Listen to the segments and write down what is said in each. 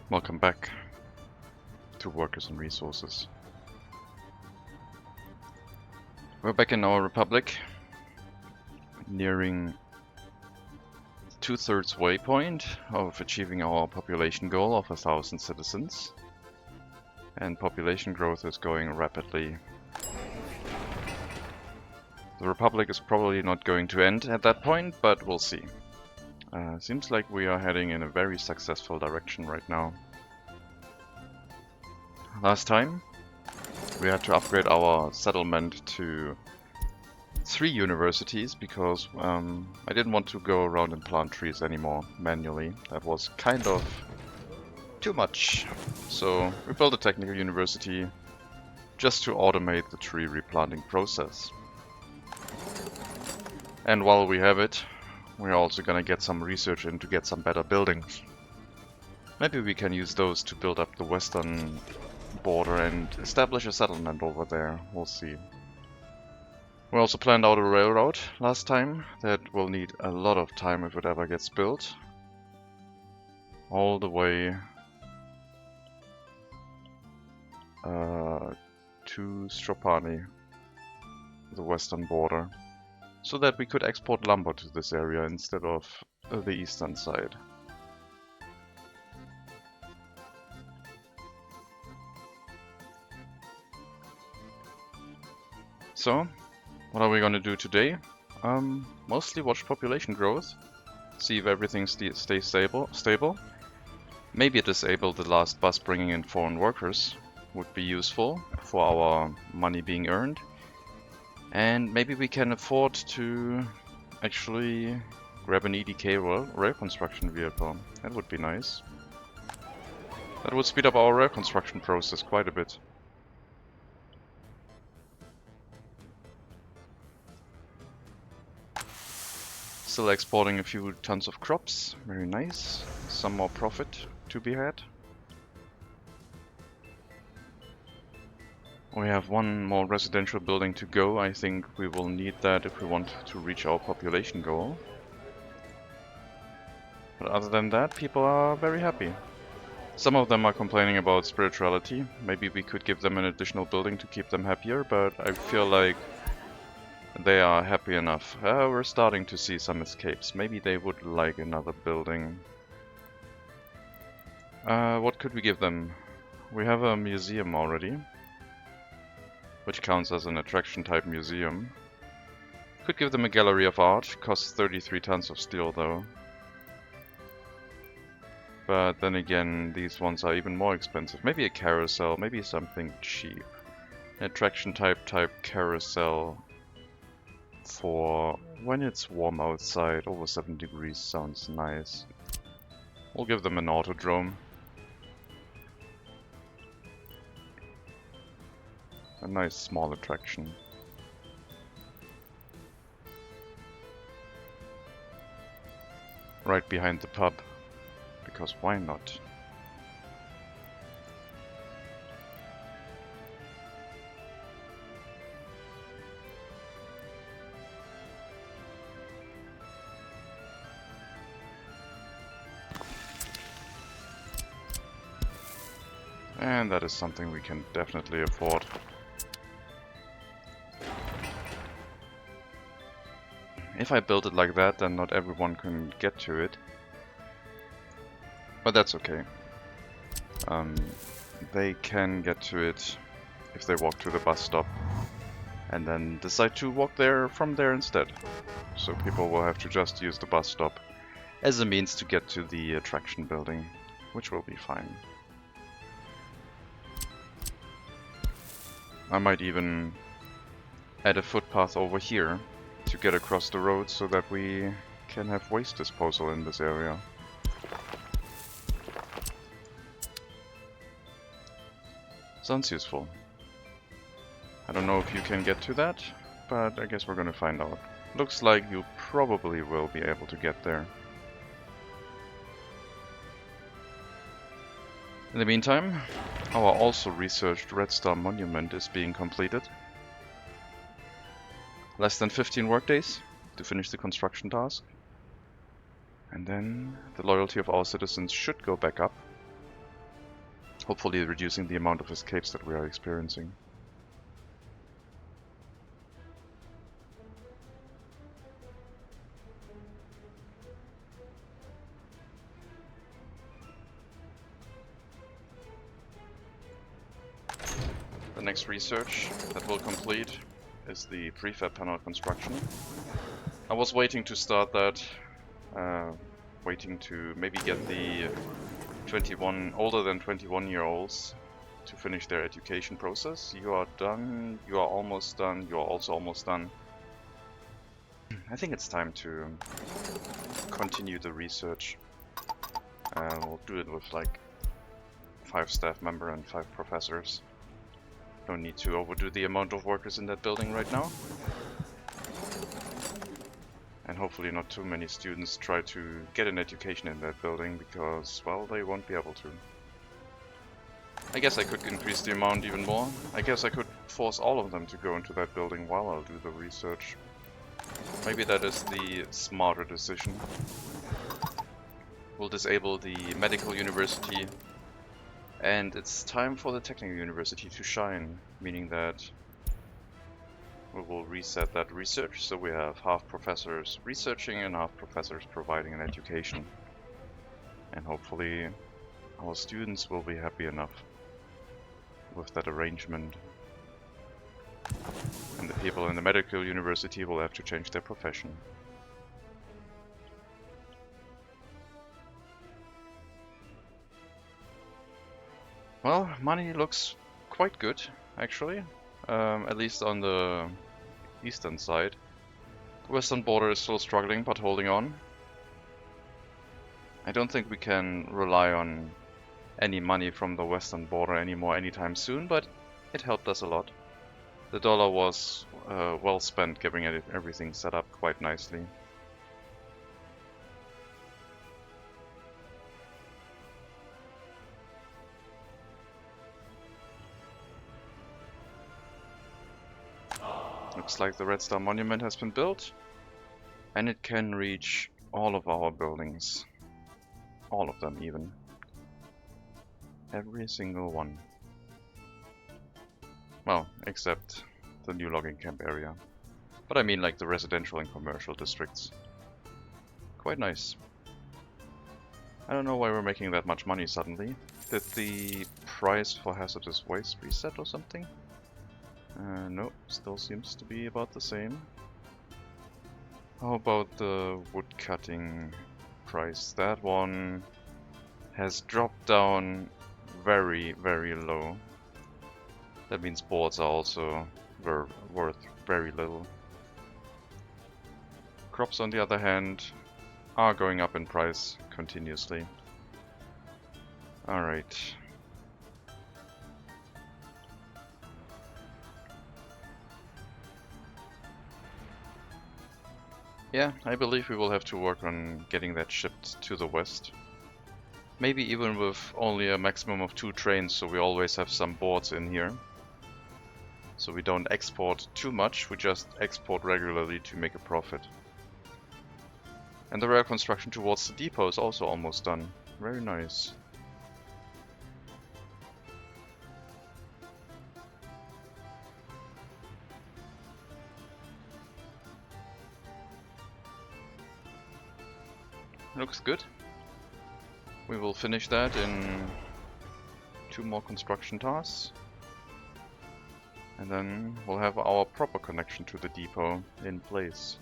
Welcome back to Workers and Resources. We're back in our republic, nearing the 2/3 waypoint of achieving our population goal of 1,000 citizens. And population growth is going rapidly. The republic is probably not going to end at that point, but we'll see. Seems like we are heading in a very successful direction right now. Last time we had to upgrade our settlement to 3 universities because I didn't want to go around and plant trees anymore manually. That was kind of too much. So we built a technical university just to automate the tree replanting process. And while we have it, we're also gonna get some research in to get some better buildings. Maybe we can use those to build up the western border and establish a settlement over there. We'll see. We also planned out a railroad last time that will need a lot of time if it ever gets built. All the way to Stropani, the western border, so that we could export lumber to this area instead of the eastern side. So, what are we going to do today? Mostly watch population growth, see if everything stays stable. Maybe disable the last bus bringing in foreign workers would be useful for our money being earned. And maybe we can afford to actually grab an EDK rail construction vehicle. That would be nice. That would speed up our rail construction process quite a bit. Still exporting a few tons of crops, very nice. Some more profit to be had. We have one more residential building to go. I think we will need that if we want to reach our population goal. But other than that, people are very happy. Some of them are complaining about spirituality. Maybe we could give them an additional building to keep them happier, but I feel like they are happy enough. We're starting to see some escapes. Maybe they would like another building. What could we give them? We have a museum already, which counts as an attraction type museum. Could give them a gallery of art. Costs 33 tons of steel though. But then again, these ones are even more expensive. Maybe a carousel, maybe something cheap. An attraction type carousel for when it's warm outside. Over 7 degrees sounds nice. We'll give them an autodrome. A nice small attraction. Right behind the pub. Because why not? And that is something we can definitely afford. If I build it like that, then not everyone can get to it. But that's okay. They can get to it if they walk to the bus stop and then decide to walk there from there instead. So people will have to just use the bus stop as a means to get to the attraction building, which will be fine. I might even add a footpath over here to get across the road so that we can have waste disposal in this area. Sounds useful. I don't know if you can get to that, but I guess we're gonna find out. Looks like you probably will be able to get there. In the meantime, our also researched Red Star Monument is being completed. Less than 15 workdays to finish the construction task. And then the loyalty of our citizens should go back up. hopefully reducing the amount of escapes that we are experiencing. The next research that we'll complete is the prefab panel construction. I was waiting to start that, waiting to maybe get the older than 21-year-olds to finish their education process. You are done, you are almost done, you are also almost done. I think it's time to continue the research. We'll do it with like 5 staff members and 5 professors. Don't need to overdo the amount of workers in that building right now. And hopefully not too many students try to get an education in that building, because, well, they won't be able to. I guess I could increase the amount even more. I guess I could force all of them to go into that building while I'll do the research. Maybe that is the smarter decision. We'll disable the medical university, and it's time for the technical university to shine, meaning that we will reset that research, so we have half professors researching and half professors providing an education. And hopefully our students will be happy enough with that arrangement. And the people in the medical university will have to change their profession. Well, money looks quite good, actually. At least on the eastern side. The western border is still struggling, but holding on. I don't think we can rely on any money from the western border anymore anytime soon, but it helped us a lot. The dollar was well spent, getting everything set up quite nicely. Looks like the Red Star Monument has been built, and it can reach all of our buildings. All of them, even. Every single one. Well, except the new logging camp area. But I mean like the residential and commercial districts. Quite nice. I don't know why we're making that much money suddenly. Did the price for hazardous waste reset or something? No, still seems to be about the same. How about the wood cutting price? That one has dropped down very, very low. That means boards are also worth very little. Crops, on the other hand, are going up in price continuously. Alright. Yeah, I believe we will have to work on getting that shipped to the west. Maybe even with only a maximum of 2 trains, so we always have some boards in here. So we don't export too much, we just export regularly to make a profit. And the rail construction towards the depot is also almost done. Very nice. Looks good. We will finish that in 2 more construction tasks. And then we'll have our proper connection to the depot in place.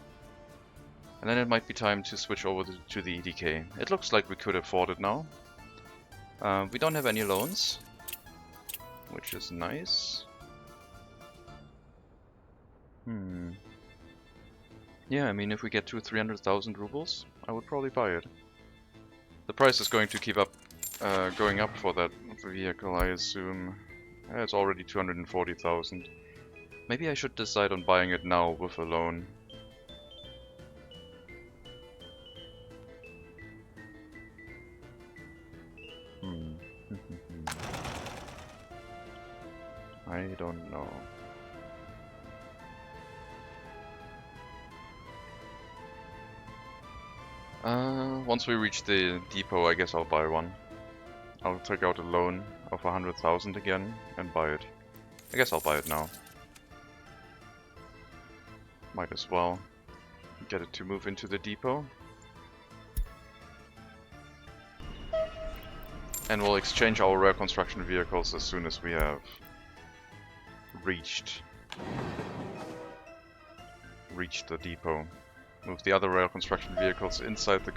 And then it might be time to switch over to the EDK. It looks like we could afford it now. We don't have any loans, which is nice. Yeah, I mean, if we get to 300,000 rubles, I would probably buy it. The price is going to keep up, going up for that vehicle, I assume. It's already 240,000. Maybe I should decide on buying it now with a loan. I don't know. Once we reach the depot, I guess I'll buy one. I'll take out a loan of 100,000 again and buy it. I guess I'll buy it now. Might as well get it to move into the depot. And we'll exchange our rail construction vehicles as soon as we have reached the depot. Move the other rail construction vehicles inside the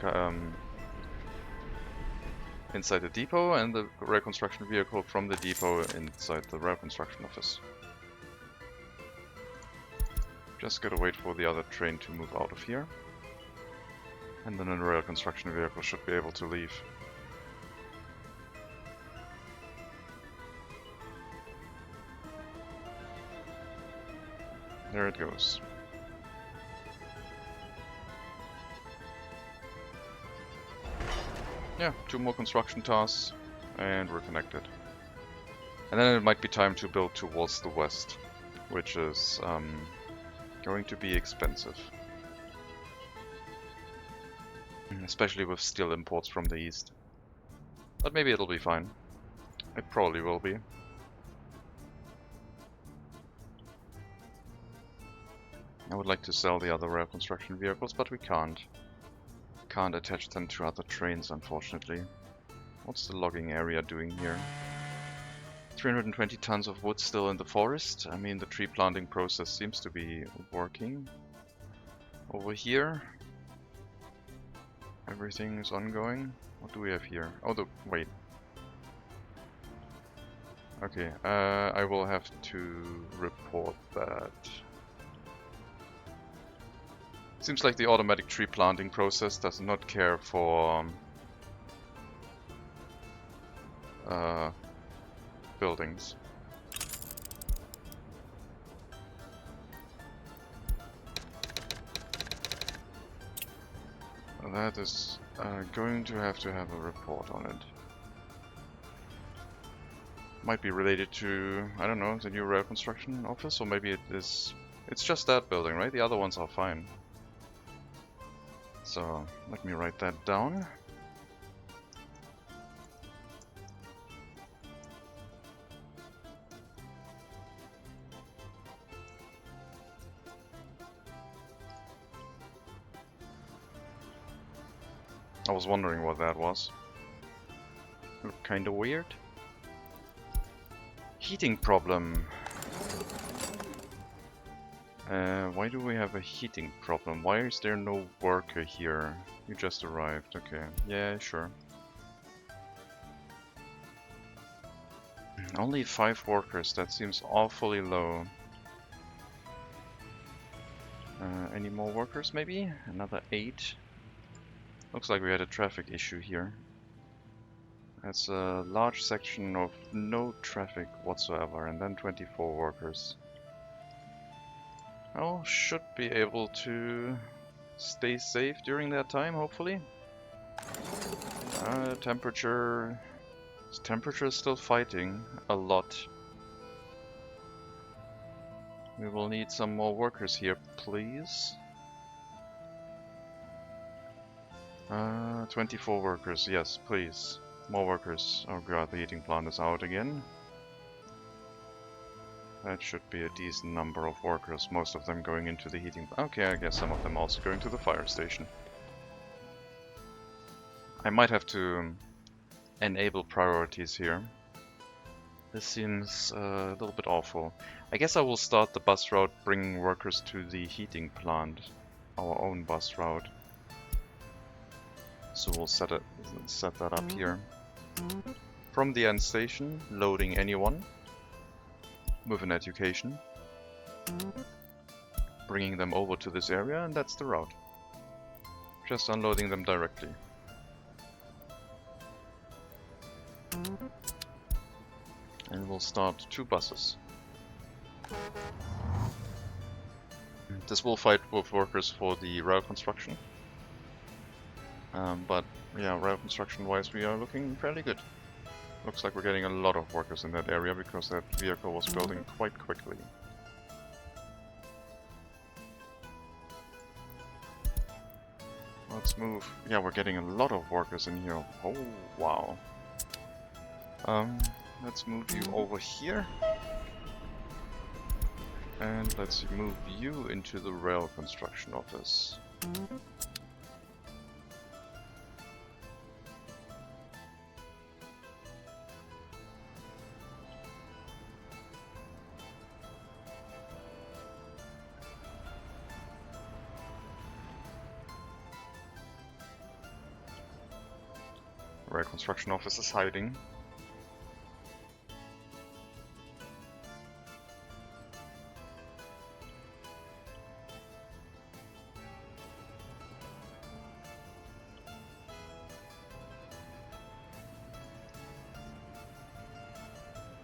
depot, and the rail construction vehicle from the depot inside the rail construction office. Just gotta wait for the other train to move out of here, and then the rail construction vehicle should be able to leave. There it goes. Yeah, 2 more construction tasks, and we're connected. And then it might be time to build towards the west, which is going to be expensive. Especially with steel imports from the east. But maybe it'll be fine. It probably will be. I would like to sell the other rail construction vehicles, but we can't. Can't attach them to other trains, unfortunately. What's the logging area doing here? 320 tons of wood still in the forest. I mean, the tree planting process seems to be working. Over here, everything is ongoing. What do we have here? Oh, wait. Okay, I will have to report that. Seems like the automatic tree planting process does not care for buildings. That is going to have a report on it. Might be related to, I don't know, the new rail construction office, or maybe it's just that building, right? The other ones are fine. So, let me write that down. I was wondering what that was. Looked kinda weird. Heating problem. Why do we have a heating problem? Why is there no worker here? You just arrived, okay. Yeah, sure. Only 5 workers, that seems awfully low. Any more workers maybe? Another 8? Looks like we had a traffic issue here. That's a large section of no traffic whatsoever, and then 24 workers. Well, should be able to stay safe during that time, hopefully. Temperature is still fighting a lot. We will need some more workers here, please. 24 workers, yes, please. More workers. Oh god, the heating plant is out again. That should be a decent number of workers, most of them going into the heating. Okay, I guess some of them also going to the fire station. I might have to enable priorities here. This seems a little bit awful. I guess I will start the bus route bringing workers to the heating plant. Our own bus route. So we'll set that up here. From the end station, loading anyone with an education, bringing them over to this area, and that's the route. Just unloading them directly. And we'll start 2 buses. This will fight with workers for the rail construction. But yeah, rail construction wise we are looking fairly good. Looks like we're getting a lot of workers in that area because that vehicle was building quite quickly. Let's move. Yeah, we're getting a lot of workers in here. Oh, wow. Let's move you over here. And let's move you into the rail construction office. Rail construction office is hiding.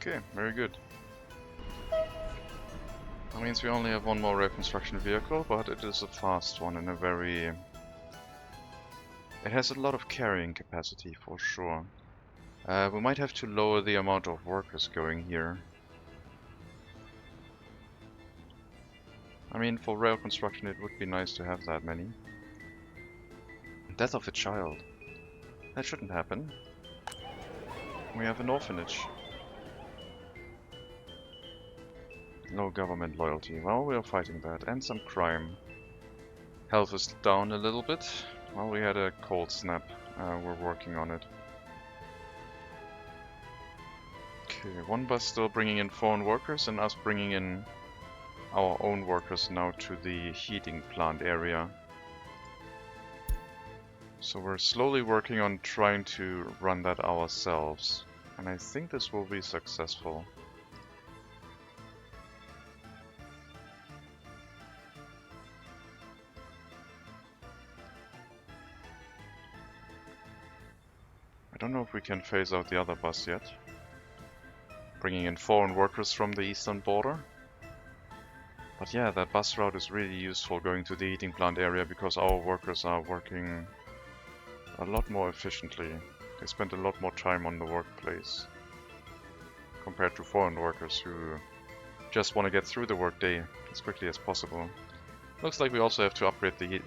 Okay, very good. That means we only have one more rail construction vehicle, but it is a fast one and a very... It has a lot of carrying capacity for sure. We might have to lower the amount of workers going here. I mean, for rail construction it would be nice to have that many. Death of a child. That shouldn't happen. We have an orphanage. No government loyalty. Well, we are fighting that. And some crime. Health is down a little bit. Well, we had a cold snap. We're working on it. Okay, one bus still bringing in foreign workers and us bringing in our own workers now to the heating plant area. So we're slowly working on trying to run that ourselves. And I think this will be successful. I don't know if we can phase out the other bus yet. Bringing in foreign workers from the eastern border. But yeah, that bus route is really useful going to the heating plant area because our workers are working a lot more efficiently. They spend a lot more time on the workplace compared to foreign workers who just want to get through the workday as quickly as possible. Looks like we also have to upgrade the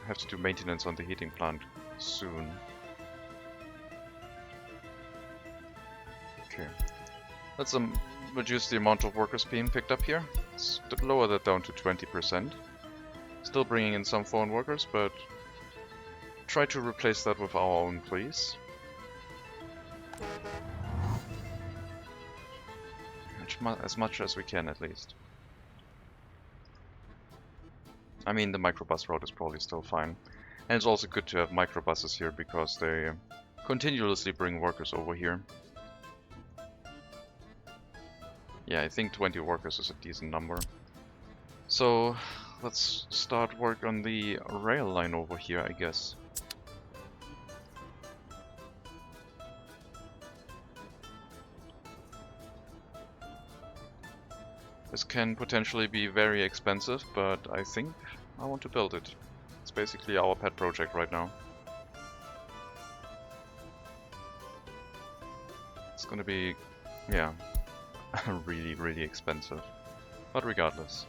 have to do maintenance on the heating plant soon. Okay, let's reduce the amount of workers being picked up here. Let's lower that down to 20%. Still bringing in some foreign workers, but try to replace that with our own, please. As much as we can, at least. I mean, the microbus route is probably still fine. And it's also good to have microbuses here because they continuously bring workers over here. Yeah, I think 20 workers is a decent number. So let's start work on the rail line over here, I guess. This can potentially be very expensive, but I think I want to build it. It's basically our pet project right now. It's gonna be, yeah, really, really expensive. But regardless.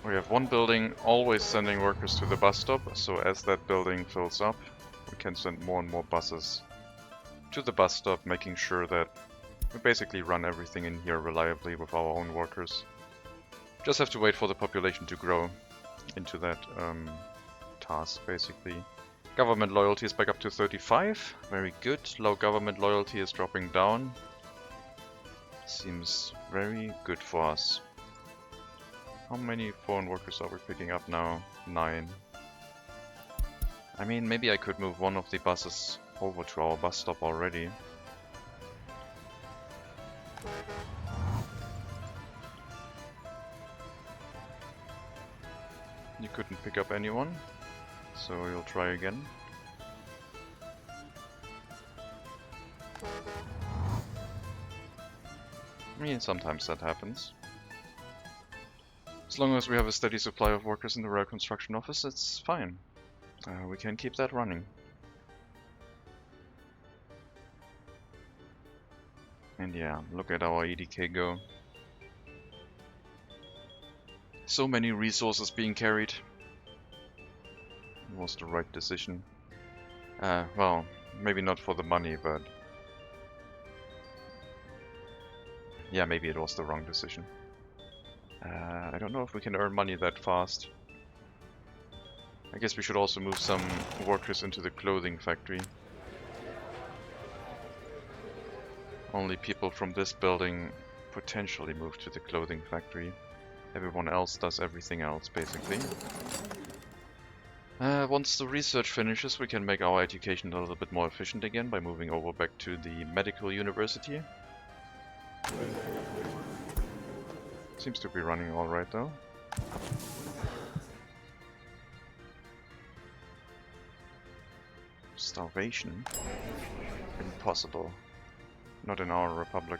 We have one building always sending workers to the bus stop, so as that building fills up, we can send more and more buses to the bus stop, making sure that we basically run everything in here reliably with our own workers. Just have to wait for the population to grow into that task, basically. Government loyalty is back up to 35. Very good. Low government loyalty is dropping down. Seems very good for us. How many foreign workers are we picking up now? 9. I mean, maybe I could move one of the buses over to our bus stop already. You couldn't pick up anyone, so you'll try again. I mean, sometimes that happens. As long as we have a steady supply of workers in the rail construction office, it's fine. We can keep that running. And yeah, look at our EDK go. So many resources being carried. It was the right decision. Well, maybe not for the money, but... yeah, maybe it was the wrong decision. I don't know if we can earn money that fast. I guess we should also move some workers into the clothing factory. Only people from this building potentially move to the clothing factory. Everyone else does everything else, basically. Once the research finishes, we can make our education a little bit more efficient again by moving over back to the medical university. Seems to be running alright though. Starvation? Impossible. Not in our republic.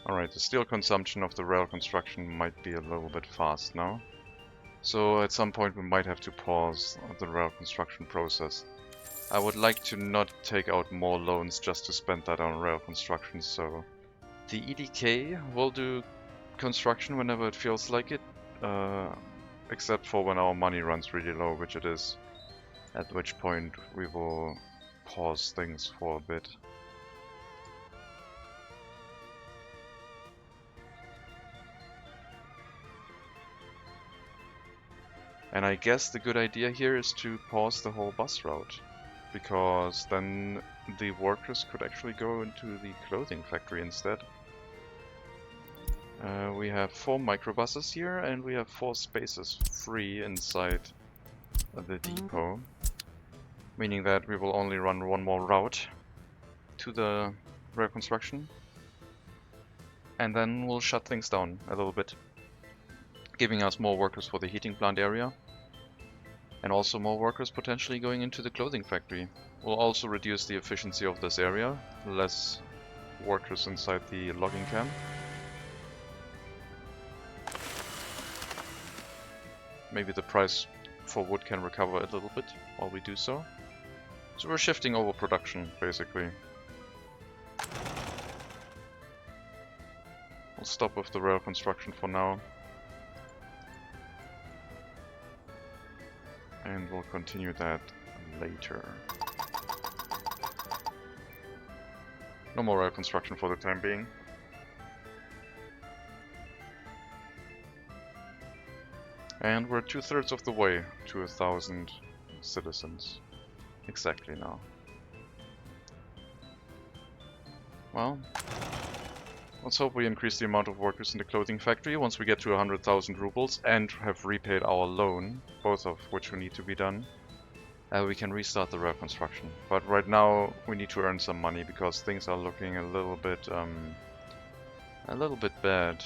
Alright, the steel consumption of the rail construction might be a little bit fast now. So at some point we might have to pause the rail construction process. I would like to not take out more loans just to spend that on rail construction, so... the EDK will do construction whenever it feels like it, except for when our money runs really low, which it is. At which point we will pause things for a bit. And I guess the good idea here is to pause the whole bus route, because then the workers could actually go into the clothing factory instead. We have 4 microbuses here, and we have 4 spaces free inside the depot, meaning that we will only run one more route to the rail construction, and then we'll shut things down a little bit, giving us more workers for the heating plant area. And also more workers potentially going into the clothing factory. Will also reduce the efficiency of this area. Less workers inside the logging camp. Maybe the price for wood can recover a little bit while we do so. So we're shifting over production, basically. We'll stop with the rail construction for now. And we'll continue that later. No more rail construction for the time being. And we're 2/3 of the way to 1,000 citizens. Exactly now. Well, let's hope we increase the amount of workers in the clothing factory once we get to 100,000 rubles and have repaid our loan, both of which will need to be done. We can restart the rail construction. But right now we need to earn some money because things are looking a little bit bad.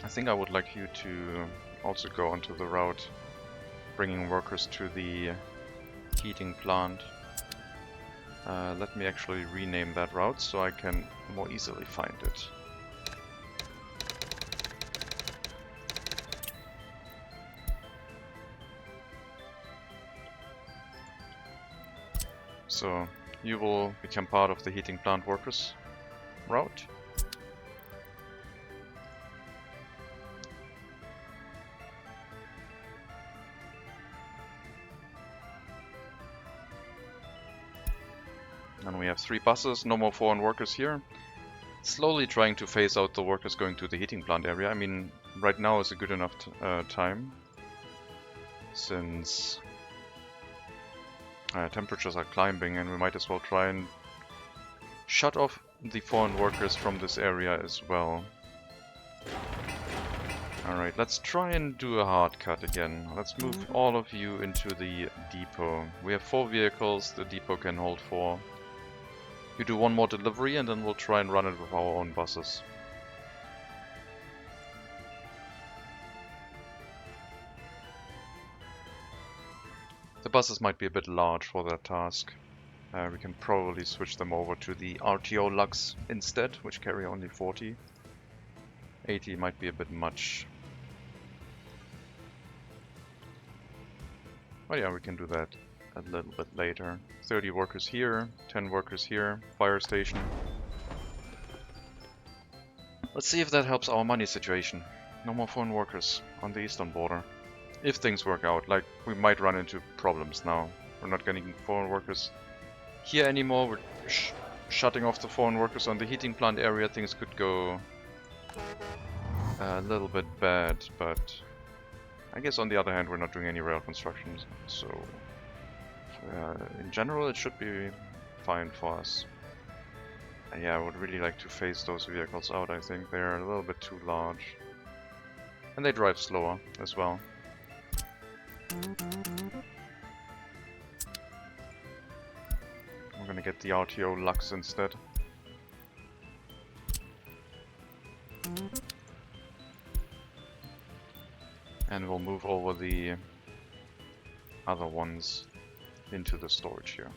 I think I would like you to also go onto the route, bringing workers to the heating plant. Let me actually rename that route so I can more easily find it. So you will become part of the heating plant workers route. And we have 3 buses, no more foreign workers here. Slowly trying to phase out the workers going to the heating plant area. I mean, right now is a good enough time, since temperatures are climbing, and we might as well try and shut off the foreign workers from this area as well. Alright, let's try and do a hard cut again. Let's move all of you into the depot. We have 4 vehicles, the depot can hold 4. You do one more delivery and then we'll try and run it with our own buses. The buses might be a bit large for that task. We can probably switch them over to the RTO Lux instead, which carry only 40. 80 might be a bit much. Oh yeah, we can do that a little bit later. 30 workers here, 10 workers here, fire station. Let's see if that helps our money situation. No more foreign workers on the eastern border. If things work out, like we might run into problems now. We're not getting foreign workers here anymore. We're shutting off the foreign workers on the heating plant area. Things could go a little bit bad, but I guess on the other hand we're not doing any rail construction, so in general it should be fine for us. Yeah, I would really like to phase those vehicles out. I think they're a little bit too large. And they drive slower as well. We're gonna get the RTO Lux instead. And we'll move over the other ones into the storage here.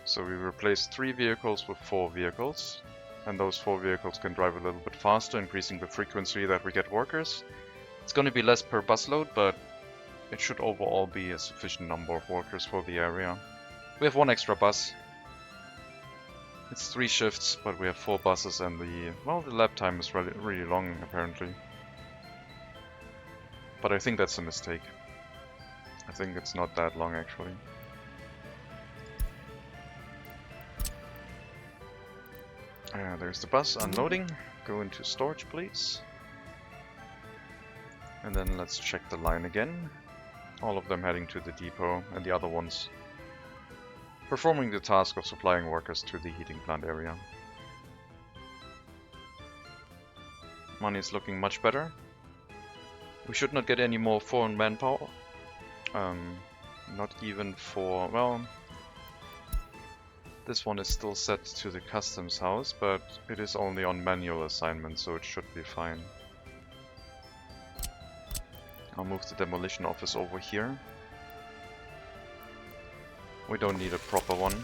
So we replaced 3 vehicles with 4 vehicles, and those 4 vehicles can drive a little bit faster, increasing the frequency that we get workers. It's going to be less per busload, but it should overall be a sufficient number of workers for the area. We have 1 extra bus. It's 3 shifts, but we have 4 buses, and the lap time is really long apparently. But I think that's a mistake. I think it's not that long actually. There's the bus unloading. Go into storage, please. And then let's check the line again. All of them heading to the depot, and the other ones performing the task of supplying workers to the heating plant area. Money is looking much better. We should not get any more foreign manpower. Not even for, well, this one is still set to the customs house, but it is only on manual assignment, so it should be fine. I'll move the demolition office over here. We don't need a proper one.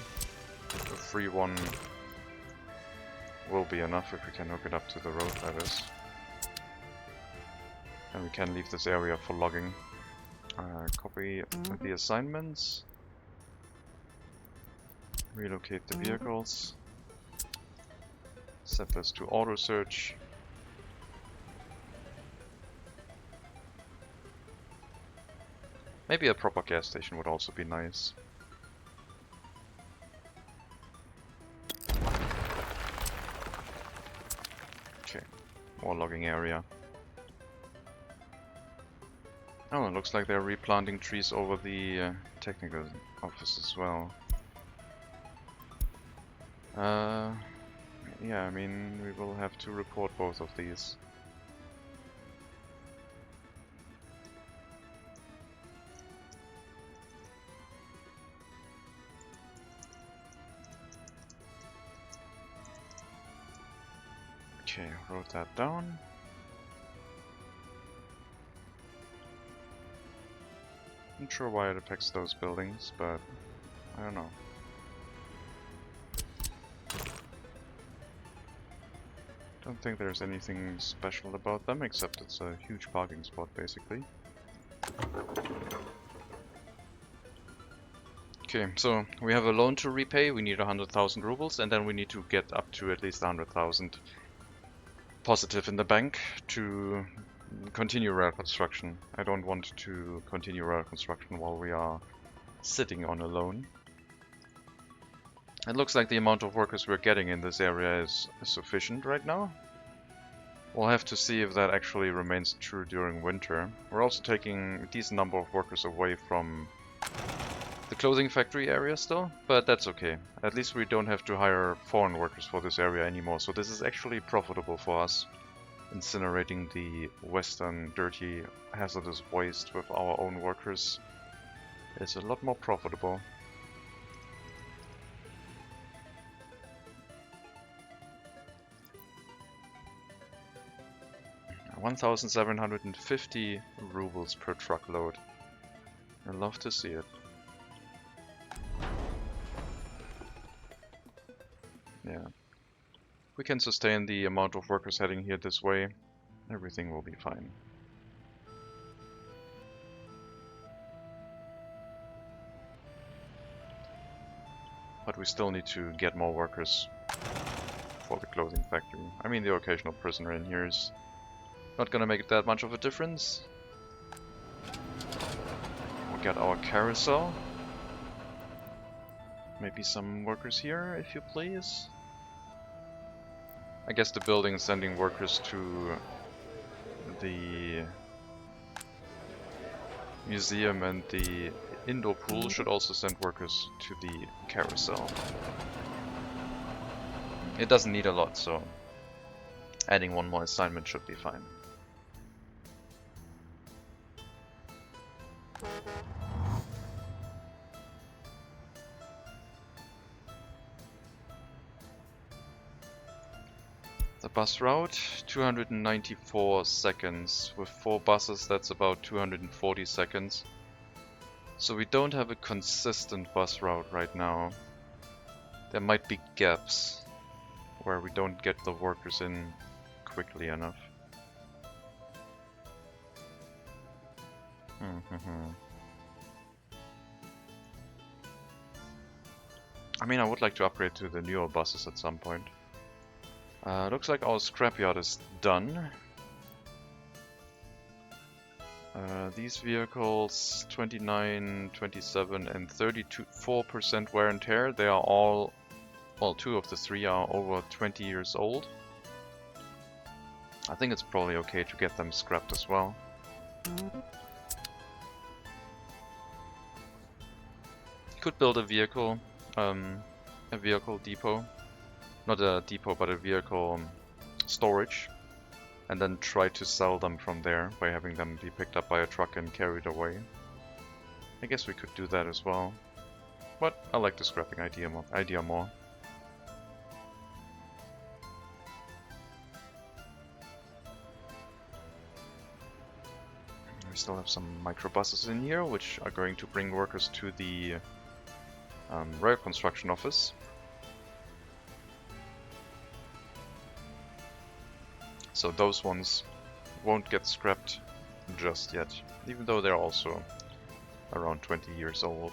A free one will be enough if we can hook it up to the road, that is. And we can leave this area for logging. Copy the assignments. Relocate the vehicles. Set this to auto search. Maybe a proper gas station would also be nice. Okay, more logging area. Oh, it looks like they're replanting trees over the technical office as well. Yeah, I mean, we will have to report both of these. Okay, wrote that down. Not sure why it affects those buildings, but I don't know. Don't think there's anything special about them, except it's a huge parking spot, basically. Okay, so we have a loan to repay. We need 100,000 rubles, and then we need to get up to at least 100,000 positive in the bank to continue rail construction. I don't want to continue rail construction while we are sitting on a loan. It looks like the amount of workers we're getting in this area is sufficient right now. We'll have to see if that actually remains true during winter. We're also taking a decent number of workers away from the clothing factory area still, but that's okay. At least we don't have to hire foreign workers for this area anymore, so this is actually profitable for us. Incinerating the western dirty hazardous waste with our own workers is a lot more profitable. 1,750 rubles per truckload. I'd love to see it. Yeah. We can sustain the amount of workers heading here this way. Everything will be fine. But we still need to get more workers for the clothing factory. I mean, the occasional prisoner in here is not gonna make that much of a difference. We'll get our carousel. Maybe some workers here, if you please. I guess the building sending workers to the museum and the indoor pool should also send workers to the carousel. It doesn't need a lot, so adding one more assignment should be fine. The bus route, 294 seconds. With 4 buses, that's about 240 seconds. So we don't have a consistent bus route right now. There might be gaps where we don't get the workers in quickly enough. I mean, I would like to upgrade to the newer buses at some point. Looks like our scrapyard is done. These vehicles, 29, 27 and 4% wear and tear. They are all, well, 2 of the 3 are over 20 years old. I think it's probably okay to get them scrapped as well. Could build a vehicle depot. Not a depot, but a vehicle storage. And then try to sell them from there by having them be picked up by a truck and carried away. I guess we could do that as well. But I like the scrapping idea more. We still have some microbuses in here, which are going to bring workers to the rail construction office. So those ones won't get scrapped just yet, even though they're also around 20 years old.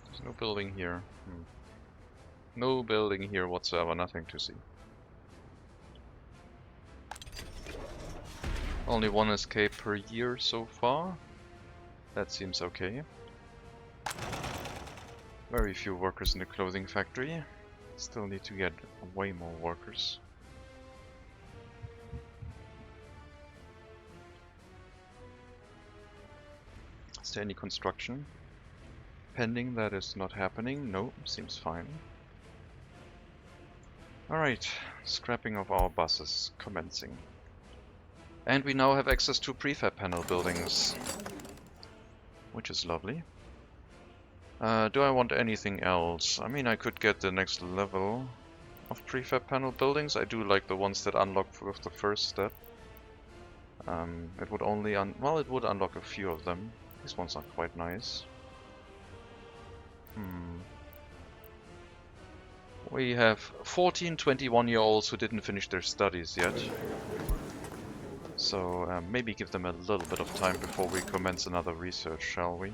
There's no building here. No building here whatsoever, nothing to see. Only 1 escape per year so far. That seems okay. Very few workers in the clothing factory. Still need to get way more workers. Is there any construction pending that is not happening? No, seems fine. Alright, scrapping of our buses commencing. And we now have access to prefab panel buildings, which is lovely. Do I want anything else? I mean, I could get the next level of prefab panel buildings. I do like the ones that unlock with the first step. It would only it would unlock a few of them. These ones are quite nice. We have 14 21-year-olds who didn't finish their studies yet. So maybe give them a little bit of time before we commence another research, shall we?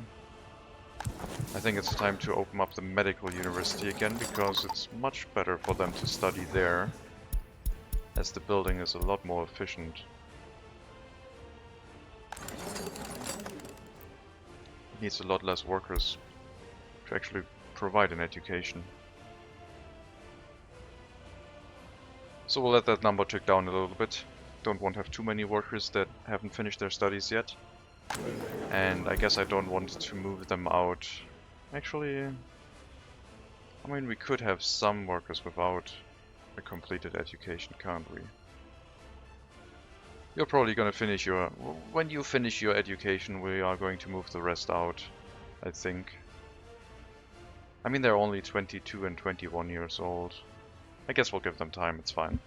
I think it's time to open up the medical university again, because it's much better for them to study there, as the building is a lot more efficient. It needs a lot less workers to actually provide an education. So we'll let that number tick down a little bit. Don't want to have too many workers that haven't finished their studies yet. And I guess I don't want to move them out. Actually, I mean, we could have some workers without a completed education, can't we? You're probably gonna finish your... When you finish your education, we are going to move the rest out, I think. I mean, they're only 22 and 21 years old. I guess we'll give them time, it's fine.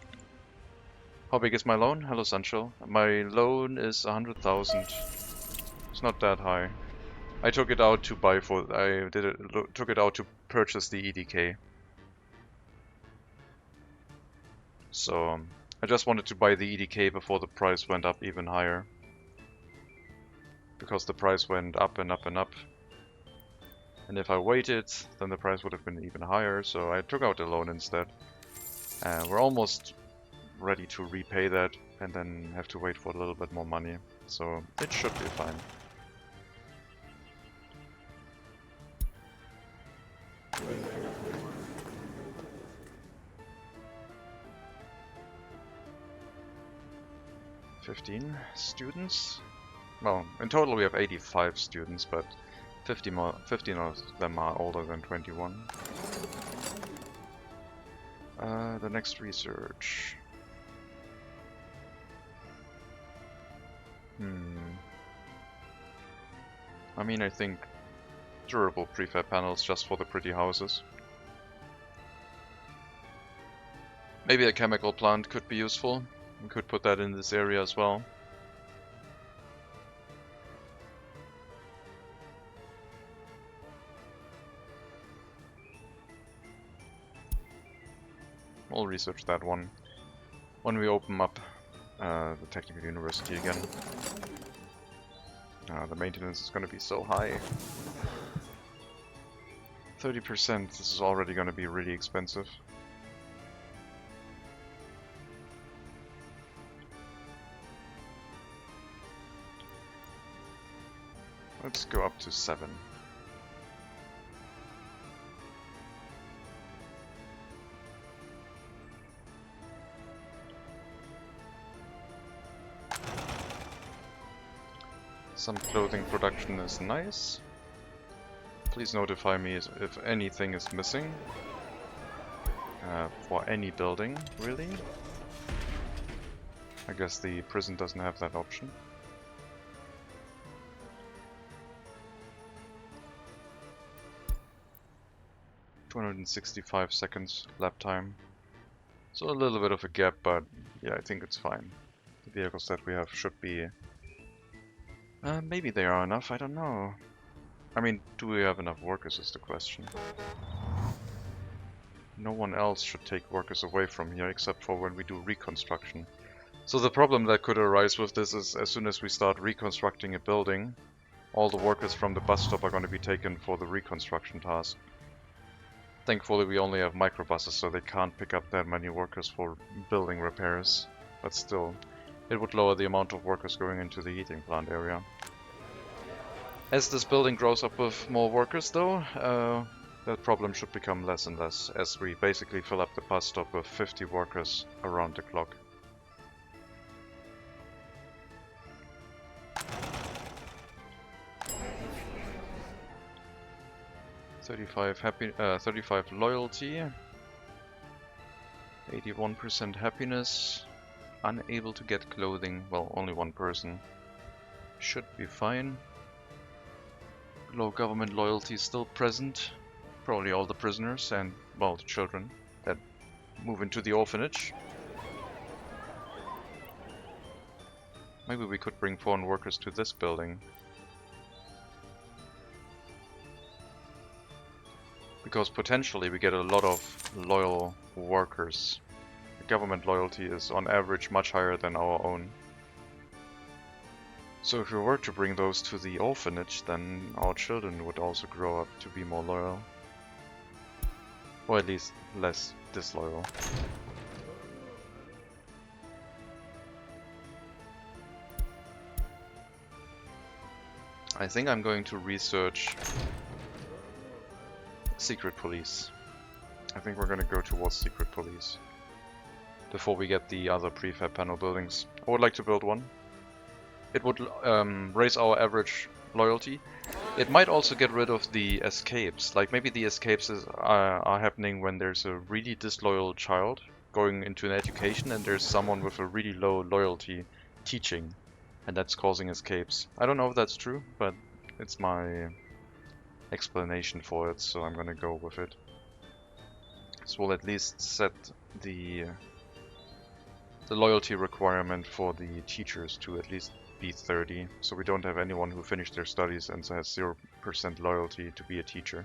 How big is my loan? Hello, Sancho. My loan is 100,000. It's not that high. I took it out to buy for. Took it out to purchase the EDK. So I just wanted to buy the EDK before the price went up even higher. Because the price went up and up and up. And if I waited, then the price would have been even higher. So I took out the loan instead. We're almost ready to repay that and then have to wait for a little bit more money. So it should be fine. $15 students. Well, in total we have 85 students, but 15 of them are older than 21. The next research. I mean, I think durable prefab panels just for the pretty houses. Maybe a chemical plant could be useful. We could put that in this area as well. We'll research that one when we open up the Technical University again. The maintenance is going to be so high. 30%, this is already going to be really expensive. Let's go up to 7. Some clothing production is nice. Please notify me if anything is missing. For any building, really. I guess the prison doesn't have that option. "265 seconds lap time." So a little bit of a gap, but yeah, I think it's fine. The vehicles that we have should be... maybe they are enough, I don't know. I mean, do we have enough workers is the question. No one else should take workers away from here except for when we do reconstruction. So the problem that could arise with this is as soon as we start reconstructing a building, all the workers from the bus stop are going to be taken for the reconstruction task. Thankfully we only have microbuses, so they can't pick up that many workers for building repairs. But still, it would lower the amount of workers going into the heating plant area. As this building grows up with more workers though, that problem should become less and less, as we basically fill up the bus stop with 50 workers around the clock. $35 loyalty, 81% happiness, unable to get clothing, well, only one person, should be fine. Low government loyalty still present, probably all the prisoners and, well, the children that move into the orphanage. Maybe we could bring foreign workers to this building. Because potentially we get a lot of loyal workers. The government loyalty is on average much higher than our own. So if we were to bring those to the orphanage, then our children would also grow up to be more loyal. Or at least less disloyal. I think I'm going to research secret police. I think we're going to go towards secret police before we get the other prefab panel buildings. I would like to build one. It would raise our average loyalty. It might also get rid of the escapes. Like maybe the escapes are happening when there's a really disloyal child going into an education and there's someone with a really low loyalty teaching, and that's causing escapes. I don't know if that's true, but it's my explanation for it, so I'm gonna go with it. This will at least set the loyalty requirement for the teachers to at least be 30, so we don't have anyone who finished their studies and has 0% loyalty to be a teacher.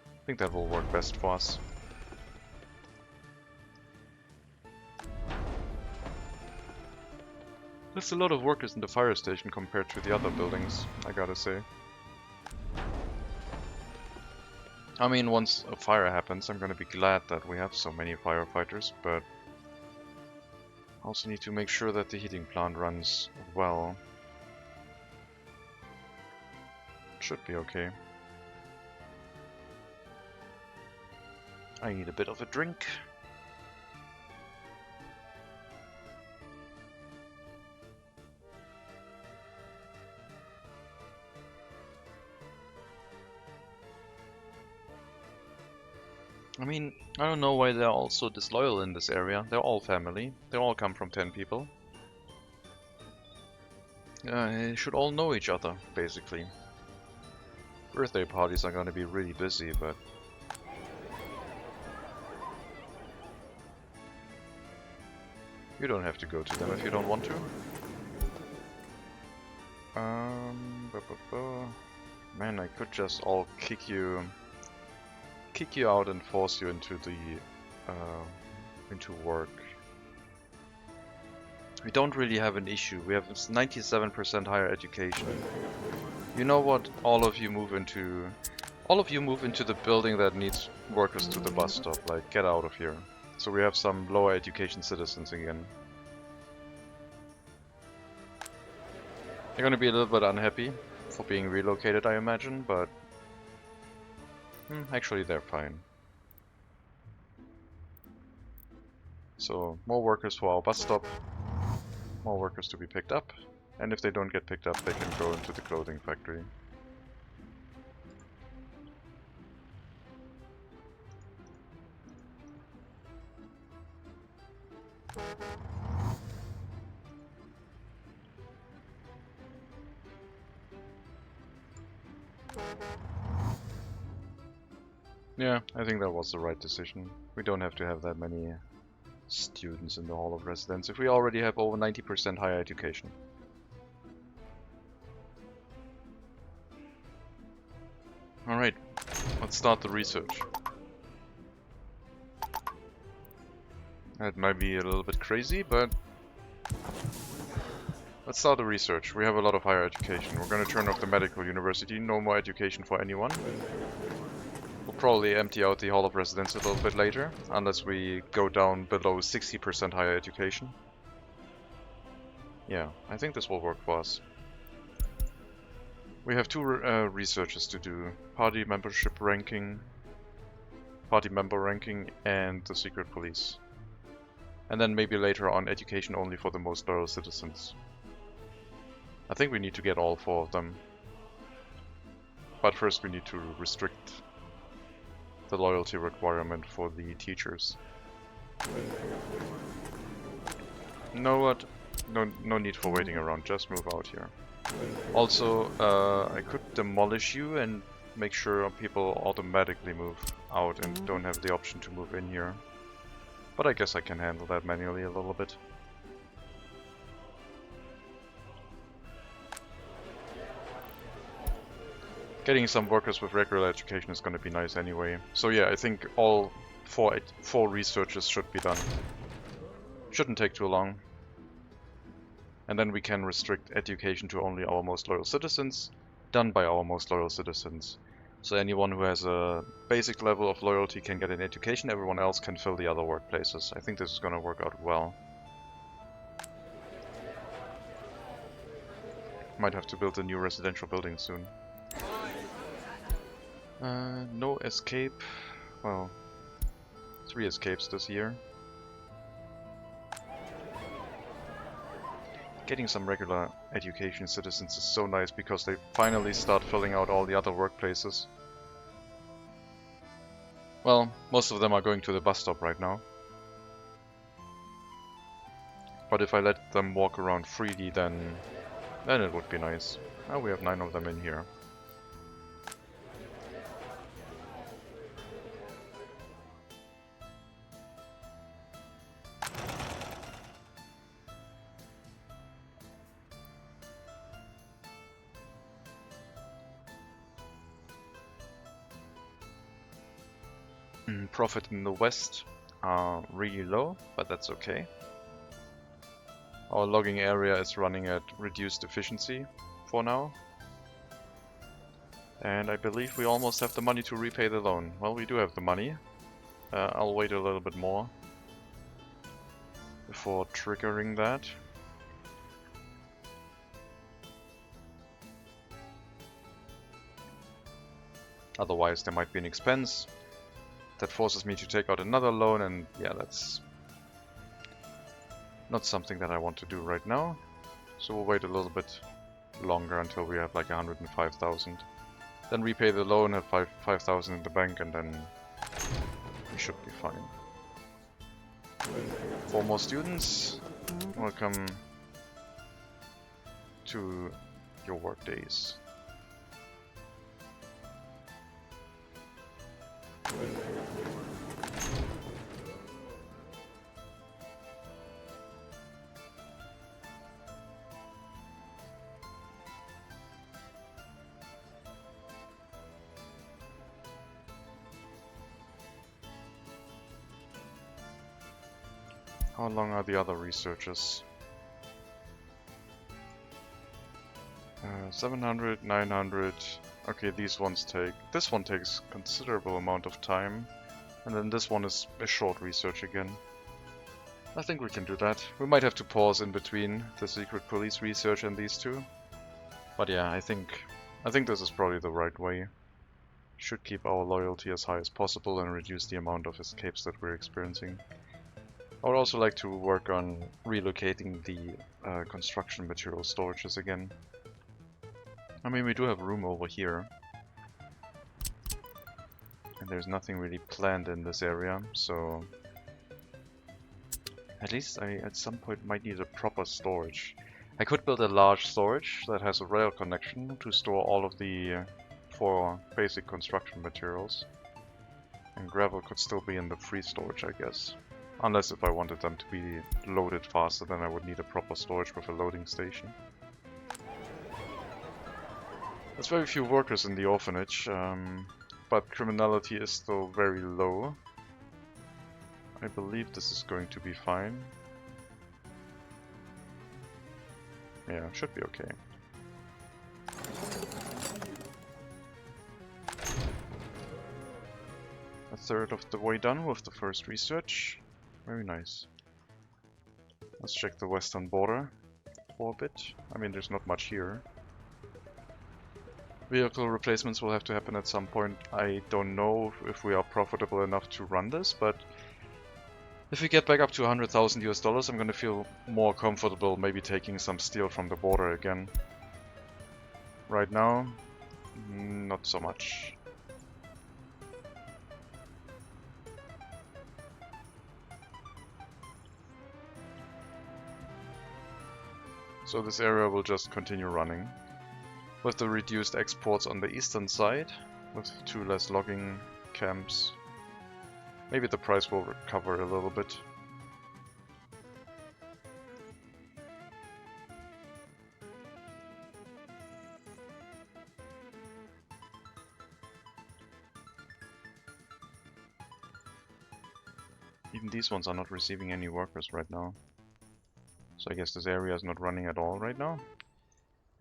I think that will work best for us. There's a lot of workers in the fire station compared to the other buildings, I gotta say. I mean, once a fire happens, I'm gonna be glad that we have so many firefighters, but I also need to make sure that the heating plant runs well. Should be okay. I need a bit of a drink. I mean, I don't know why they're all so disloyal in this area. They're all family. They all come from 10 people. They should all know each other, basically. Birthday parties are gonna be really busy, but... you don't have to go to them if you don't want to. Man, I could just all kick you out and force you into the into work. We don't really have an issue. We have 97% higher education. You know what? All of you move into the building that needs workers to the bus stop. Like, get out of here. So we have some lower education citizens again. They're gonna be a little bit unhappy for being relocated, I imagine, but actually they're fine. So, more workers for our bus stop, more workers to be picked up, and if they don't get picked up, they can go into the clothing factory. Yeah, I think that was the right decision. We don't have to have that many students in the Hall of Residence if we already have over 90% higher education. Alright, let's start the research. That might be a little bit crazy, but let's start the research. We have a lot of higher education. We're gonna turn off the medical university, no more education for anyone. We'll probably empty out the Hall of Residence a little bit later, unless we go down below 60% higher education. Yeah, I think this will work for us. We have two researches to do. Party member ranking, and the secret police. And then maybe later on education only for the most loyal citizens. I think we need to get all 4 of them. But first we need to restrict the loyalty requirement for the teachers. You know what? No need for waiting around, just move out here. Also, I could demolish you and make sure people automatically move out and don't have the option to move in here. But I guess I can handle that manually a little bit. Getting some workers with regular education is going to be nice anyway. So yeah, I think all 4 researches should be done. Shouldn't take too long. And then we can restrict education to only our most loyal citizens, done by our most loyal citizens. So anyone who has a basic level of loyalty can get an education, everyone else can fill the other workplaces. I think this is going to work out well. Might have to build a new residential building soon. No escape. Well, 3 escapes this year. Getting some regular education citizens is so nice because they finally start filling out all the other workplaces. Well, most of them are going to the bus stop right now. But if I let them walk around freely, then it would be nice. Now we have 9 of them in here. Profit in the west are really low, but that's okay. Our logging area is running at reduced efficiency for now. And I believe we almost have the money to repay the loan. Well, we do have the money. I'll wait a little bit more before triggering that. Otherwise there might be an expense that forces me to take out another loan, and yeah, that's not something that I want to do right now. So we'll wait a little bit longer until we have like 105,000. Then repay the loan, have 5,000 in the bank, and then we should be fine. 4 more students. Welcome to your work days. How long are the other researchers? 700, 900. Okay, these ones take... This one takes considerable amount of time. And then this one is a short research again. I think we can do that. We might have to pause in between the secret police research and these two. But yeah, I think this is probably the right way. Should keep our loyalty as high as possible and reduce the amount of escapes that we're experiencing. I would also like to work on relocating the construction material storages again. I mean, we do have room over here. And there's nothing really planned in this area, so... At least I, at some point, might need a proper storage. I could build a large storage that has a rail connection to store all of the 4 basic construction materials. And gravel could still be in the free storage, I guess. Unless if I wanted them to be loaded faster, then I would need a proper storage with a loading station. There's very few workers in the orphanage, but criminality is still very low. I believe this is going to be fine. Yeah, should be okay. A third of the way done with the first research. Very nice. Let's check the western border for a bit. I mean, there's not much here. Vehicle replacements will have to happen at some point. I don't know if we are profitable enough to run this, but if we get back up to 100,000 US dollars, I'm gonna feel more comfortable maybe taking some steel from the border again. Right now, not so much. So this area will just continue running. With the reduced exports on the eastern side, with 2 less logging camps, maybe the price will recover a little bit. Even these ones are not receiving any workers right now. So I guess this area is not running at all right now.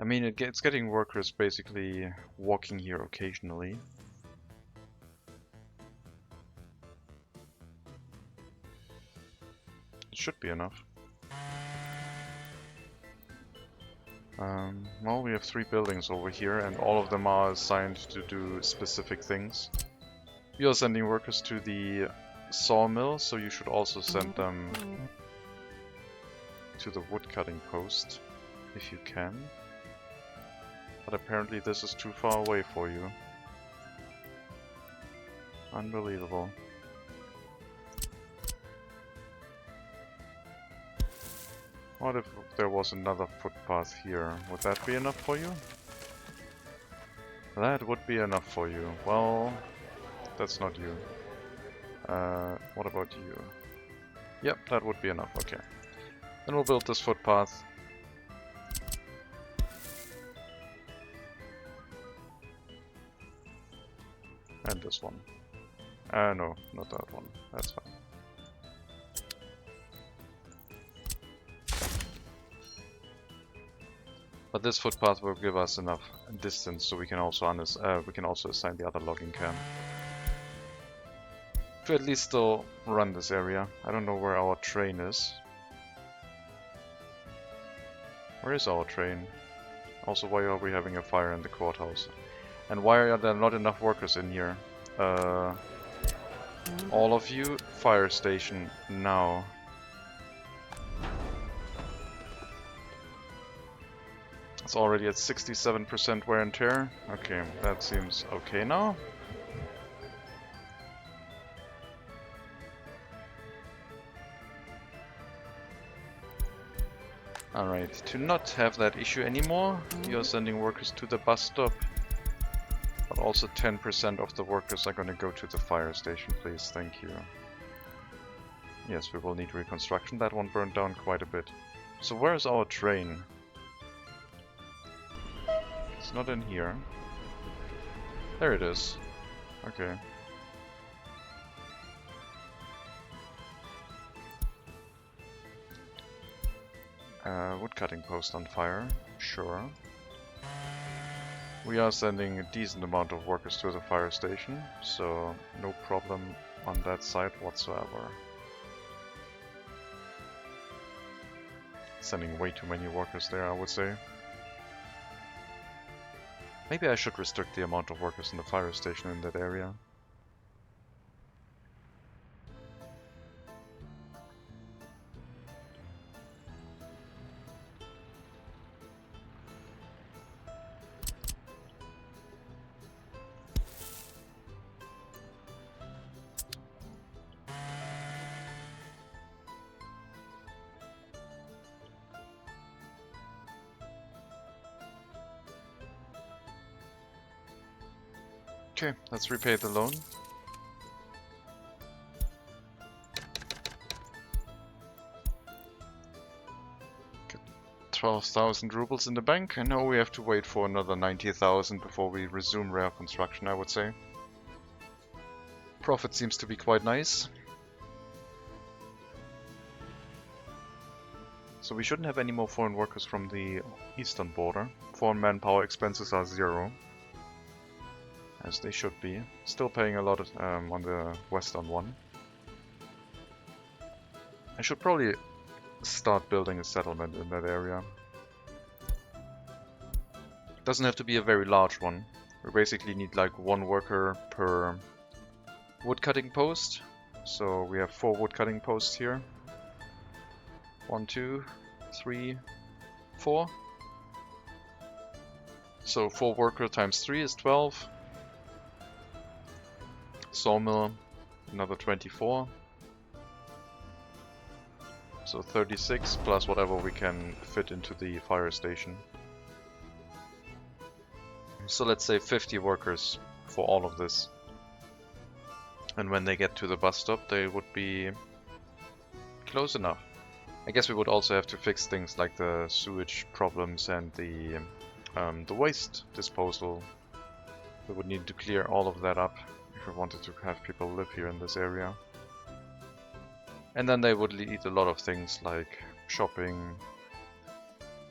I mean, it's getting workers basically walking here occasionally. It should be enough. Well, we have 3 buildings over here, and all of them are assigned to do specific things. We are sending workers to the sawmill, so you should also send them to the woodcutting post, if you can. But apparently this is too far away for you. Unbelievable. What if there was another footpath here? Would that be enough for you? That would be enough for you. Well, that's not you. What about you? Yep, that would be enough, okay. Then we'll build this footpath. And this one. No, not that one. That's fine. But this footpath will give us enough distance so we can also assign the other logging camp. To at least still run this area. I don't know where our train is. Where is our train? Also, why are we having a fire in the courthouse? And why are there not enough workers in here? All of you, fire station now. It's already at 67% wear and tear. Okay, that seems okay now. Alright, to not have that issue anymore, you're sending workers to the bus stop. But also 10% of the workers are going to go to the fire station, please. Thank you. Yes, we will need reconstruction. That one burned down quite a bit. So where's our train? It's not in here. There it is. Okay. Woodcutting post on fire. Sure. We are sending a decent amount of workers to the fire station, so no problem on that side whatsoever. Sending way too many workers there, I would say. Maybe I should restrict the amount of workers in the fire station in that area. Okay, let's repay the loan. Get 12,000 rubles in the bank, and now we have to wait for another 90,000 before we resume rare construction, I would say. Profit seems to be quite nice. So we shouldn't have any more foreign workers from the eastern border. Foreign manpower expenses are 0. As they should be. Still paying a lot of, on the western one. I should probably start building a settlement in that area. Doesn't have to be a very large one. We basically need like 1 worker per woodcutting post. So we have 4 woodcutting posts here. 1, 2, 3, 4. So 4 worker times 3 is 12. Sawmill, another 24. So 36 plus whatever we can fit into the fire station. So let's say 50 workers for all of this. And when they get to the bus stop, they would be close enough. I guess we would also have to fix things like the sewage problems and the waste disposal. We would need to clear all of that up if we wanted to have people live here in this area. And then they would lead a lot of things like shopping,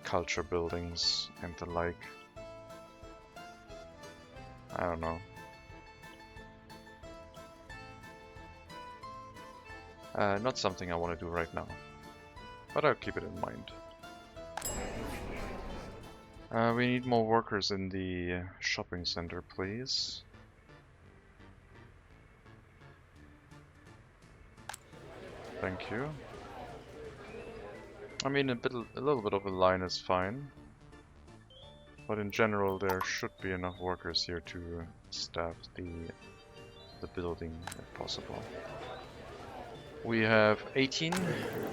culture buildings, and the like. I don't know. Not something I want to do right now, but I'll keep it in mind. We need more workers in the shopping center, please. Thank you. I mean, a little bit of a line is fine, but in general there should be enough workers here to staff the building if possible. We have 18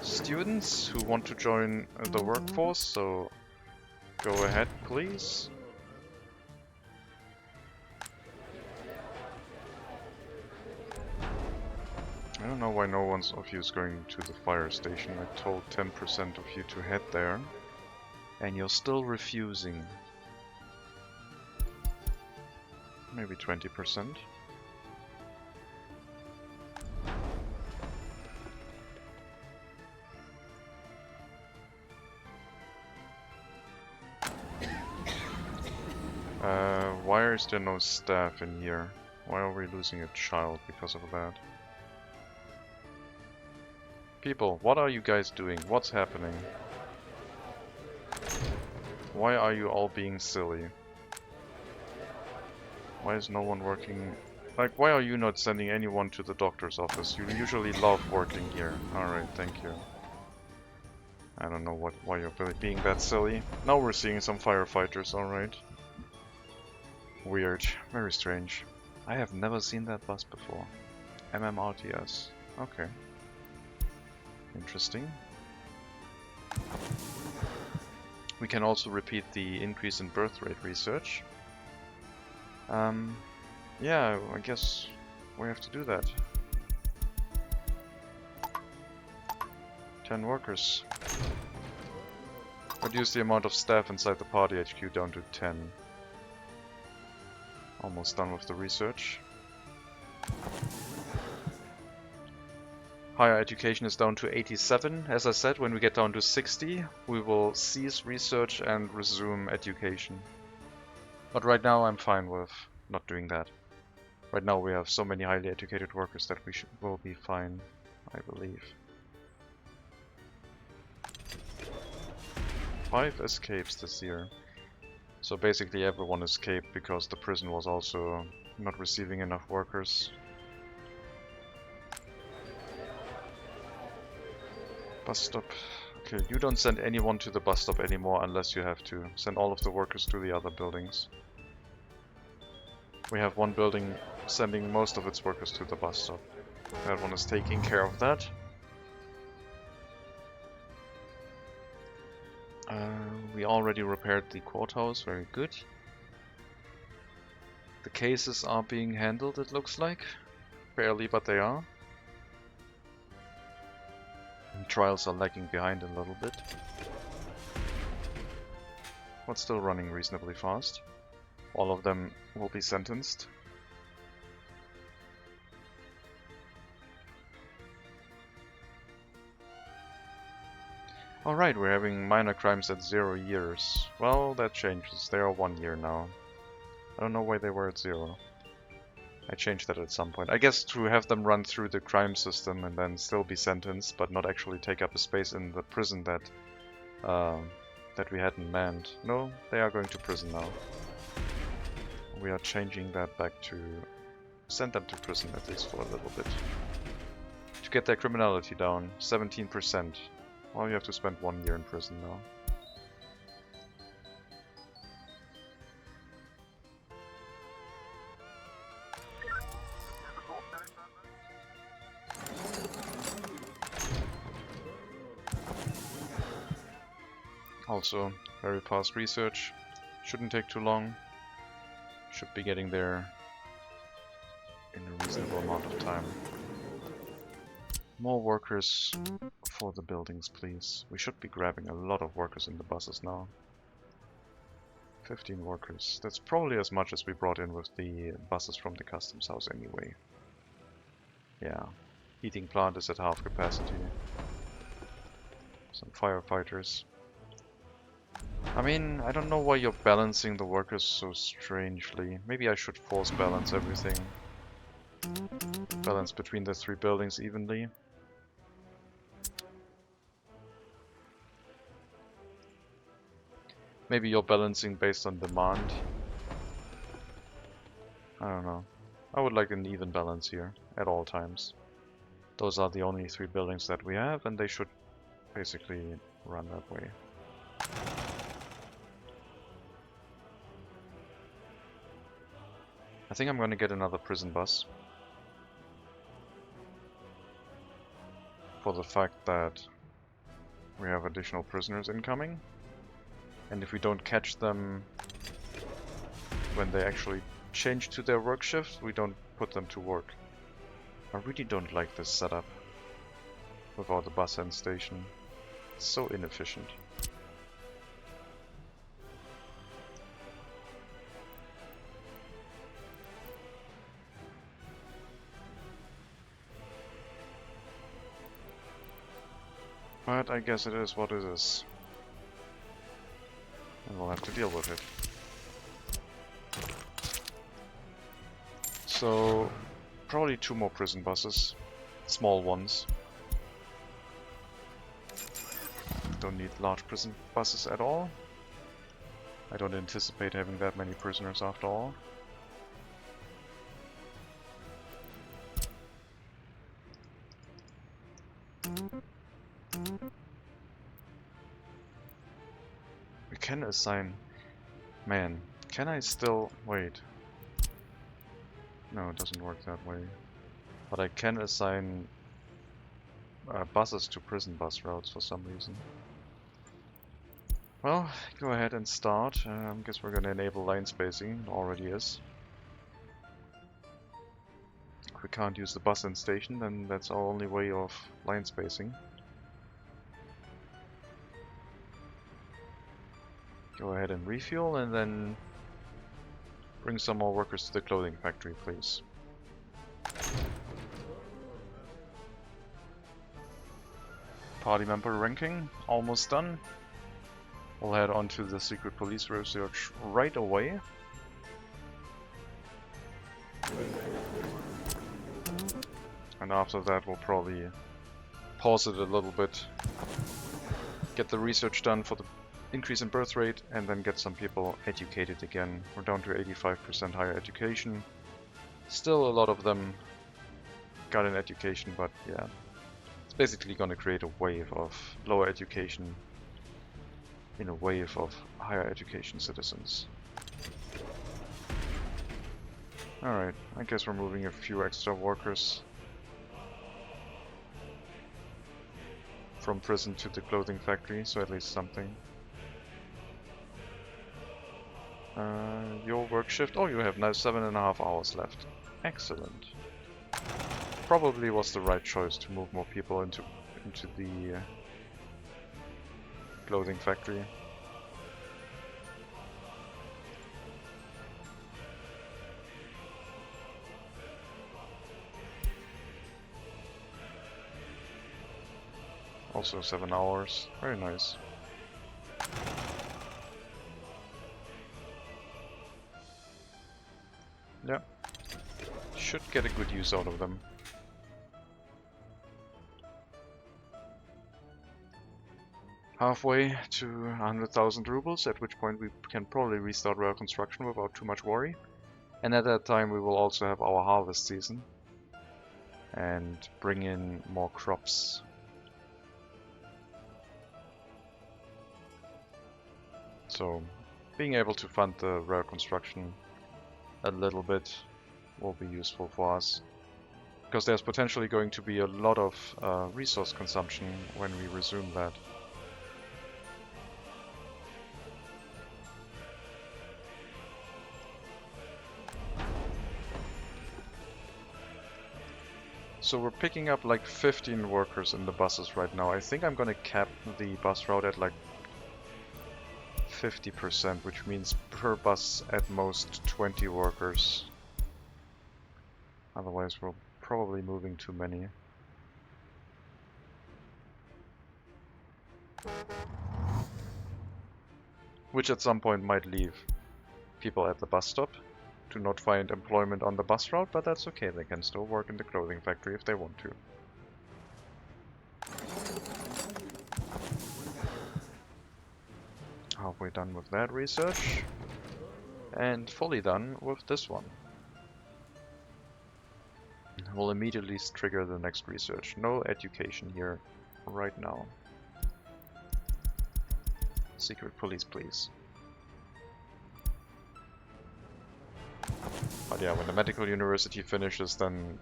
students who want to join the workforce, so go ahead, please. I don't know why no one of you is going to the fire station. I told 10% of you to head there, and you're still refusing. Maybe 20%. Why is there no staff in here? Why are we losing a child because of that? People, what are you guys doing? What's happening? Why are you all being silly? Why is no one working? Like, why are you not sending anyone to the doctor's office? You usually love working here. Alright, thank you. I don't know why you're really being that silly. Now we're seeing some firefighters, alright. Weird. Very strange. I have never seen that bus before. MMRTS. Okay. Interesting. We can also repeat the increase in birth rate research. Yeah, I guess we have to do that. 10 workers. Reduce the amount of staff inside the party HQ down to 10. Almost done with the research. Higher education is down to 87. As I said, when we get down to 60, we will cease research and resume education. But right now I'm fine with not doing that. Right now we have so many highly educated workers that we will be fine, I believe. 5 escapes this year. So basically everyone escaped because the prison was also not receiving enough workers. Bus stop. Okay, you don't send anyone to the bus stop anymore unless you have to. Send all of the workers to the other buildings. We have one building sending most of its workers to the bus stop. That one is taking care of that. We already repaired the courthouse, very good. The cases are being handled, it looks like. Barely, but they are. And trials are lagging behind a little bit. But still running reasonably fast. All of them will be sentenced. Alright, we're having minor crimes at 0 years. Well, that changes. They are 1 year now. I don't know why they were at 0. I changed that at some point. I guess to have them run through the crime system and then still be sentenced, but not actually take up a space in the prison that we hadn't manned. No, they are going to prison now. We are changing that back to send them to prison at least for a little bit. To get their criminality down, 17%. Well, you have to spend 1 year in prison now. Also, very fast research. Shouldn't take too long. Should be getting there in a reasonable amount of time. More workers for the buildings, please. We should be grabbing a lot of workers in the buses now. 15 workers. That's probably as much as we brought in with the buses from the customs house anyway. Yeah. Heating plant is at half capacity. Some firefighters. I mean, I don't know why you're balancing the workers so strangely. Maybe I should force balance everything. Balance between the 3 buildings evenly. Maybe you're balancing based on demand. I don't know. I would like an even balance here at all times. Those are the only 3 buildings that we have, and they should basically run that way. I think I'm going to get another prison bus. For the fact that we have additional prisoners incoming. And if we don't catch them when they actually change to their work shift, we don't put them to work. I really don't like this setup without the bus end station. It's so inefficient. But I guess it is what it is. And we'll have to deal with it. So probably 2 more prison buses, small ones. Don't need large prison buses at all. I don't anticipate having that many prisoners after all. We can assign... Man, can I still... Wait. No, it doesn't work that way. But I can assign buses to prison bus routes for some reason. Well, go ahead and start. Guess we're gonna enable line spacing. It already is. If we can't use the bus in station, then that's our only way of line spacing. Go ahead and refuel, and then bring some more workers to the clothing factory, please. Party member ranking, almost done. We'll head on to the secret police research right away. And after that we'll probably pause it a little bit, get the research done for the increase in birth rate, and then get some people educated again. We're down to 85% higher education. Still a lot of them got an education, but yeah. It's basically gonna create a wave of lower education in a wave of higher education citizens. Alright, I guess we're moving a few extra workers from prison to the clothing factory, so at least something. Your work shift, oh, you have now 7.5 hours left. Excellent. Probably was the right choice to move more people into the clothing factory. Also 7 hours, very nice. Yeah, should get a good use out of them. Halfway to 100,000 rubles, at which point we can probably restart rail construction without too much worry. And at that time we will also have our harvest season and bring in more crops. So being able to fund the rail construction a little bit will be useful for us, because there's potentially going to be a lot of resource consumption when we resume that. So we're picking up like 15 workers in the buses right now. I think I'm gonna cap the bus route at like 50%, which means per bus at most 20 workers. Otherwise we're probably moving too many. Which at some point might leave people at the bus stop to not find employment on the bus route, but that's okay, they can still work in the clothing factory if they want to. Halfway done with that research, and fully done with this one. We'll immediately trigger the next research. No education here right now. Secret police, please. But yeah, when the medical university finishes, then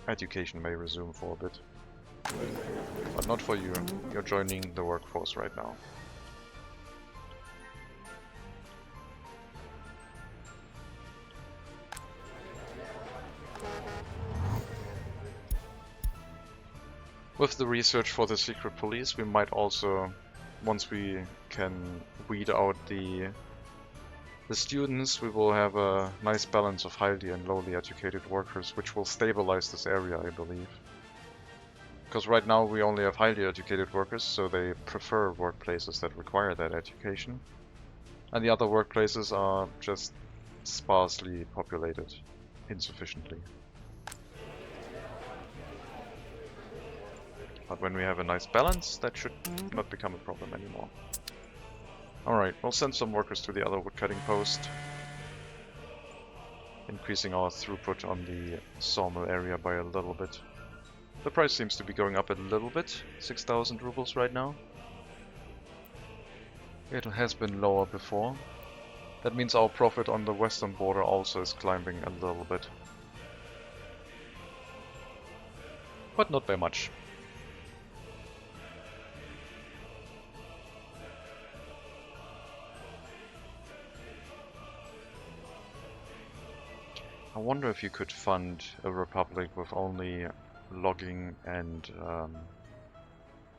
education may resume for a bit. But not for you. You're joining the workforce right now. With the research for the secret police, we might also, once we can weed out the students, we will have a nice balance of highly and lowly educated workers, which will stabilize this area, I believe. Because right now we only have highly educated workers, so they prefer workplaces that require that education. And the other workplaces are just sparsely populated. insufficiently. But when we have a nice balance, that should not become a problem anymore. Alright, we'll send some workers to the other woodcutting post, increasing our throughput on the sawmill area by a little bit. The price seems to be going up a little bit, 6,000 rubles right now. It has been lower before. That means our profit on the western border also is climbing a little bit. But not by much. I wonder if you could fund a republic with only logging and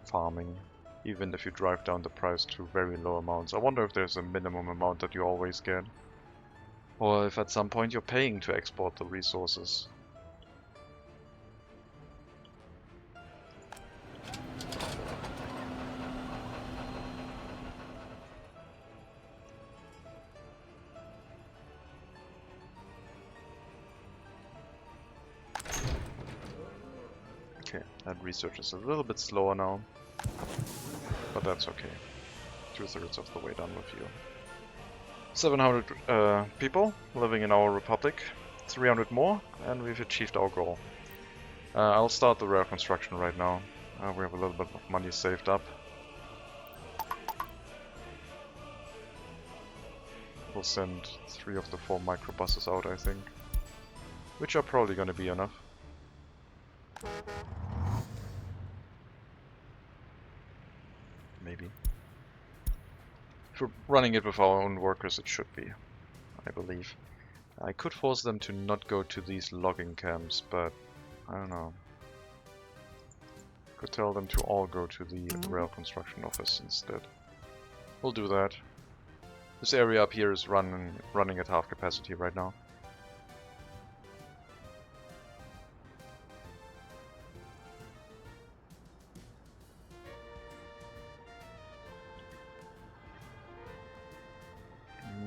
farming, even if you drive down the price to very low amounts. I wonder if there's a minimum amount that you always get, or if at some point you're paying to export the resources. Okay, that research is a little bit slower now, but that's okay. 2/3 of the way done with you. 700 people living in our republic, 300 more, and we've achieved our goal. I'll start the rail construction right now. We have a little bit of money saved up. We'll send 3 of the 4 microbuses out, I think, which are probably going to be enough. Maybe. If we're running it with our own workers, it should be, I believe. I could force them to not go to these logging camps, but I don't know. Could tell them to all go to the rail construction office instead. We'll do that. This area up here is running at half capacity right now.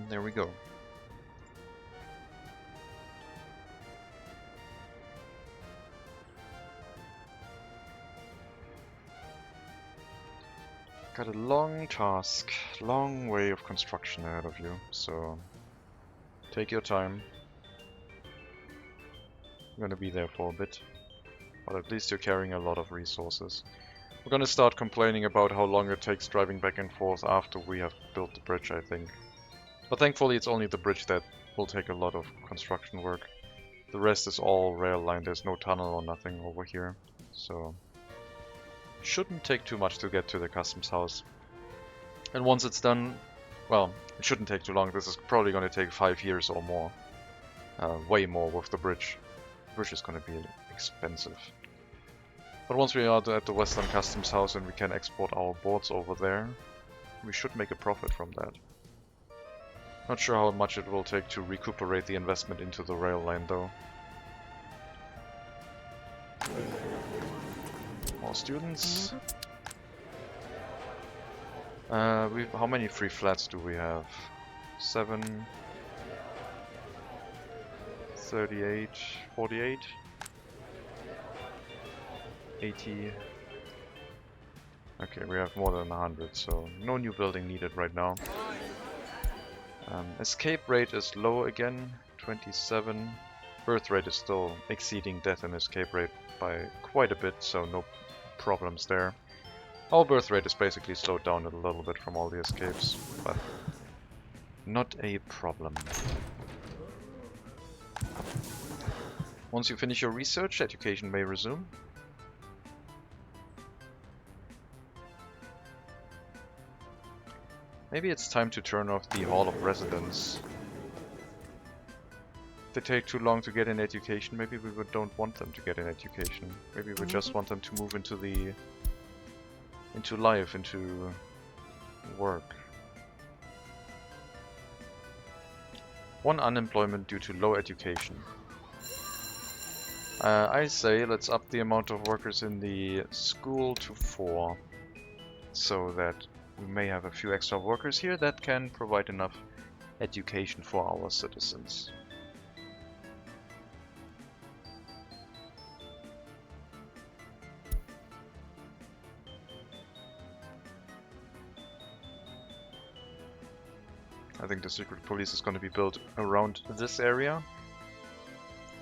There we go. Got a long task, long way of construction ahead of you, so take your time. I'm gonna be there for a bit, but at least you're carrying a lot of resources. We're gonna start complaining about how long it takes driving back and forth after we have built the bridge, I think. But thankfully it's only the bridge that will take a lot of construction work. The rest is all rail line, there's no tunnel or nothing over here, so shouldn't take too much to get to the customs house. And once it's done, well, it shouldn't take too long. This is probably going to take 5 years or more. Way more with the bridge. The bridge is going to be expensive. But once we are at the western customs house and we can export our boards over there, we should make a profit from that. Not sure how much it will take to recuperate the investment into the rail line though. More students. How many free flats do we have? 7, 38, 48, 80. Okay, we have more than 100, so no new building needed right now. Escape rate is low again, 27. Birth rate is still exceeding death and escape rate by quite a bit, so no problems there. Our birth rate is basically slowed down a little bit from all the escapes, but not a problem. Once you finish your research, education may resume. Maybe it's time to turn off the Hall of Residence. If they take too long to get an education, maybe we don't want them to get an education. Maybe we just want them to move into life, into work. 1 unemployment due to low education. I say let's up the amount of workers in the school to 4, so that we may have a few extra workers here that can provide enough education for our citizens. I think the secret police is going to be built around this area,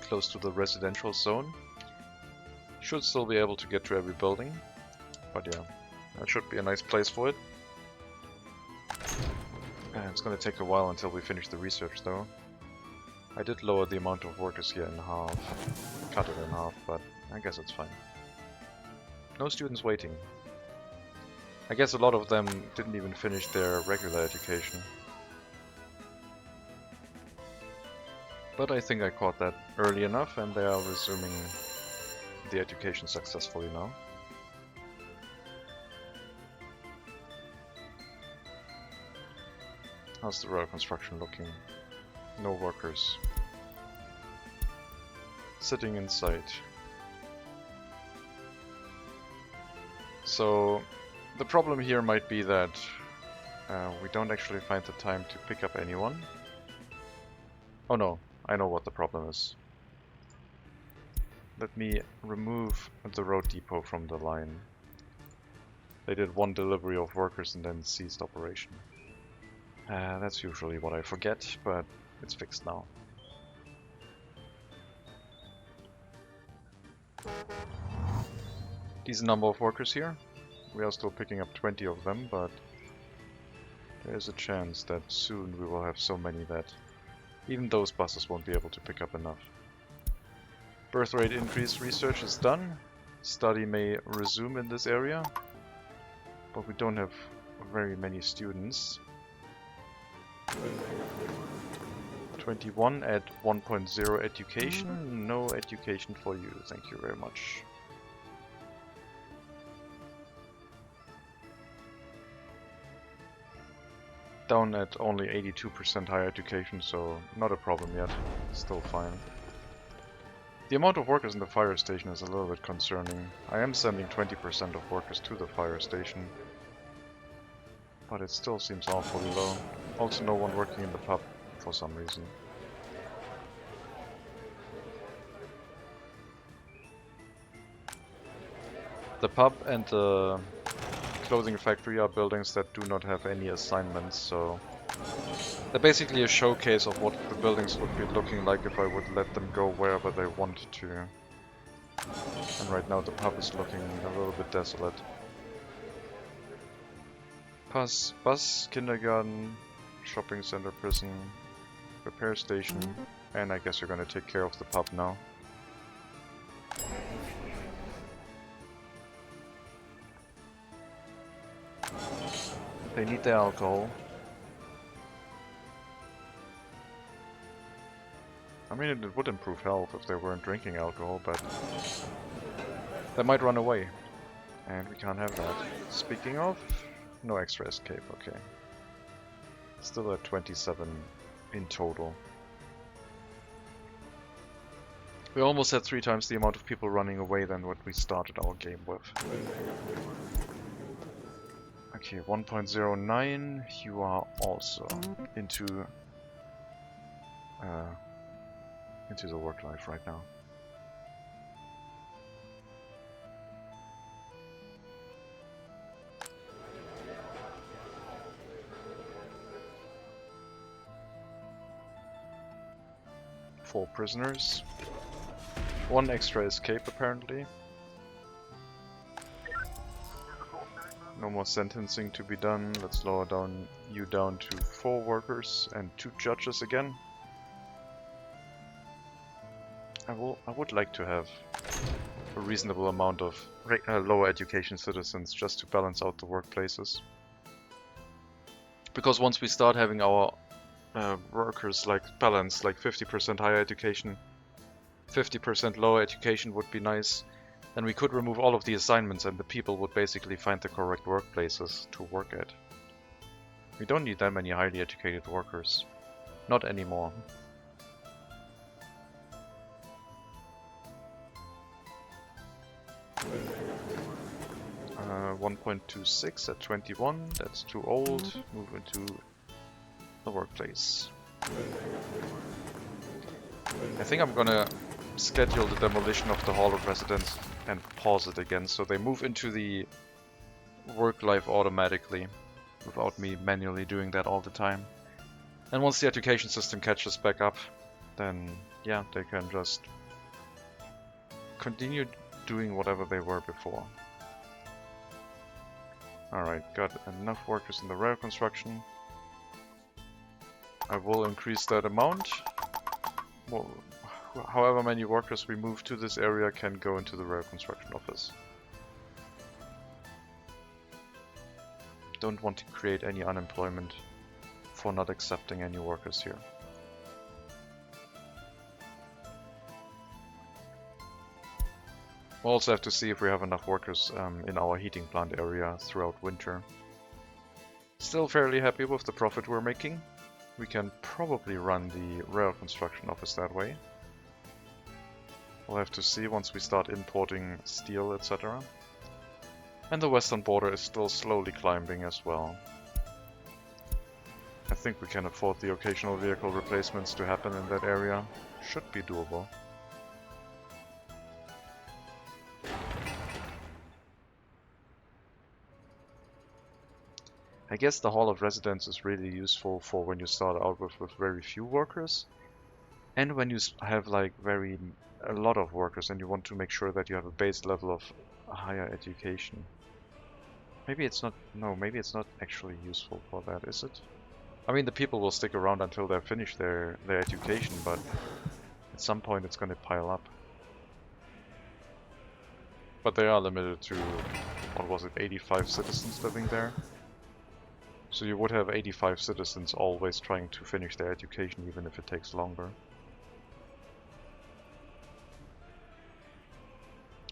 close to the residential zone. Should still be able to get to every building, but yeah, that should be a nice place for it. And it's going to take a while until we finish the research though. I did lower the amount of workers here in half, cut it in half, but I guess it's fine. No students waiting. I guess a lot of them didn't even finish their regular education. But I think I caught that early enough and they are resuming the education successfully now. How's the road construction looking? No workers. Sitting inside. So the problem here might be that we don't actually find the time to pick up anyone. Oh no, I know what the problem is. Let me remove the road depot from the line. They did one delivery of workers and then ceased operation. That's usually what I forget, but it's fixed now. Decent number of workers here. We are still picking up 20 of them, but there is a chance that soon we will have so many that even those buses won't be able to pick up enough. Birth rate increase research is done. Study may resume in this area, but we don't have very many students. 21 at 1.0 education. No education for you, thank you very much. Down at only 82% higher education, so not a problem yet. Still fine. The amount of workers in the fire station is a little bit concerning. I am sending 20% of workers to the fire station, but it still seems awfully low. Also no one working in the pub for some reason. The pub and the clothing factory are buildings that do not have any assignments, so they're basically a showcase of what the buildings would be looking like if I would let them go wherever they want to. And right now the pub is looking a little bit desolate. Bus, kindergarten, shopping center, prison, repair station, and I guess you're gonna take care of the pub now. They need the alcohol. I mean, it would improve health if they weren't drinking alcohol, but they might run away. And we can't have that. Speaking of, no extra escape, okay. Still at 27 in total. We almost had 3 times the amount of people running away than what we started our game with. Okay, 1.09, you are also into the work life right now. Four prisoners. 1 extra escape apparently. No more sentencing to be done. Let's lower you down to 4 workers and 2 judges again. I would like to have a reasonable amount of lower education citizens just to balance out the workplaces. Because once we start having our workers like balanced, like 50% higher education, 50% lower education would be nice. Then we could remove all of the assignments and the people would basically find the correct workplaces to work at. We don't need that many highly educated workers. Not anymore. Uh, 1.26 at 21, that's too old. Move into the workplace. I think I'm gonna schedule the demolition of the Hall of Residence and pause it again, so they move into the work life automatically, without me manually doing that all the time. And once the education system catches back up, then yeah, they can just continue doing whatever they were before. Alright, got enough workers in the rail construction. I will increase that amount. Well, however many workers we move to this area can go into the rail construction office. Don't want to create any unemployment for not accepting any workers here. We'll also have to see if we have enough workers in our heating plant area throughout winter. Still fairly happy with the profit we're making. We can probably run the rail construction office that way. We'll have to see once we start importing steel, etc. And the western border is still slowly climbing as well. I think we can afford the occasional vehicle replacements to happen in that area. Should be doable. I guess the Hall of Residence is really useful for when you start out with very few workers, and when you have like a lot of workers and you want to make sure that you have a base level of higher education. Maybe it's not, no, maybe it's not actually useful for that, is it? I mean, the people will stick around until they finish their education, but at some point it's going to pile up. But they are limited to, what was it, 85 citizens living there? So you would have 85 citizens always trying to finish their education, even if it takes longer.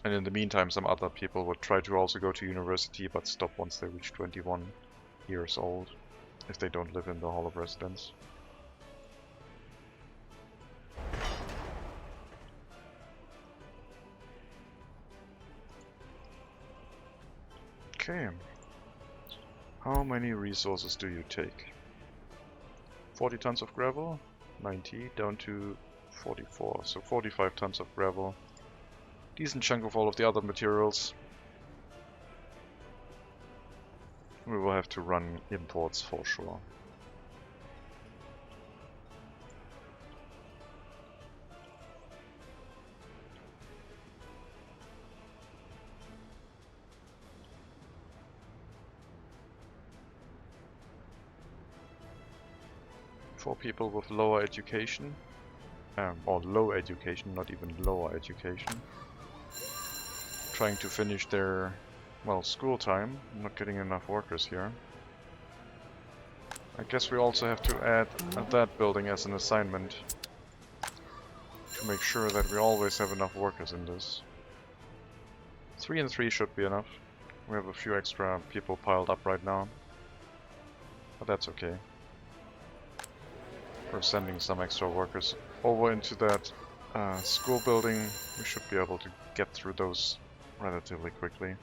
And in the meantime, some other people would try to also go to university, but stop once they reach 21 years old, if they don't live in the Hall of Residence. Okay. How many resources do you take? 40 tons of gravel, 90, down to 44, so 45 tons of gravel. Decent chunk of all of the other materials. We will have to run imports for sure. For people with lower education, or low education, not even lower education, trying to finish their, well, school time. I'm not getting enough workers here. I guess we also have to add that building as an assignment to make sure that we always have enough workers in this. 3 and 3 should be enough. We have a few extra people piled up right now, but that's okay. We're sending some extra workers over into that school building. We should be able to get through those relatively quickly.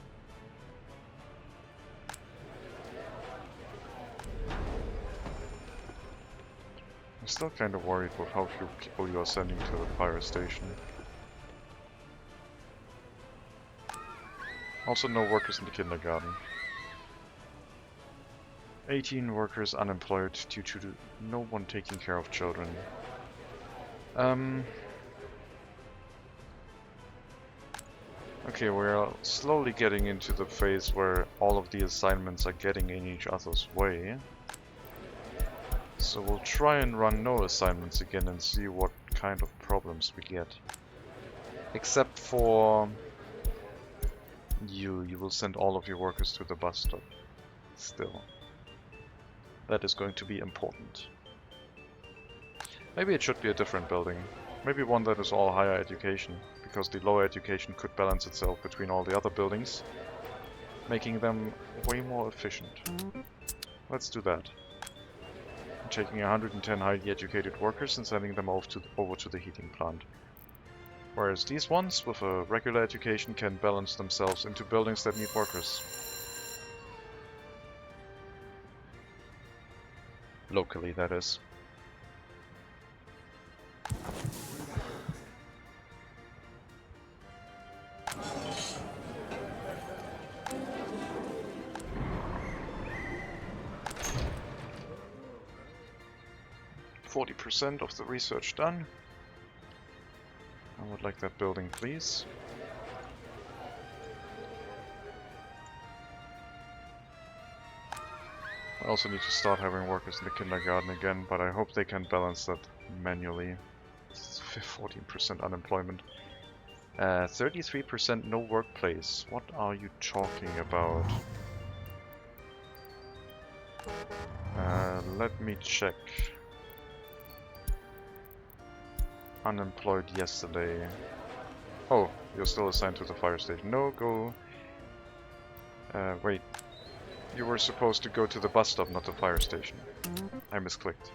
I'm still kind of worried with how few people you are sending to the fire station. Also no workers in the kindergarten. 18 workers unemployed due to no one taking care of children. Okay, we're slowly getting into the phase where all of the assignments are getting in each other's way. So we'll try and run no assignments again and see what kind of problems we get. Except for you will send all of your workers to the bus stop. Still. That is going to be important. Maybe it should be a different building. Maybe one that is all higher education, because the lower education could balance itself between all the other buildings, making them way more efficient. Let's do that. I'm taking 110 highly educated workers and sending them over to the heating plant. Whereas these ones with a regular education can balance themselves into buildings that need workers. Locally, that is. 40% of the research done. I would like that building, please. I also need to start having workers in the kindergarten again, but I hope they can balance that manually. It's 14% unemployment. 33% no workplace. What are you talking about? Let me check. Unemployed yesterday. Oh, you're still assigned to the fire station. No, go. Wait. You were supposed to go to the bus stop, not the fire station. I misclicked.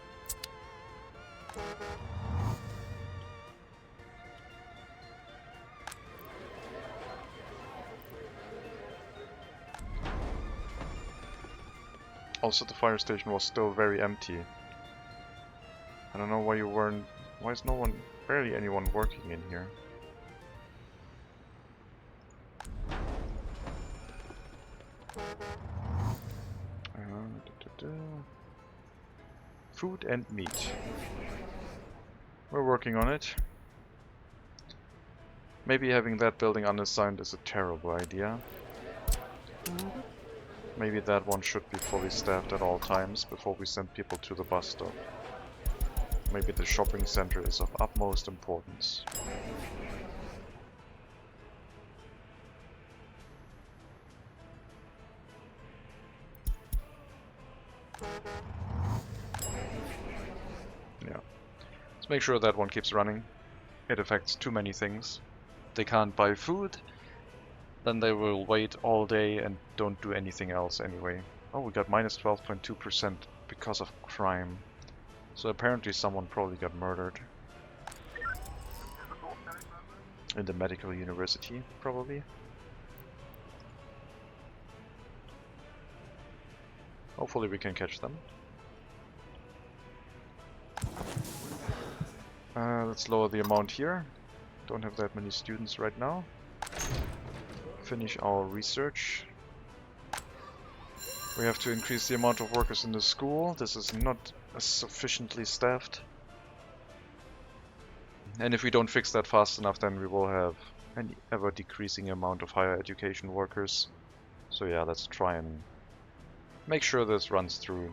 Also, the fire station was still very empty. I don't know why you weren't... Why is no one... barely anyone working in here? Food and meat. We're working on it. Maybe having that building unassigned is a terrible idea. Maybe that one should be fully staffed at all times before we send people to the bus stop. Maybe the shopping center is of utmost importance. Yeah. Let's make sure that one keeps running. It affects too many things. They can't buy food, then they will wait all day and don't do anything else anyway. Oh, we got minus 12.2% because of crime. So apparently someone probably got murdered. In the medical university, probably. Hopefully we can catch them. Let's lower the amount here. Don't have that many students right now. Finish our research. We have to increase the amount of workers in the school. This is not sufficiently staffed. And if we don't fix that fast enough, then we will have an ever decreasing amount of higher education workers. So yeah, let's try and make sure this runs through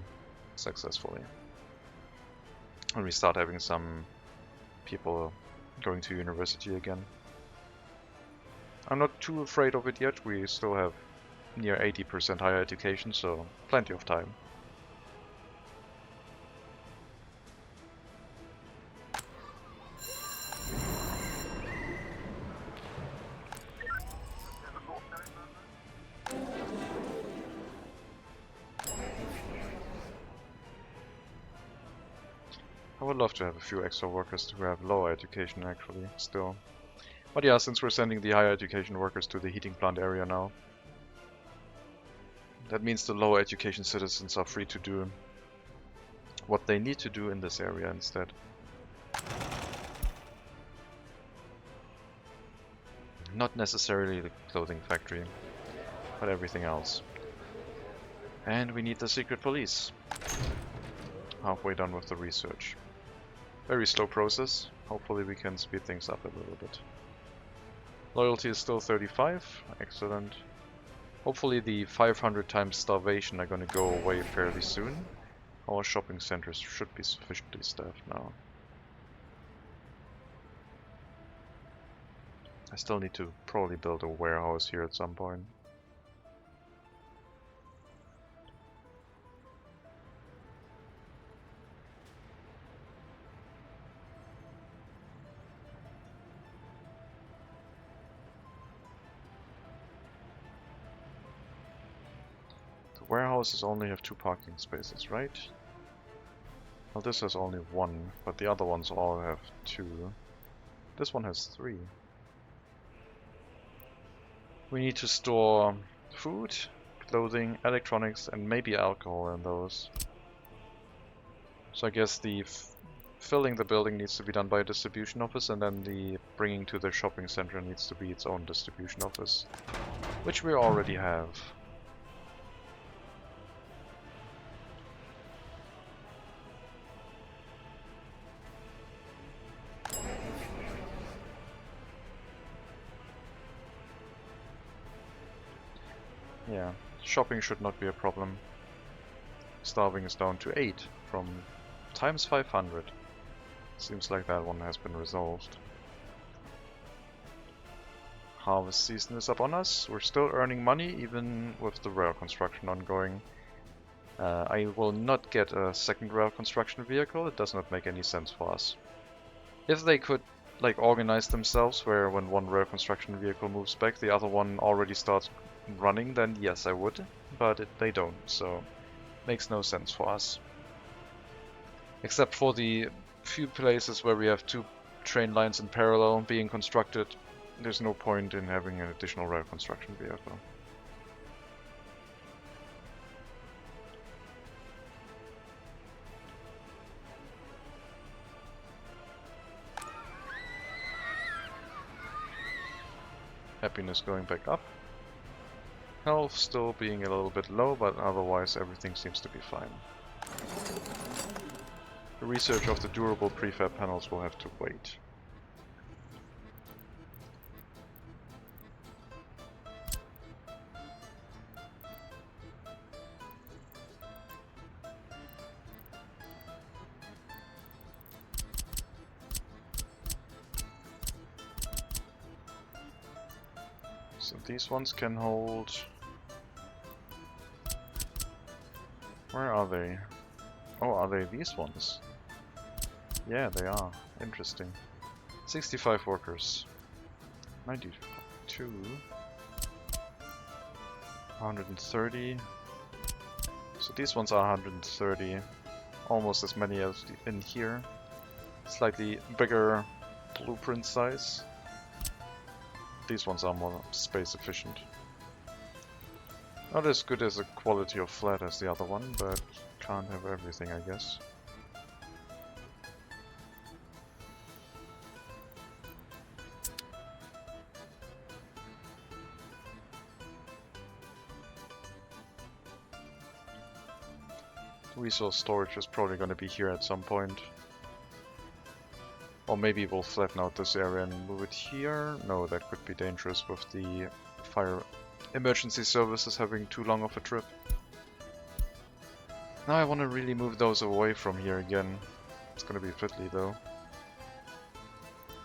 successfully. And we start having some people going to university again. I'm not too afraid of it yet. We still have near 80% higher education, so plenty of time. I would love to have a few extra workers who have lower education actually, still. But yeah, since we're sending the higher education workers to the heating plant area now, that means the lower education citizens are free to do what they need to do in this area instead. Not necessarily the clothing factory, but everything else. And we need the secret police. Halfway done with the research. Very slow process. Hopefully we can speed things up a little bit. Loyalty is still 35. Excellent. Hopefully the 500 times starvation are going to go away fairly soon. Our shopping centers should be sufficiently staffed now. I still need to probably build a warehouse here at some point. Warehouses only have 2 parking spaces, right? Well, this has only 1, but the other ones all have 2. This one has 3. We need to store food, clothing, electronics, and maybe alcohol in those. So I guess the filling the building needs to be done by a distribution office, and then the bringing to the shopping center needs to be its own distribution office, which we already have. Yeah, shopping should not be a problem. Starving is down to 8 from times 500. Seems like that one has been resolved. Harvest season is upon us. We're still earning money even with the rail construction ongoing. I will not get a second rail construction vehicle. It does not make any sense for us. If they could like organize themselves where when one rail construction vehicle moves back the other one already starts running, then yes I would, but they don't, so makes no sense for us. Except for the few places where we have 2 train lines in parallel being constructed, there's no point in having an additional rail construction vehicle. Happiness going back up. Health still being a little bit low, but otherwise everything seems to be fine. The research of the durable prefab panels will have to wait. So these ones can hold... Where are they? Oh, are they these ones? Yeah, they are. Interesting. 65 workers. 92. 130. So these ones are 130. Almost as many as in here. Slightly bigger blueprint size. These ones are more space efficient. Not as good as the quality of flat as the other one, but can't have everything, I guess. Resource storage is probably going to be here at some point. Or maybe we'll flatten out this area and move it here. No, that could be dangerous with the fire emergency services having too long of a trip. Now I want to really move those away from here again. It's going to be fiddly though.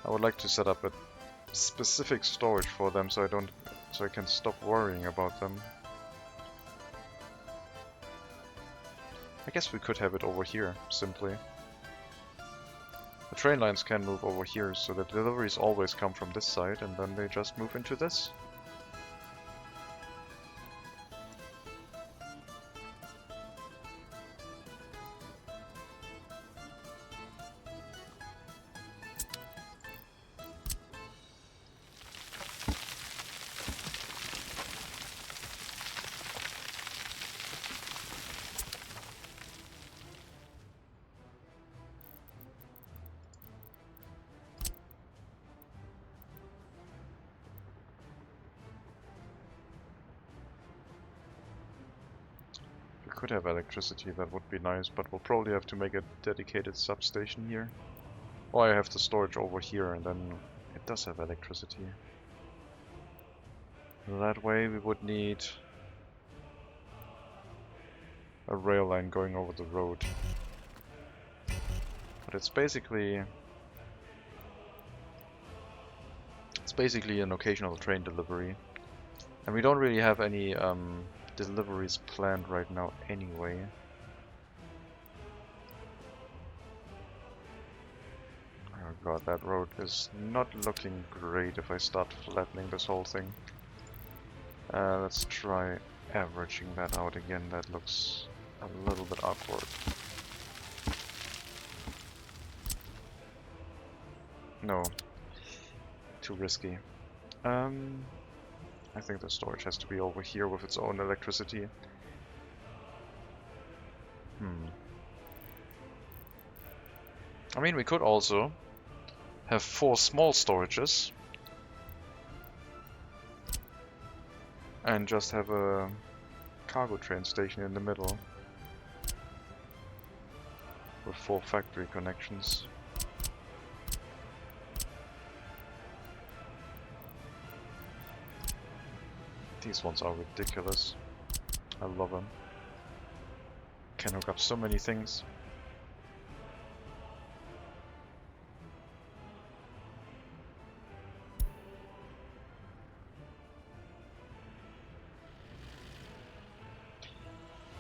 I would like to set up a specific storage for them so I can stop worrying about them. I guess we could have it over here, simply. The train lines can move over here, so the deliveries always come from this side, and then they just move into this. Could have electricity, that would be nice, but we'll probably have to make a dedicated substation here. Or I have the storage over here and then it does have electricity. That way we would need a rail line going over the road. But it's basically an occasional train delivery. And we don't really have any deliveries planned right now anyway. Oh god, that road is not looking great if I start flattening this whole thing. Let's try averaging that out again. That looks a little bit awkward. No, too risky. I think the storage has to be over here with its own electricity. I mean, we could also have 4 small storages and just have a cargo train station in the middle with 4 factory connections. These ones are ridiculous. I love them. Can hook up so many things.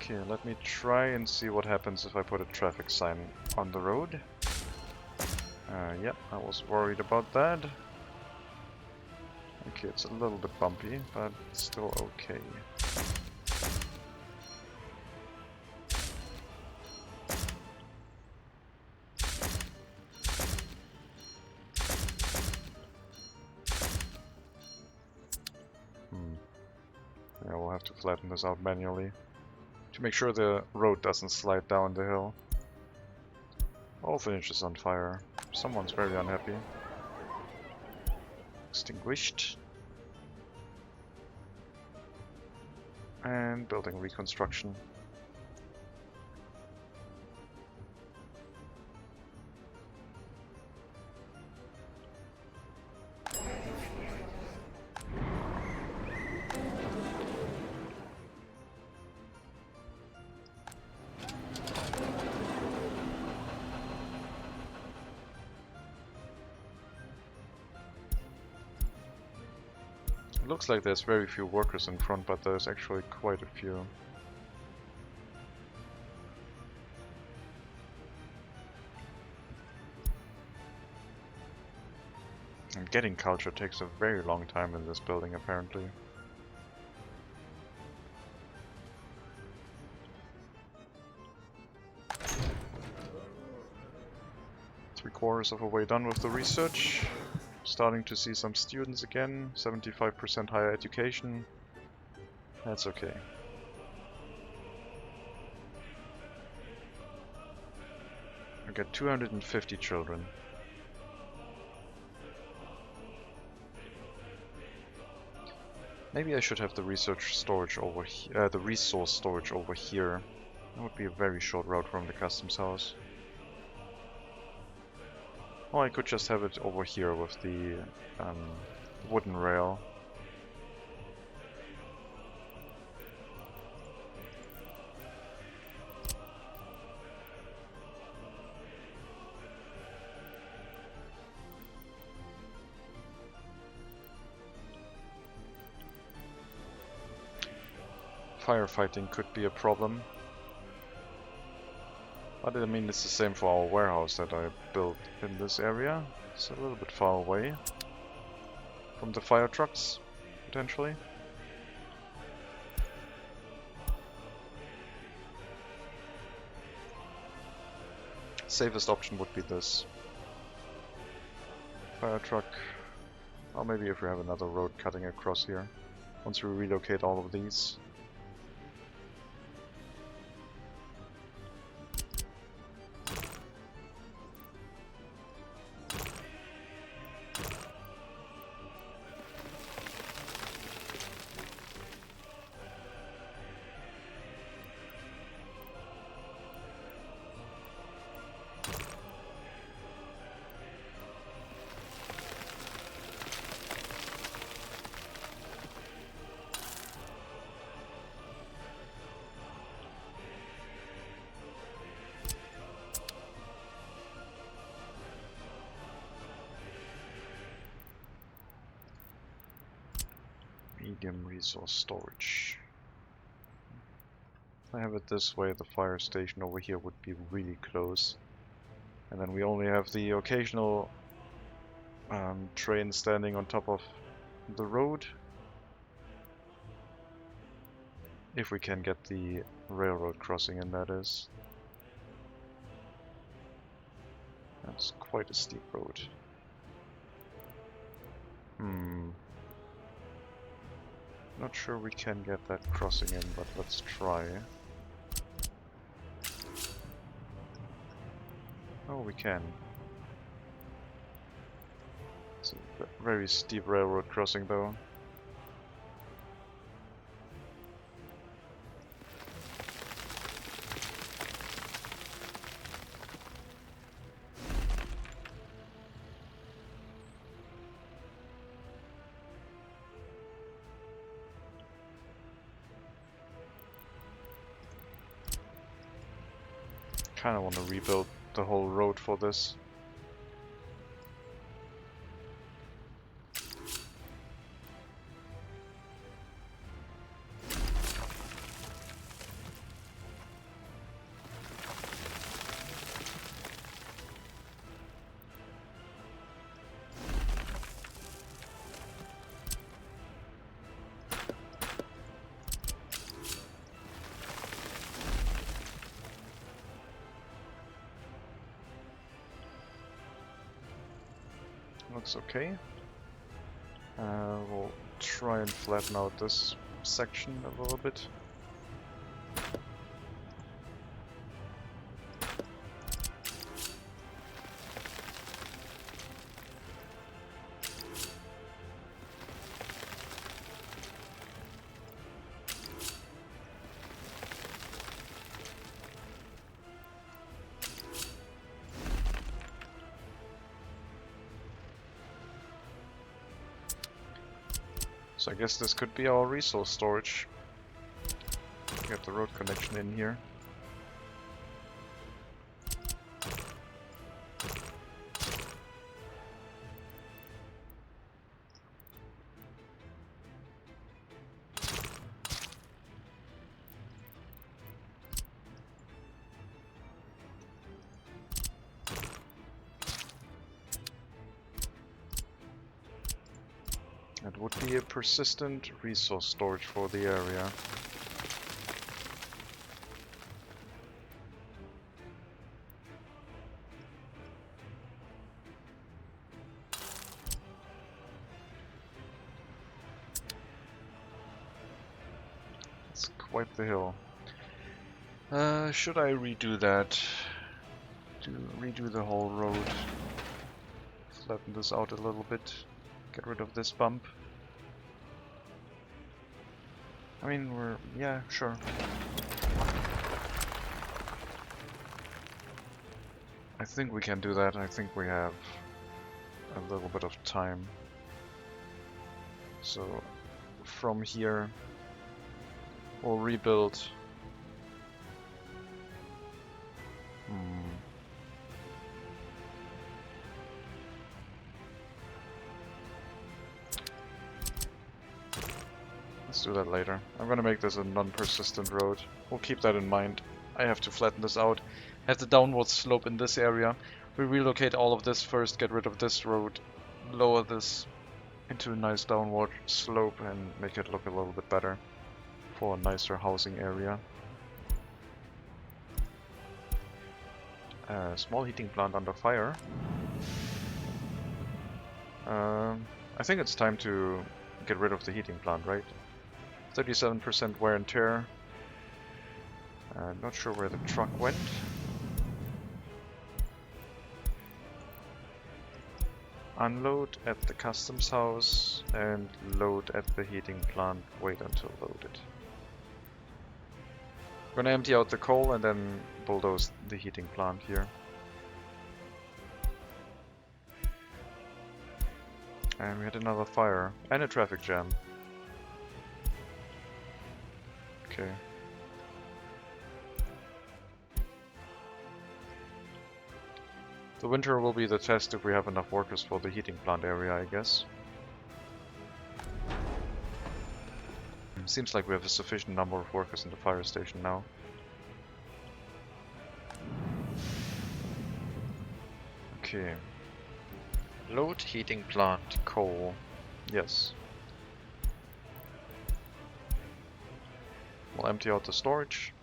Okay, let me try and see what happens if I put a traffic sign on the road. Yep, I was worried about that. Okay, it's a little bit bumpy, but still okay. Yeah, we'll have to flatten this out manually to make sure the road doesn't slide down the hill. All finishes on fire. Someone's very unhappy. Extinguished. And building reconstruction. It looks like there's very few workers in front, but there's actually quite a few. And getting culture takes a very long time in this building, apparently. Three-quarters of a way done with the research. Starting to see some students again. 75% higher education. That's okay. I got 250 children. Maybe I should have the research storage over here, the resource storage over here. That would be a very short route from the customs house. Or I could just have it over here with the wooden rail. Firefighting could be a problem. But I mean, it's the same for our warehouse that I built in this area. It's a little bit far away from the fire trucks, potentially. Safest option would be this. Fire truck. Or maybe if we have another road cutting across here. Once we relocate all of these. Medium resource storage. If I have it this way, the fire station over here would be really close. And then we only have the occasional train standing on top of the road. If we can get the railroad crossing in, that is. That's quite a steep road. Not sure we can get that crossing in, but let's try. Oh, we can. It's a very steep railroad crossing though. kind of want to rebuild the whole road for this. Looks okay. We'll try and flatten out this section a little bit. So I guess this could be our resource storage. Get the road connection in here. That would be a persistent resource storage for the area. It's quite the hill. Should I redo that? Redo the whole road. Flatten this out a little bit. Get rid of this bump. I mean, yeah, sure. I think we can do that. I think we have a little bit of time. So, from here, we'll rebuild. Let's do that later. I'm gonna make this a non-persistent road. We'll keep that in mind. I have to flatten this out. Have the downward slope in this area. We relocate all of this first, get rid of this road, lower this into a nice downward slope and make it look a little bit better for a nicer housing area. Small heating plant under fire. I think it's time to get rid of the heating plant, right? 37% wear and tear. Not sure where the truck went. Unload at the customs house and load at the heating plant. Wait until loaded. I'm gonna empty out the coal and then bulldoze the heating plant here. And we had another fire and a traffic jam. Okay. The winter will be the test if we have enough workers for the heating plant area, I guess. Seems like we have a sufficient number of workers in the fire station now. Okay. Load heating plant coal. Yes. We'll empty out the storage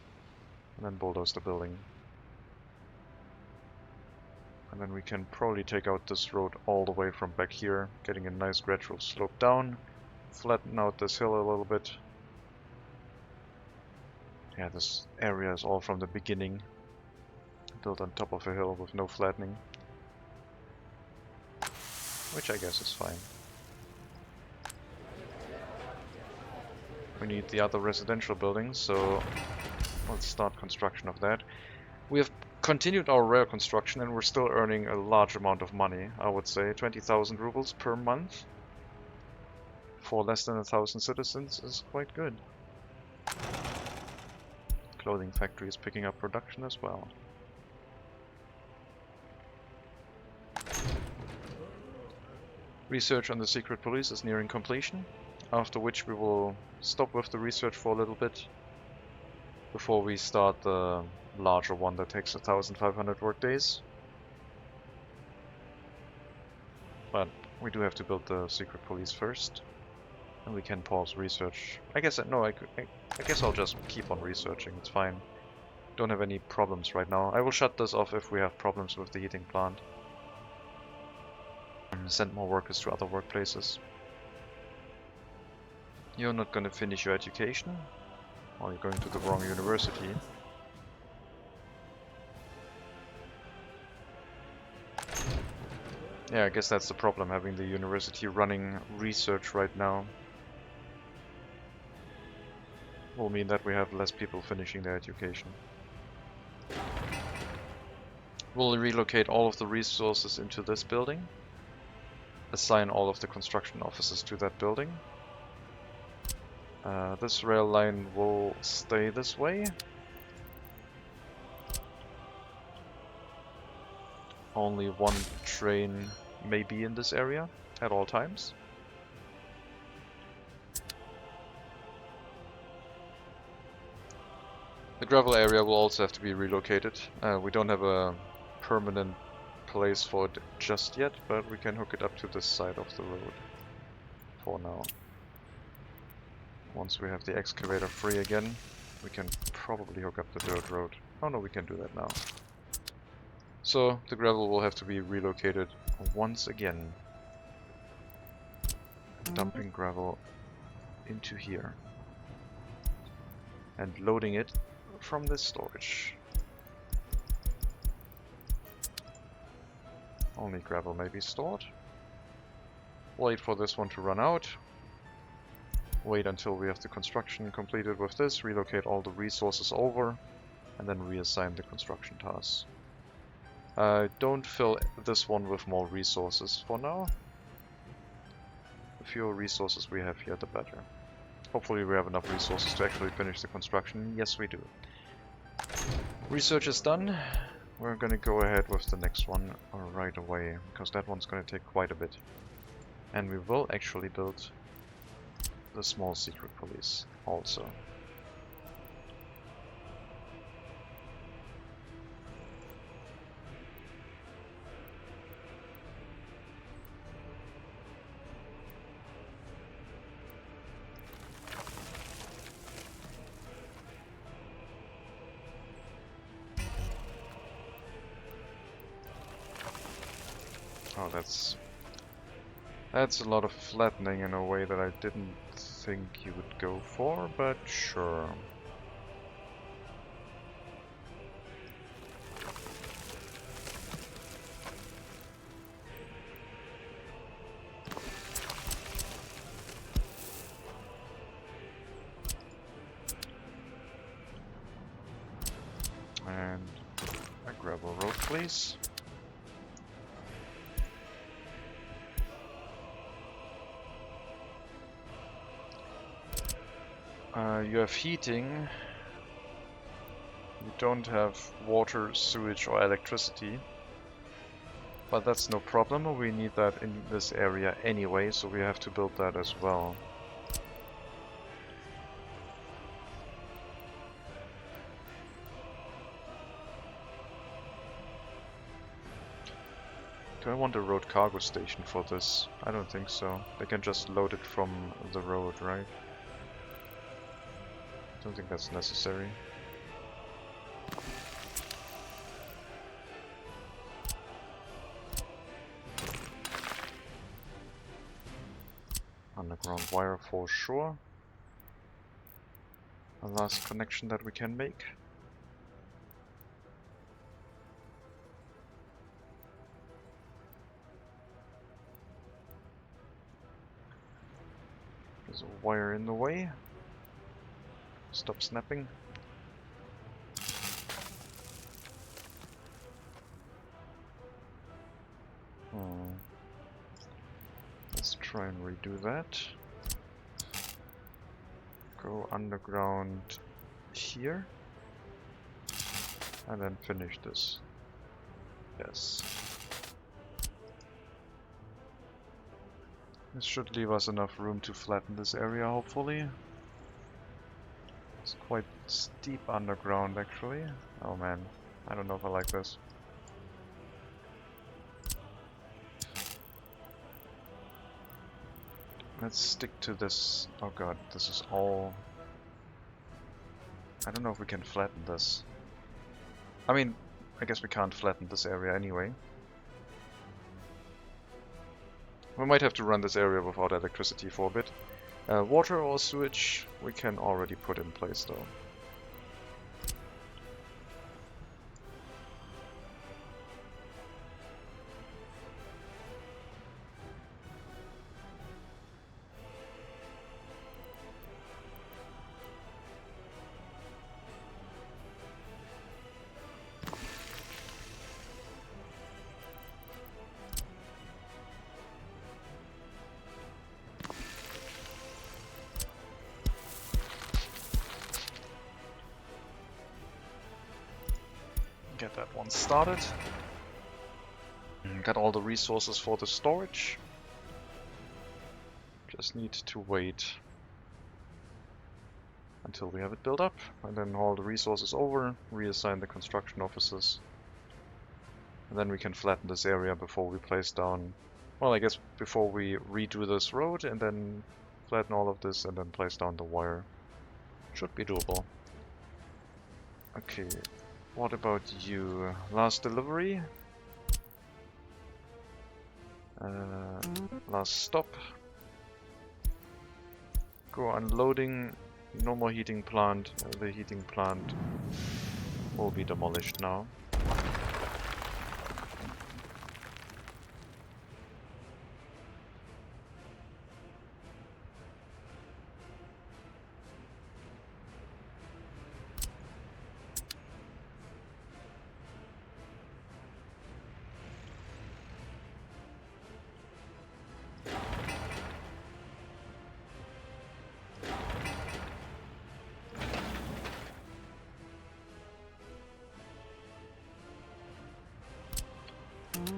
and then bulldoze the building. And then we can probably take out this road all the way from back here, getting a nice gradual slope down, flatten out this hill a little bit. Yeah, this area is all from the beginning, built on top of a hill with no flattening, which I guess is fine. We need the other residential buildings, so let's start construction of that. We have continued our rail construction and we're still earning a large amount of money, I would say. 20,000 rubles per month for less than 1,000 citizens is quite good. Clothing factory is picking up production as well. Research on the secret police is nearing completion, after which we will stop with the research for a little bit before we start the larger one that takes 1,500 workdays. But we do have to build the secret police first, and we can pause research. I guess no, I guess I'll just keep on researching. It's fine. Don't have any problems right now. I will shut this off if we have problems with the heating plant. Send more workers to other workplaces. You're not going to finish your education, or you're going to the wrong university. Yeah, I guess that's the problem, having the university running research right now. Will mean that we have less people finishing their education. We'll relocate all of the resources into this building. Assign all of the construction offices to that building. This rail line will stay this way. Only one train may be in this area at all times. The gravel area will also have to be relocated. We don't have a permanent place for it just yet, but we can hook it up to this side of the road for now. Once we have the excavator free again, we can probably hook up the dirt road. Oh no, we can do that now. So the gravel will have to be relocated once again. Dumping gravel into here and loading it from this storage. Only gravel may be stored. Wait for this one to run out. Wait until we have the construction completed with this, relocate all the resources over, and then reassign the construction tasks. Don't fill this one with more resources for now. The fewer resources we have here, the better. Hopefully we have enough resources to actually finish the construction. Yes, we do. Research is done. We're gonna go ahead with the next one right away, because that one's gonna take quite a bit. And we will actually build the small secret police also. Oh, that's a lot of flattening in a way that I didn't think you would go for, but sure. And a gravel road, please. You have heating. You don't have water, sewage, or electricity. But that's no problem. We need that in this area anyway, so we have to build that as well. Do I want a road cargo station for this? I don't think so. They can just load it from the road, right? I don't think that's necessary. Underground wire for sure. The last connection that we can make. There's a wire in the way. Stop snapping. Let's try and redo that. Go underground here. And then finish this. Yes. This should leave us enough room to flatten this area, hopefully. It's quite steep underground, actually. Oh man, I don't know if I like this. Let's stick to this. Oh god, this is all... I don't know if we can flatten this. I mean, I guess we can't flatten this area anyway. We might have to run this area without electricity for a bit. Water or sewage we can already put in place though. Get that one started. Got all the resources for the storage. Just need to wait until we have it built up, and then haul the resources over, reassign the construction offices, and then we can flatten this area before we place down, well, I guess before we redo this road, and then flatten all of this and then place down the wire. Should be doable. Okay. What about you? Last delivery? Last stop. Go unloading. No more heating plant. The heating plant will be demolished now.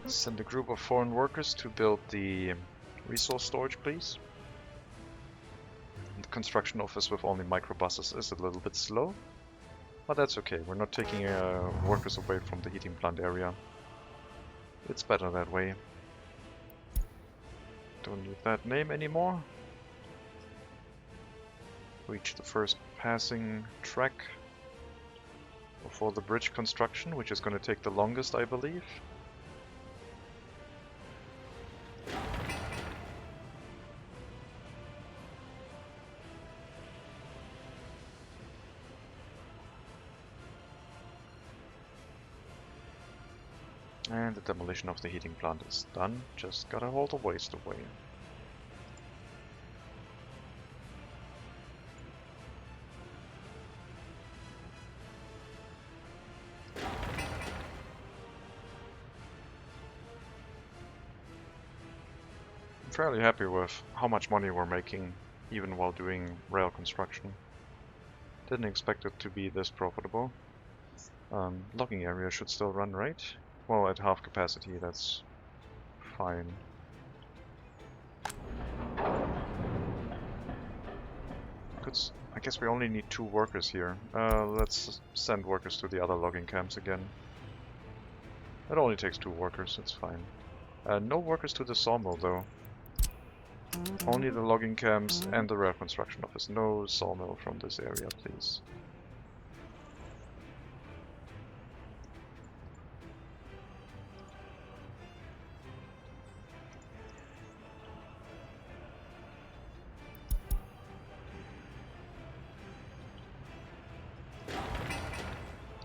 Send a group of foreign workers to build the resource storage, please. The construction office with only microbuses is a little bit slow, but that's okay. We're not taking workers away from the heating plant area. It's better that way. Don't need that name anymore. Reach the first passing track before the bridge construction, which is going to take the longest, I believe. And the demolition of the heating plant is done. Just gotta haul the waste away. I'm fairly happy with how much money we're making, even while doing rail construction. Didn't expect it to be this profitable. Logging area should still run, right? Well, at half capacity, that's fine. I guess we only need 2 workers here. Let's send workers to the other logging camps again. It only takes 2 workers, it's fine. No workers to the sawmill though. Only the logging camps and the rail construction office. No sawmill from this area, please.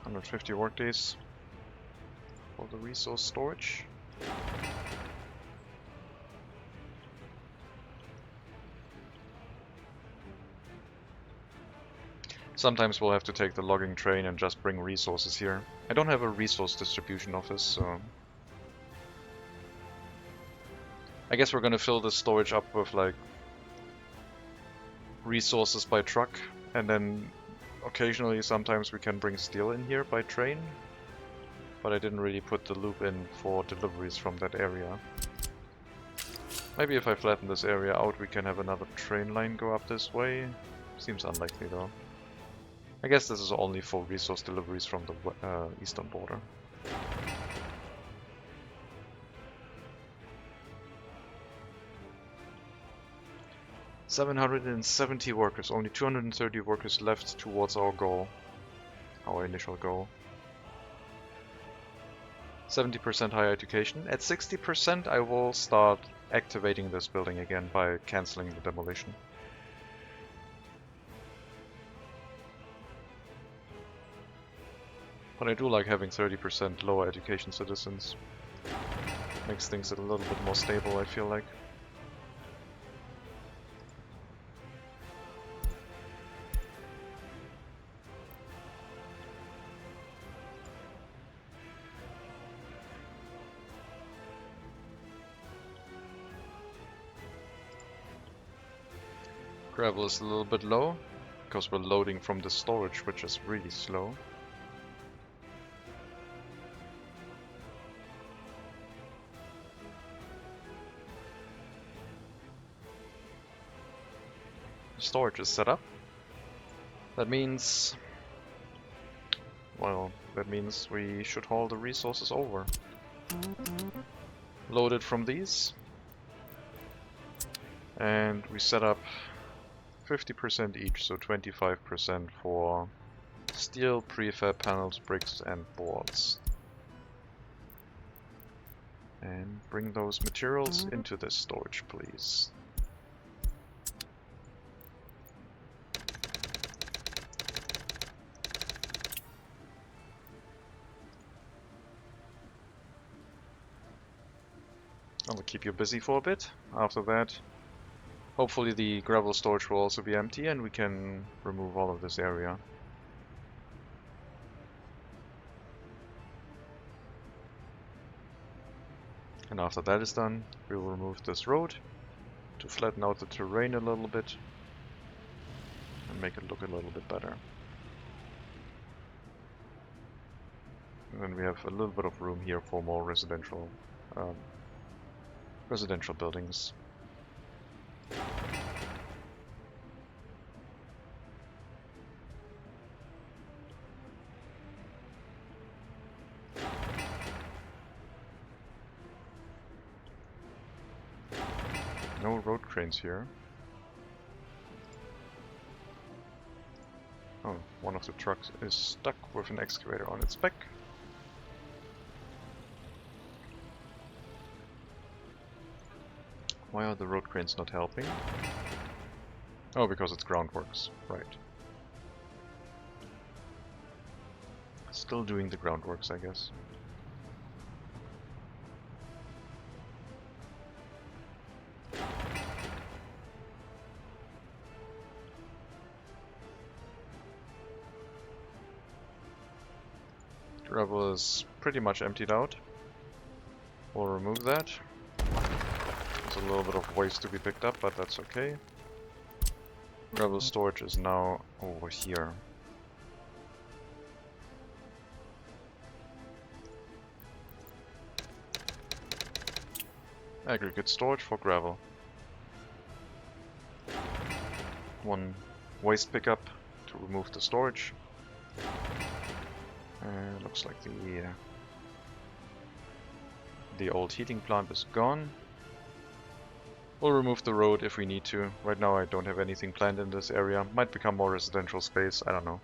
$150 workdays for the resource storage. Sometimes we'll have to take the logging train and just bring resources here. I don't have a resource distribution office, so I guess we're gonna fill the storage up with like resources by truck, and then occasionally sometimes we can bring steel in here by train, but I didn't really put the loop in for deliveries from that area. Maybe if I flatten this area out, we can have another train line go up this way. Seems unlikely though. I guess this is only for resource deliveries from the eastern border. "770 workers, only 230 workers left towards our goal. Our initial goal. 70% higher education. At 60% I will start activating this building again by cancelling the demolition. But I do like having 30% lower education citizens. Makes things a little bit more stable, I feel like. Gravel is a little bit low, because we're loading from the storage, which is really slow. Storage is set up. That means... well, that means we should haul the resources over. Load it from these. And we set up 50% each, so 25% for steel, prefab panels, bricks and boards. And bring those materials into this storage, please. I'll keep you busy for a bit. After that, hopefully the gravel storage will also be empty and we can remove all of this area. And after that is done, we will remove this road to flatten out the terrain a little bit and make it look a little bit better. And then we have a little bit of room here for more residential buildings. No road cranes here. Oh, one of the trucks is stuck with an excavator on its back. Why are the road cranes not helping? Oh, because it's groundworks, right. Still doing the groundworks, I guess. Gravel is pretty much emptied out. We'll remove that. There's a little bit of waste to be picked up, but that's okay. Gravel storage is now over here. Aggregate storage for gravel. One waste pickup to remove the storage. Looks like the old heating plant is gone. We'll remove the road if we need to. Right now I don't have anything planned in this area. Might become more residential space, I don't know.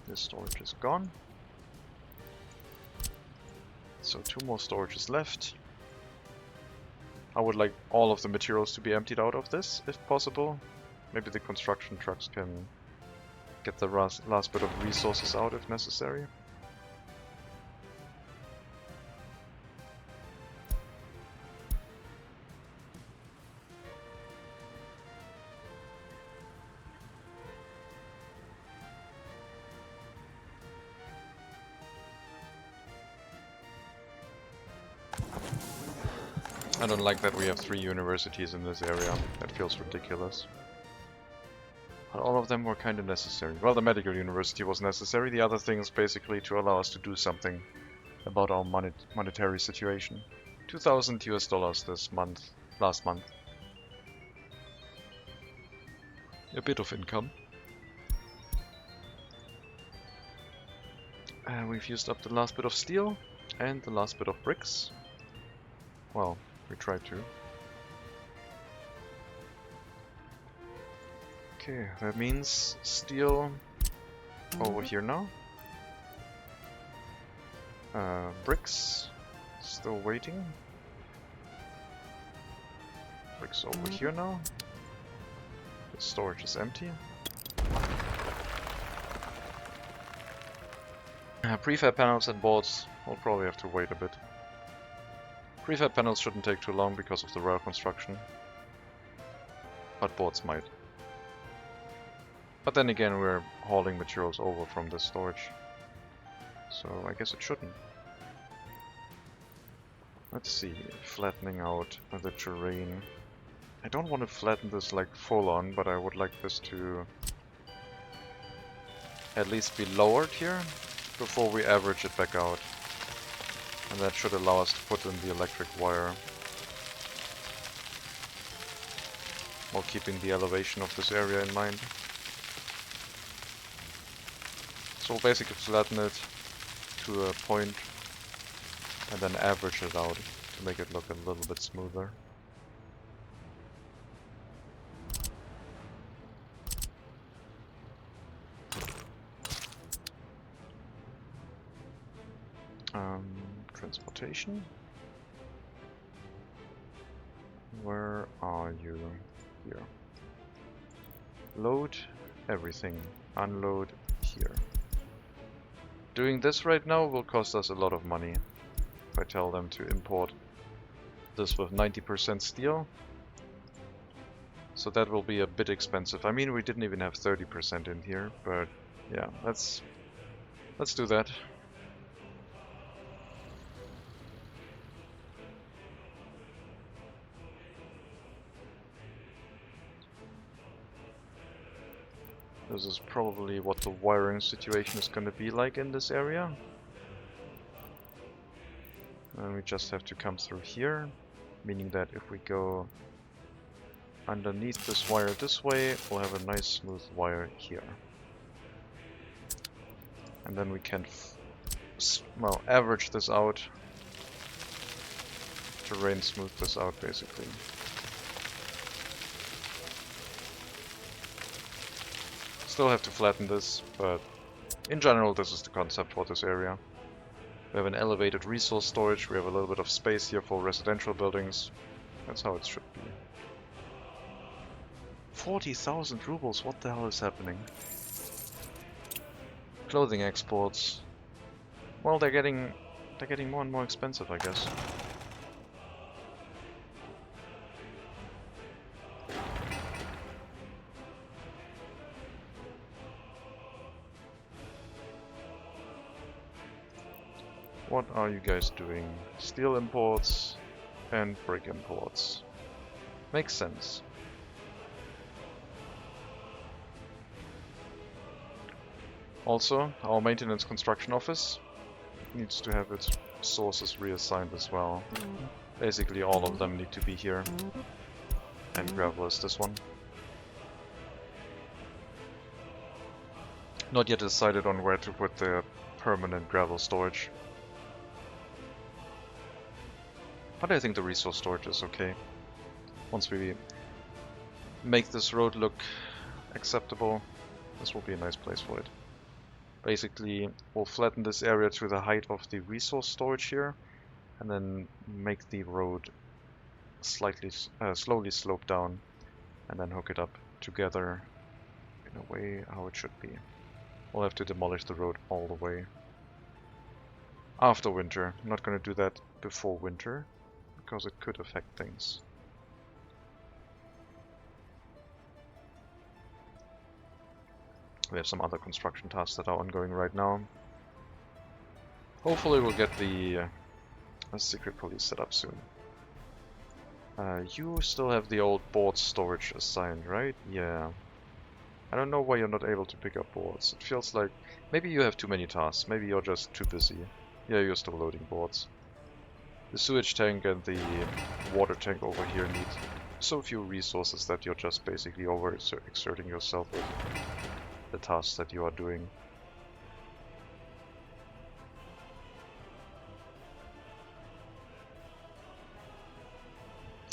This storage is gone. So 2 more storages left. I would like all of the materials to be emptied out of this, if possible. Maybe the construction trucks can get the last bit of resources out if necessary. I don't like that we have 3 universities in this area. That feels ridiculous. But all of them were kind of necessary. Well, the medical university was necessary. The other thing is basically to allow us to do something about our monetary situation. 2,000 US dollars this month, last month. A bit of income. We've used up the last bit of steel and the last bit of bricks. Well, we tried to. Okay, that means steel over here now. Bricks, still waiting. Bricks over here now. The storage is empty. Prefab panels and boards will probably have to wait a bit. Prefab panels shouldn't take too long because of the rail construction, but boards might. But then again, we're hauling materials over from this storage, so I guess it shouldn't. Let's see, flattening out the terrain. I don't want to flatten this like full on, but I would like this to at least be lowered here before we average it back out. And that should allow us to put in the electric wire while keeping the elevation of this area in mind. So we'll basically flatten it to a point and then average it out to make it look a little bit smoother. Transportation. Where are you? Here. Load everything. Unload here. Doing this right now will cost us a lot of money. If I tell them to import this with 90% steel. So that will be a bit expensive. I mean, we didn't even have 30% in here, but yeah, let's do that. This is probably what the wiring situation is going to be like in this area. And we just have to come through here, meaning that if we go underneath this wire this way, we'll have a nice smooth wire here. And then we can, well, average this out, terrain smooth this out basically. Still have to flatten this, but in general this is the concept for this area. We have an elevated resource storage, we have a little bit of space here for residential buildings. That's how it should be. 40,000 rubles, what the hell is happening? Clothing exports. Well, they're getting more and more expensive, I guess. What are you guys doing? Steel imports and brick imports. Makes sense. Also, our maintenance construction office needs to have its sources reassigned as well. Basically all of them need to be here. And gravel is this one. Not yet decided on where to put the permanent gravel storage. But I think the resource storage is okay. Once we make this road look acceptable, this will be a nice place for it. Basically, we'll flatten this area to the height of the resource storage here, and then make the road slightly, slowly slope down, and then hook it up together in a way how it should be. We'll have to demolish the road all the way after winter. I'm not going to do that before winter, because it could affect things. We have some other construction tasks that are ongoing right now. Hopefully we'll get the secret police set up soon. You still have the old board storage assigned, right? Yeah. I don't know why you're not able to pick up boards. It feels like maybe you have too many tasks. Maybe you're just too busy. Yeah, you're still loading boards. The sewage tank and the water tank over here need so few resources that you're just basically exerting yourself with the tasks that you are doing.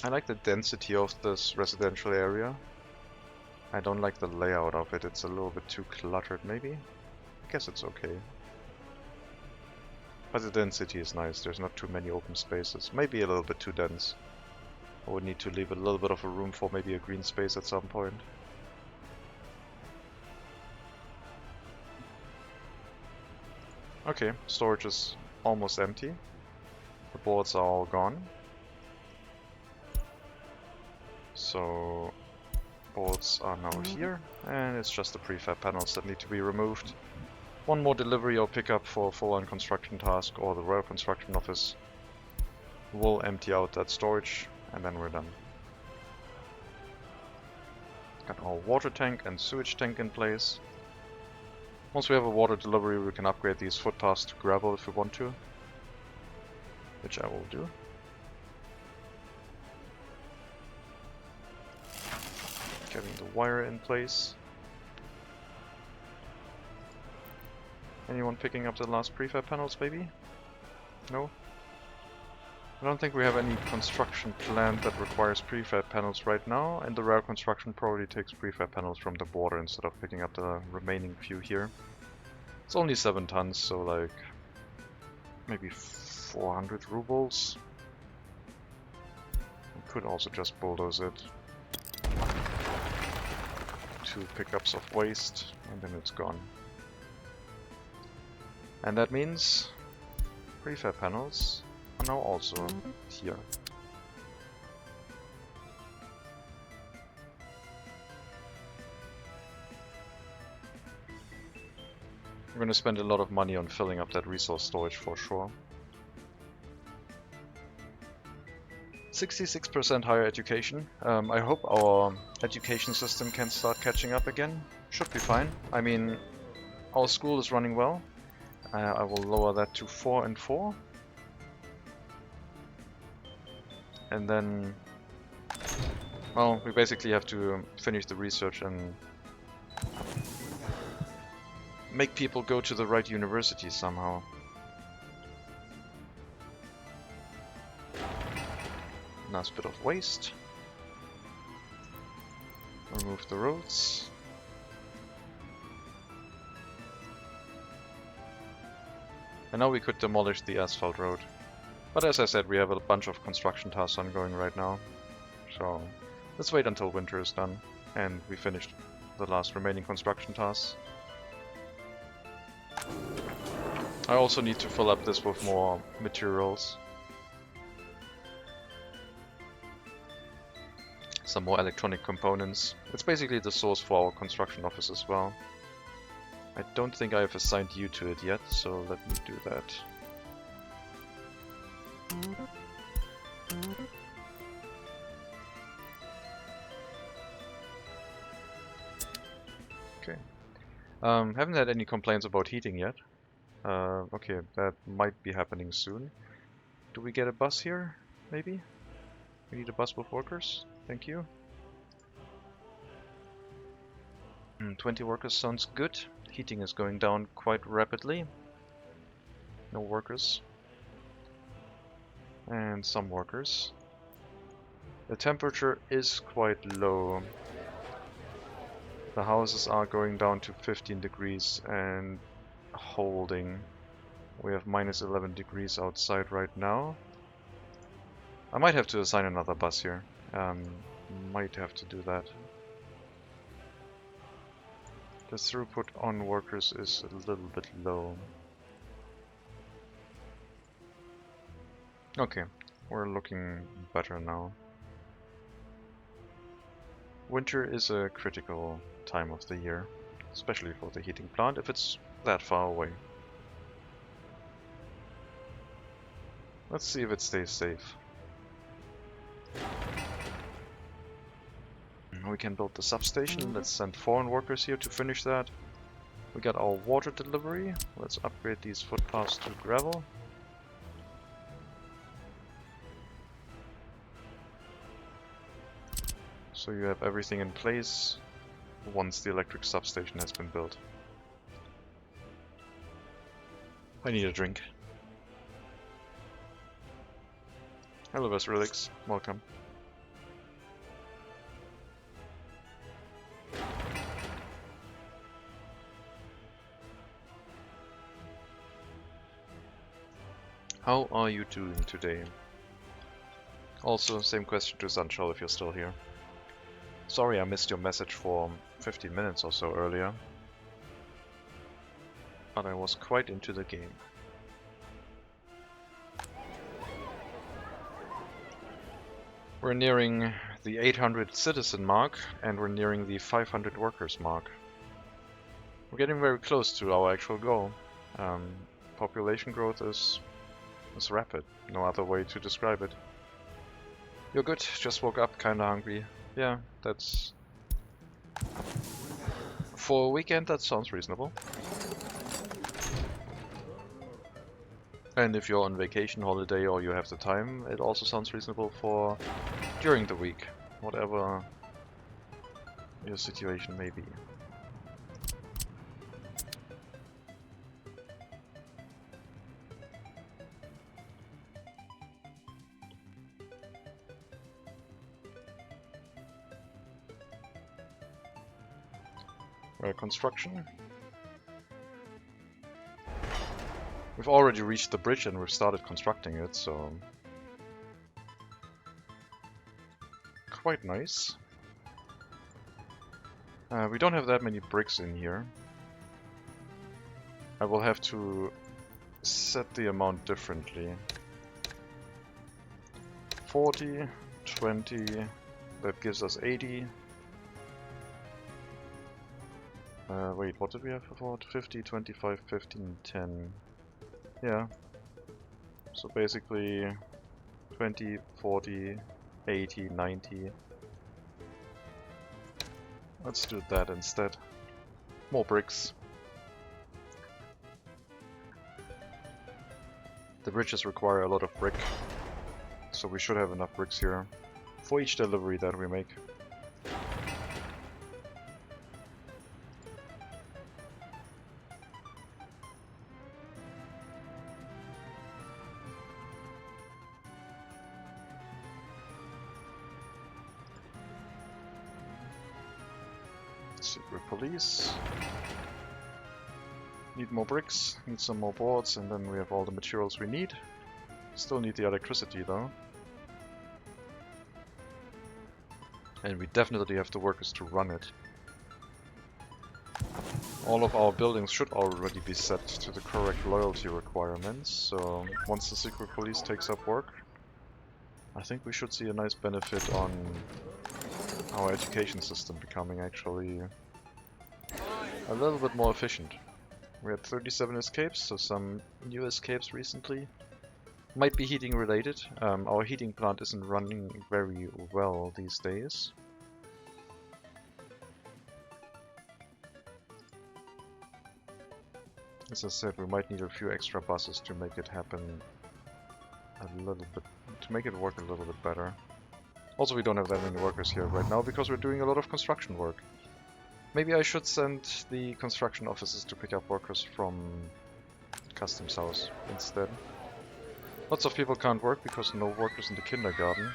I like the density of this residential area. I don't like the layout of it. It's a little bit too cluttered, maybe? I guess it's okay. But the density is nice. There's not too many open spaces. Maybe a little bit too dense. I would need to leave a little bit of a room for maybe a green space at some point. Okay, storage is almost empty. The boards are all gone. So boards are now here, and it's just the prefab panels that need to be removed. One more delivery or pickup for a full-on construction task, or the rail construction office will empty out that storage, and then we're done. Got our water tank and sewage tank in place. Once we have a water delivery, we can upgrade these footpaths to gravel if we want to, which I will do. Getting the wire in place. Anyone picking up the last prefab panels, maybe? No? I don't think we have any construction planned that requires prefab panels right now, and the rail construction probably takes prefab panels from the border instead of picking up the remaining few here. It's only 7 tons, so like maybe 400 rubles. We could also just bulldoze it. 2 pickups of waste, and then it's gone. And that means prefab panels are now also here. We're going to spend a lot of money on filling up that resource storage for sure. 66% higher education. I hope our education system can start catching up again. Should be fine. I mean, our school is running well. I will lower that to 4 and 4. And then, well, we basically have to finish the research and make people go to the right university somehow. Nice bit of waste. Remove the roads. And now we could demolish the asphalt road. But as I said, we have a bunch of construction tasks ongoing right now. So let's wait until winter is done and we finished the last remaining construction tasks. I also need to fill up this with more materials. Some more electronic components. It's basically the source for our construction office as well. I don't think I have assigned you to it yet, so let me do that. Okay. Haven't had any complaints about heating yet. Okay, that might be happening soon. Do we get a bus here? Maybe? We need a bus with workers? Thank you. 20 workers sounds good. Heating is going down quite rapidly. No workers. And some workers. The temperature is quite low. The houses are going down to 15 degrees and holding. We have minus 11 degrees outside right now. I might have to assign another bus here. Might have to do that. The throughput on workers is a little bit low. Okay, we're looking better now. Winter is a critical time of the year, especially for the heating plant if it's that far away. Let's see if it stays safe. We can build the substation. Let's send foreign workers here to finish that. We got our water delivery. Let's upgrade these footpaths to gravel. So you have everything in place once the electric substation has been built. I need a drink. Hello, Vesrelix. Welcome. How are you doing today? Also, same question to Sancho if you're still here. Sorry I missed your message for 15 minutes or so earlier, but I was quite into the game. We're nearing the 800 citizen mark, and we're nearing the 500 workers mark. We're getting very close to our actual goal. Population growth is rapid, no other way to describe it. You're good, just woke up kinda hungry. Yeah, that's... For a weekend, that sounds reasonable. And if you're on vacation, holiday, or you have the time, it also sounds reasonable for during the week, whatever your situation may be. Construction. We've already reached the bridge and we've started constructing it, so quite nice. We don't have that many bricks in here. I will have to set the amount differently. 40, 20, that gives us 80. Wait, what did we have before? 50, 25, 15, 10. Yeah. So basically 20, 40, 80, 90. Let's do that instead. More bricks. The bridges require a lot of brick, so we should have enough bricks here for each delivery that we make. Secret police. Need more bricks, need some more boards, and then we have all the materials we need. Still need the electricity though. And we definitely have the workers to run it. All of our buildings should already be set to the correct loyalty requirements, so once the secret police takes up work, I think we should see a nice benefit on our education system becoming actually a little bit more efficient. We had 37 escapes, so some new escapes recently. Might be heating related. Our heating plant isn't running very well these days. As I said, we might need a few extra buses to make it happen a little bit, to make it work a little bit better. Also, we don't have that many workers here right now because we're doing a lot of construction work. Maybe I should send the construction officers to pick up workers from Customs House instead. Lots of people can't work because no workers in the kindergarten.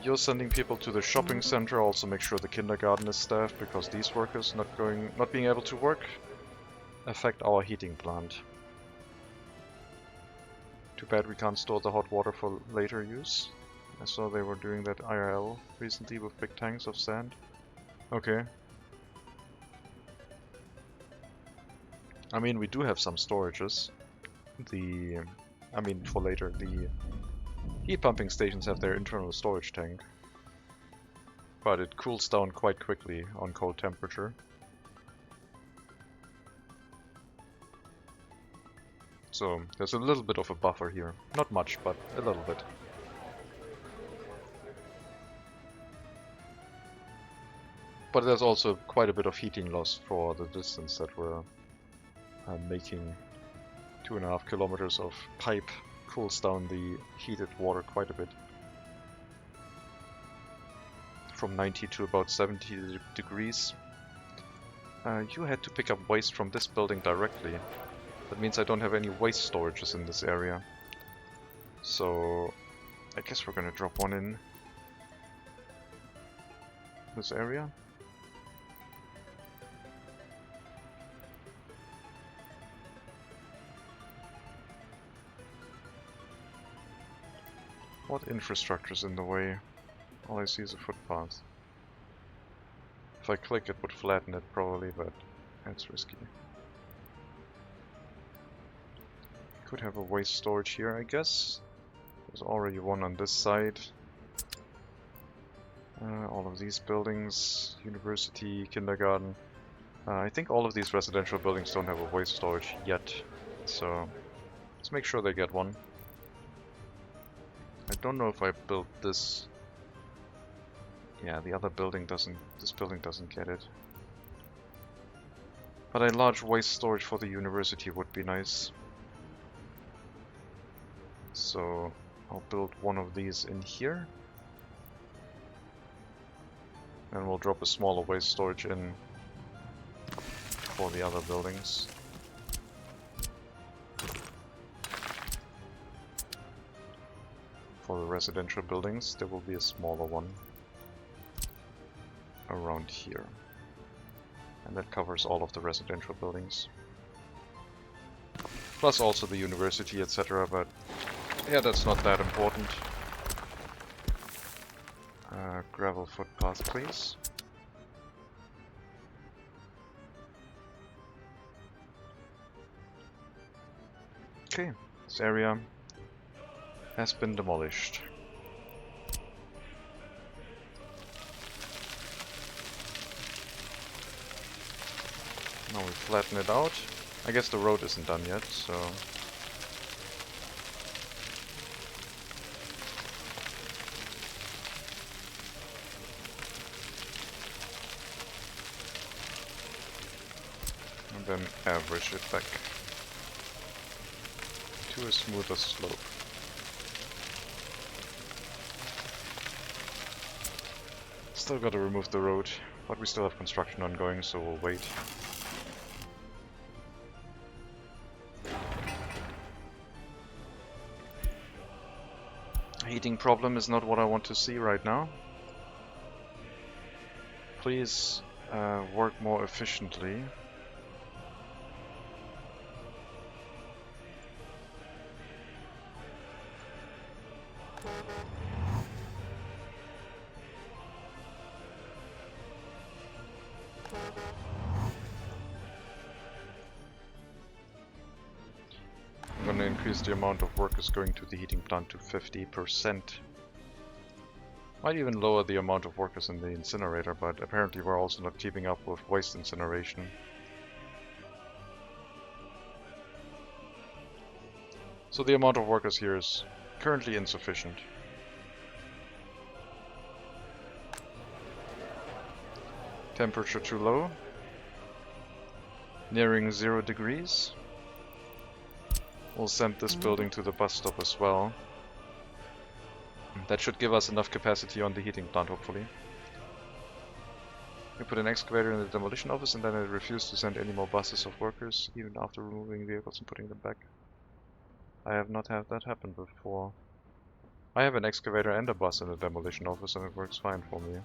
You're sending people to the shopping center. Also make sure the kindergarten is staffed because these workers not being able to work affect our heating plant. Too bad we can't store the hot water for later use. I saw they were doing that IRL recently with big tanks of sand. Okay. I mean, we do have some storages. For later, the heat pumping stations have their internal storage tank. But it cools down quite quickly on cold temperature. So there's a little bit of a buffer here. Not much, but a little bit. But there's also quite a bit of heating loss for the distance that we're making. 2.5 kilometers of pipe cools down the heated water quite a bit. From 90 to about 70 degrees. You had to pick up waste from this building directly. That means I don't have any waste storages in this area. So I guess we're gonna drop one in this area. What infrastructure's in the way? All I see is a footpath. If I click it would flatten it probably, but that's risky. Could have a waste storage here, I guess. There's already one on this side. All of these buildings, university, kindergarten. I think all of these residential buildings don't have a waste storage yet, so let's make sure they get one. I don't know if I built this. Yeah, the other building doesn't. This building doesn't get it. But a large waste storage for the university would be nice. So I'll build one of these in here. And we'll drop a smaller waste storage in for the other buildings. For the residential buildings, there will be a smaller one around here. And that covers all of the residential buildings. Plus also the university, etc. But yeah, that's not that important. Gravel footpath, please. Okay, this area has been demolished. Now we flatten it out. I guess the road isn't done yet, so... and then average it back to a smoother slope. Still gotta remove the road, but we still have construction ongoing, so we'll wait. Heating problem is not what I want to see right now. Please work more efficiently. I'm gonna increase the amount of workers going to the heating plant to 50%. Might even lower the amount of workers in the incinerator, but apparently we're also not keeping up with waste incineration. So the amount of workers here is currently insufficient. Temperature too low. Nearing 0 degrees. We'll send this building to the bus stop as well. That should give us enough capacity on the heating plant, hopefully. We put an excavator in the demolition office and then it refused to send any more buses of workers, even after removing vehicles and putting them back. I have not had that happen before. I have an excavator and a bus in the demolition office and it works fine for me.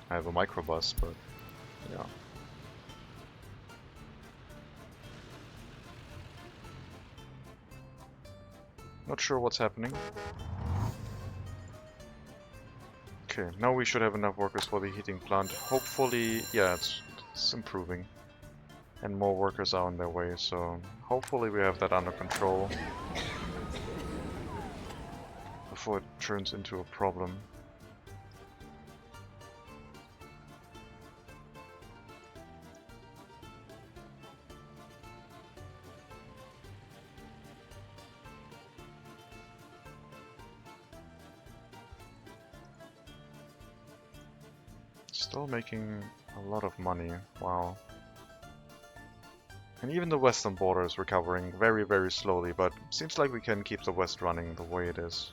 I have a microbus, but yeah. Not sure what's happening. Okay, now we should have enough workers for the heating plant. Hopefully, yeah, it's improving. And more workers are on their way, so hopefully we have that under control before it turns into a problem. Still making a lot of money. Wow. And even the western border is recovering very, very slowly, but seems like we can keep the west running the way it is.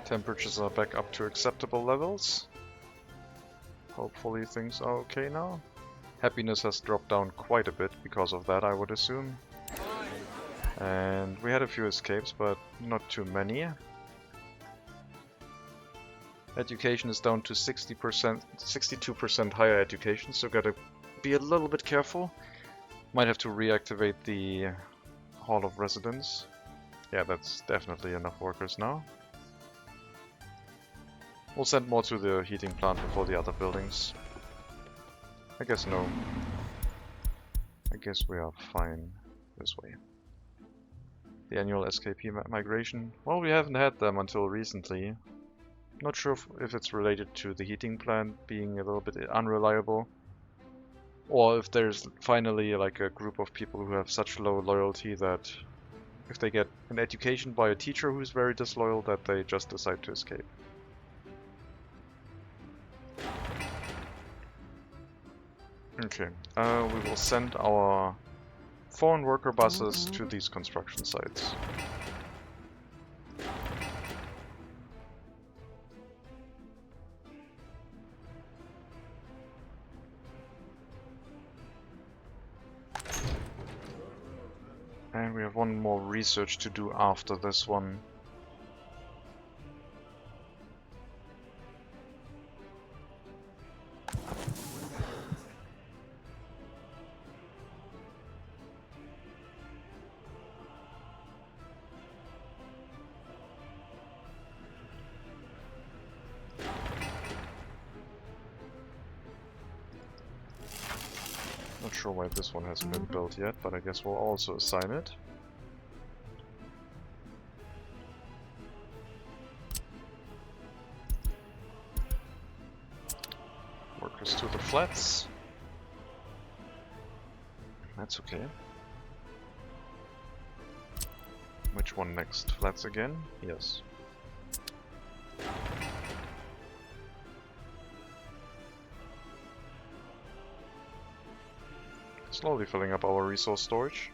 Temperatures are back up to acceptable levels. Hopefully things are okay now. Happiness has dropped down quite a bit because of that, I would assume. And we had a few escapes, but not too many. Education is down to 60%, 62% higher education, so gotta be a little bit careful. Might have to reactivate the Hall of Residence. Yeah, that's definitely enough workers now. We'll send more to the heating plant before the other buildings. I guess no. I guess we are fine this way. The annual SKP migration. Well, we haven't had them until recently. Not sure if it's related to the heating plant being a little bit unreliable. Or if there's finally like a group of people who have such low loyalty that if they get an education by a teacher who's very disloyal that they just decide to escape. Okay, we will send our foreign worker buses to these construction sites. And we have one more research to do after this one. Not sure why this one hasn't been built yet, but I guess we'll also assign it. Workers to the flats. That's okay. Which one next? Flats again? Yes. Slowly filling up our resource storage.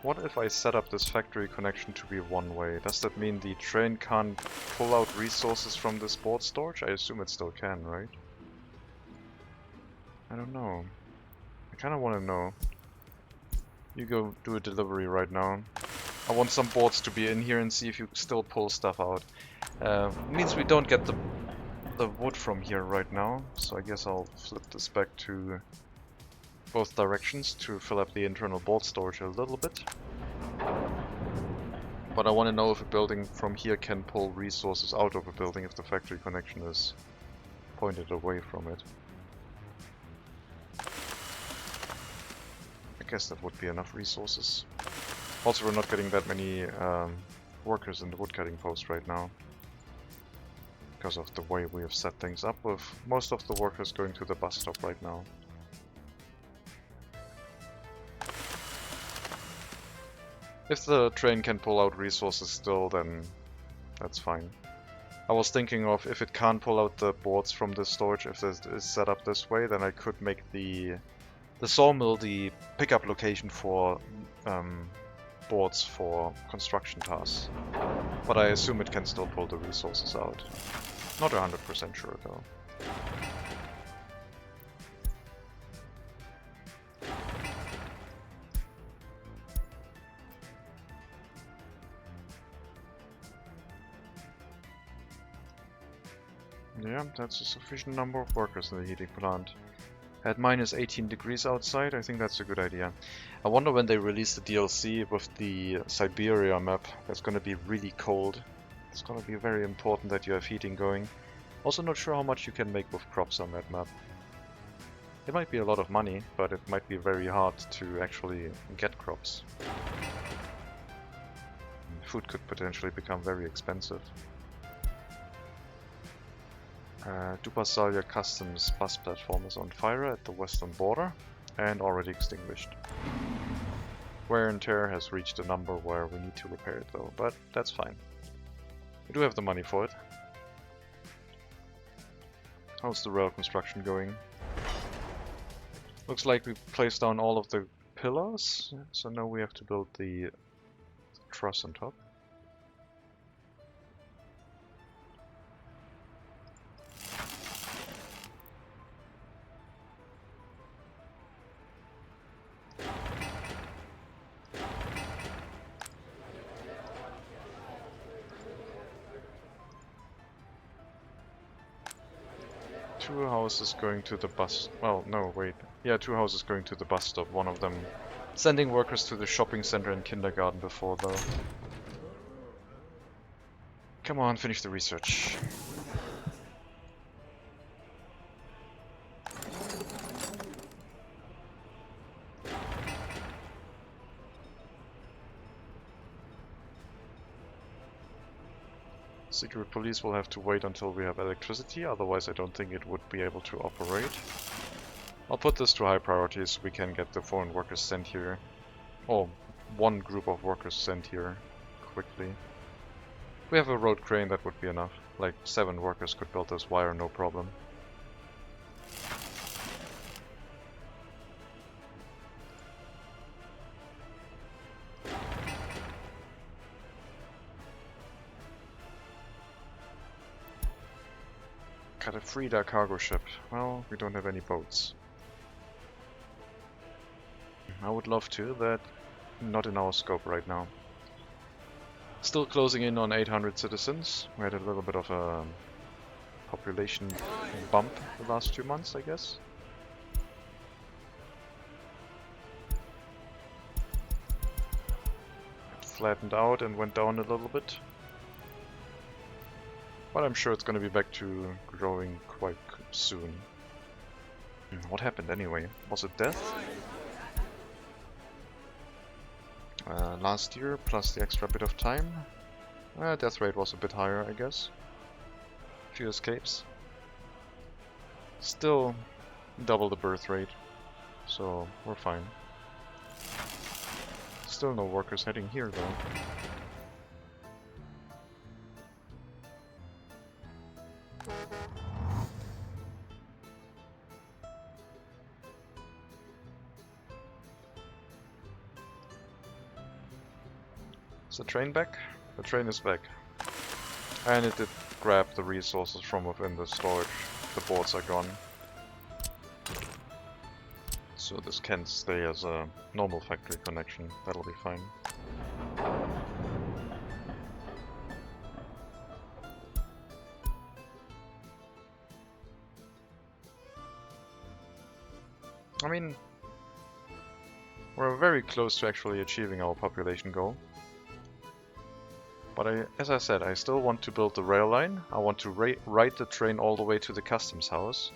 What if I set up this factory connection to be one way? Does that mean the train can't pull out resources from this board storage? I assume it still can, right? I don't know. I kinda wanna know. You go do a delivery right now. I want some boards to be in here and see if you still pull stuff out. Means we don't get the wood from here right now, so I guess I'll flip this back to both directions to fill up the internal board storage a little bit. But I want to know if a building from here can pull resources out of a building if the factory connection is pointed away from it. I guess that would be enough resources. Also, we're not getting that many workers in the woodcutting post right now, because of the way we have set things up, with most of the workers going to the bus stop right now. If the train can pull out resources still, then that's fine. I was thinking of if it can't pull out the boards from the storage, if this is set up this way, then I could make the sawmill the pickup location for boards for construction tasks. But I assume it can still pull the resources out. Not 100% sure though. Yeah, that's a sufficient number of workers in the heating plant. At minus 18 degrees outside, I think that's a good idea. I wonder when they release the DLC with the Siberia map, that's gonna be really cold. It's gonna be very important that you have heating going. Also not sure how much you can make with crops on that map. It might be a lot of money, but it might be very hard to actually get crops. Food could potentially become very expensive. Dupasalia Customs bus platform is on fire at the western border and already extinguished. Wear and tear has reached a number where we need to repair it though, but that's fine. We do have the money for it. How's the rail construction going? Looks like we placed down all of the pillars, so now we have to build the truss on top. Two houses going to the bus. Well, no, wait. Yeah, two houses going to the bus stop. One of them sending workers to the shopping center and kindergarten before, though. Come on, finish the research. Secret police will have to wait until we have electricity, otherwise I don't think it would be able to operate. I'll put this to high priority so we can get the foreign workers sent here. Or one group of workers sent here quickly. If we have a road crane, that would be enough. Like 7 workers could build this wire, no problem. Got a Frida cargo ship. Well, we don't have any boats. I would love to, but not in our scope right now. Still closing in on 800 citizens. We had a little bit of a population bump the last 2 months, I guess. It flattened out and went down a little bit. But I'm sure it's going to be back to growing quite soon. What happened anyway? Was it death? Last year, plus the extra bit of time. Death rate was a bit higher, I guess. Few escapes. Still double the birth rate, so we're fine. Still no workers heading here though. Is the train back? The train is back. And it did grab the resources from within the storage. The boards are gone. So this can stay as a normal factory connection. That'll be fine. I mean, we're very close to actually achieving our population goal. But as I said, I still want to build the rail line. I want to ride the train all the way to the customs house.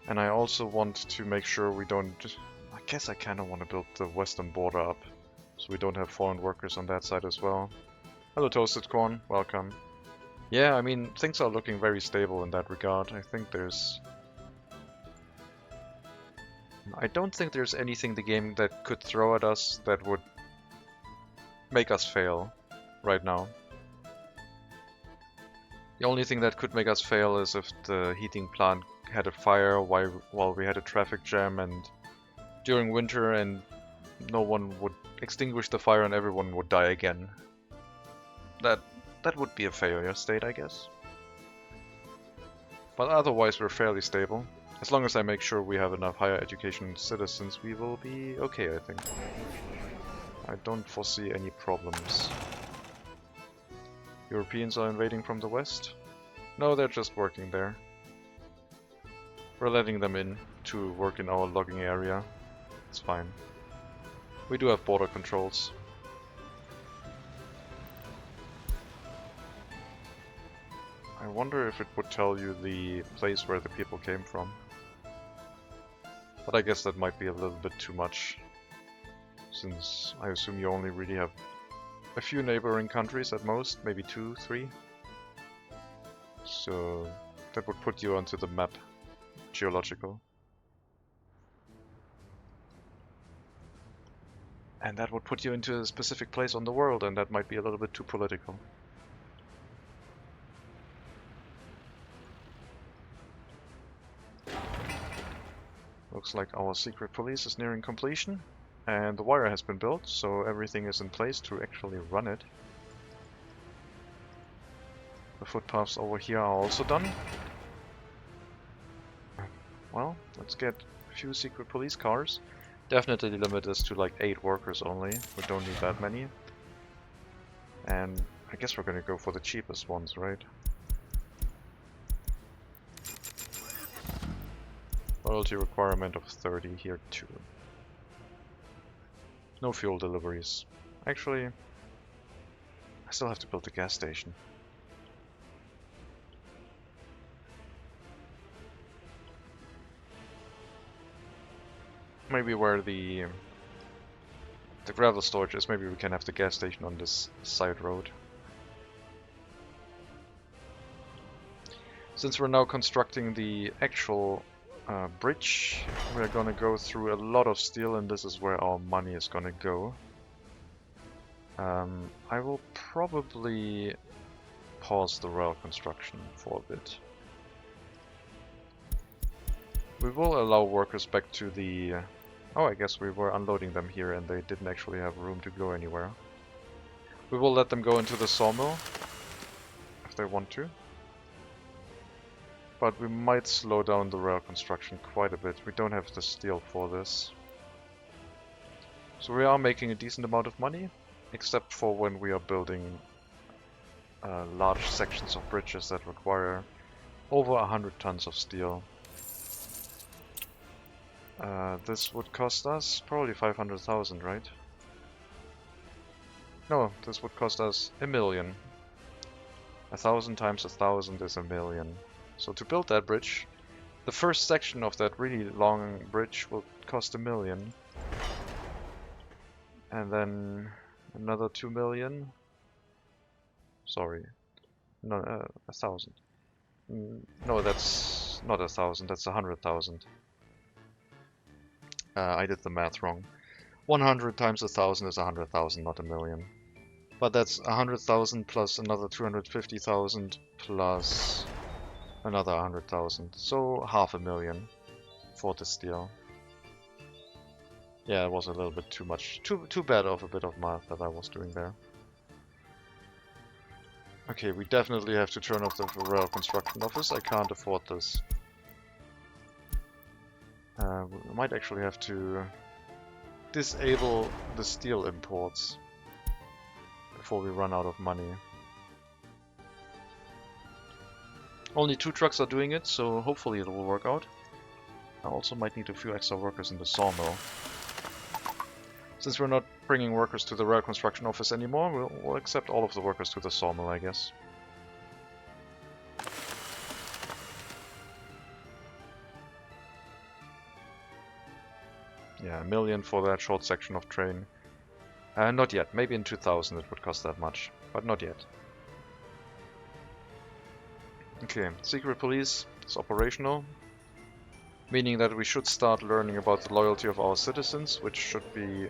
And I also want to make sure we don't... I guess I kind of want to build the western border up. So we don't have foreign workers on that side as well. Hello Toasted Corn, welcome. Yeah, I mean, things are looking very stable in that regard. I don't think there's anything the game that could throw at us that would make us fail right now. The only thing that could make us fail is if the heating plant had a fire while we had a traffic jam and during winter and no one would extinguish the fire and everyone would die again. That would be a failure state, I guess. But otherwise we're fairly stable. As long as I make sure we have enough higher education citizens, we will be okay, I think. I don't foresee any problems. Europeans are invading from the west? No, they're just working there. We're letting them in to work in our logging area. It's fine. We do have border controls. I wonder if it would tell you the place where the people came from. But I guess that might be a little bit too much, since I assume you only really have a few neighboring countries at most, maybe 2, 3. So that would put you onto the map, geological. And that would put you into a specific place on the world, and that might be a little bit too political. Looks like our secret police is nearing completion, and the wire has been built, so everything is in place to actually run it. The footpaths over here are also done. Well, let's get a few secret police cars. Definitely limit this to like 8 workers only. We don't need that many. And I guess we're gonna go for the cheapest ones, right? Loyalty requirement of 30 here too. No fuel deliveries. Actually, I still have to build a gas station. Maybe where the gravel storage is, maybe we can have the gas station on this side road. Since we're now constructing the actual bridge, we're gonna go through a lot of steel, and this is where our money is gonna go. I will probably pause the rail construction for a bit. We will allow workers back to the... Oh, I guess we were unloading them here and they didn't actually have room to go anywhere. We will let them go into the sawmill if they want to. But we might slow down the rail construction quite a bit. We don't have the steel for this. So we are making a decent amount of money, except for when we are building large sections of bridges that require over 100 tons of steel. This would cost us probably 500,000, right? No, this would cost us 1,000,000. 1,000 times 1,000 is 1,000,000. So to build that bridge, the first section of that really long bridge will cost 1,000,000. And then another 2,000,000. Sorry, no, 1,000. No, that's not 1,000, that's 100,000. I did the math wrong. 100 times 1,000 is 100,000, not 1,000,000. But that's 100,000 plus another 250,000 plus another 100,000. So 500,000 for the steel. Yeah, it was a little bit too much. Too bad of a bit of math that I was doing there. Okay, we definitely have to turn off the rail construction office. I can't afford this. We might actually have to disable the steel imports before we run out of money. Only 2 trucks are doing it, so hopefully it will work out. I also might need a few extra workers in the sawmill. Since we're not bringing workers to the rail construction office anymore, we'll accept all of the workers to the sawmill, I guess. Yeah, 1,000,000 for that short section of train. Not yet. Maybe in 2000 it would cost that much, but not yet. Okay, secret police is operational, meaning that we should start learning about the loyalty of our citizens, which should be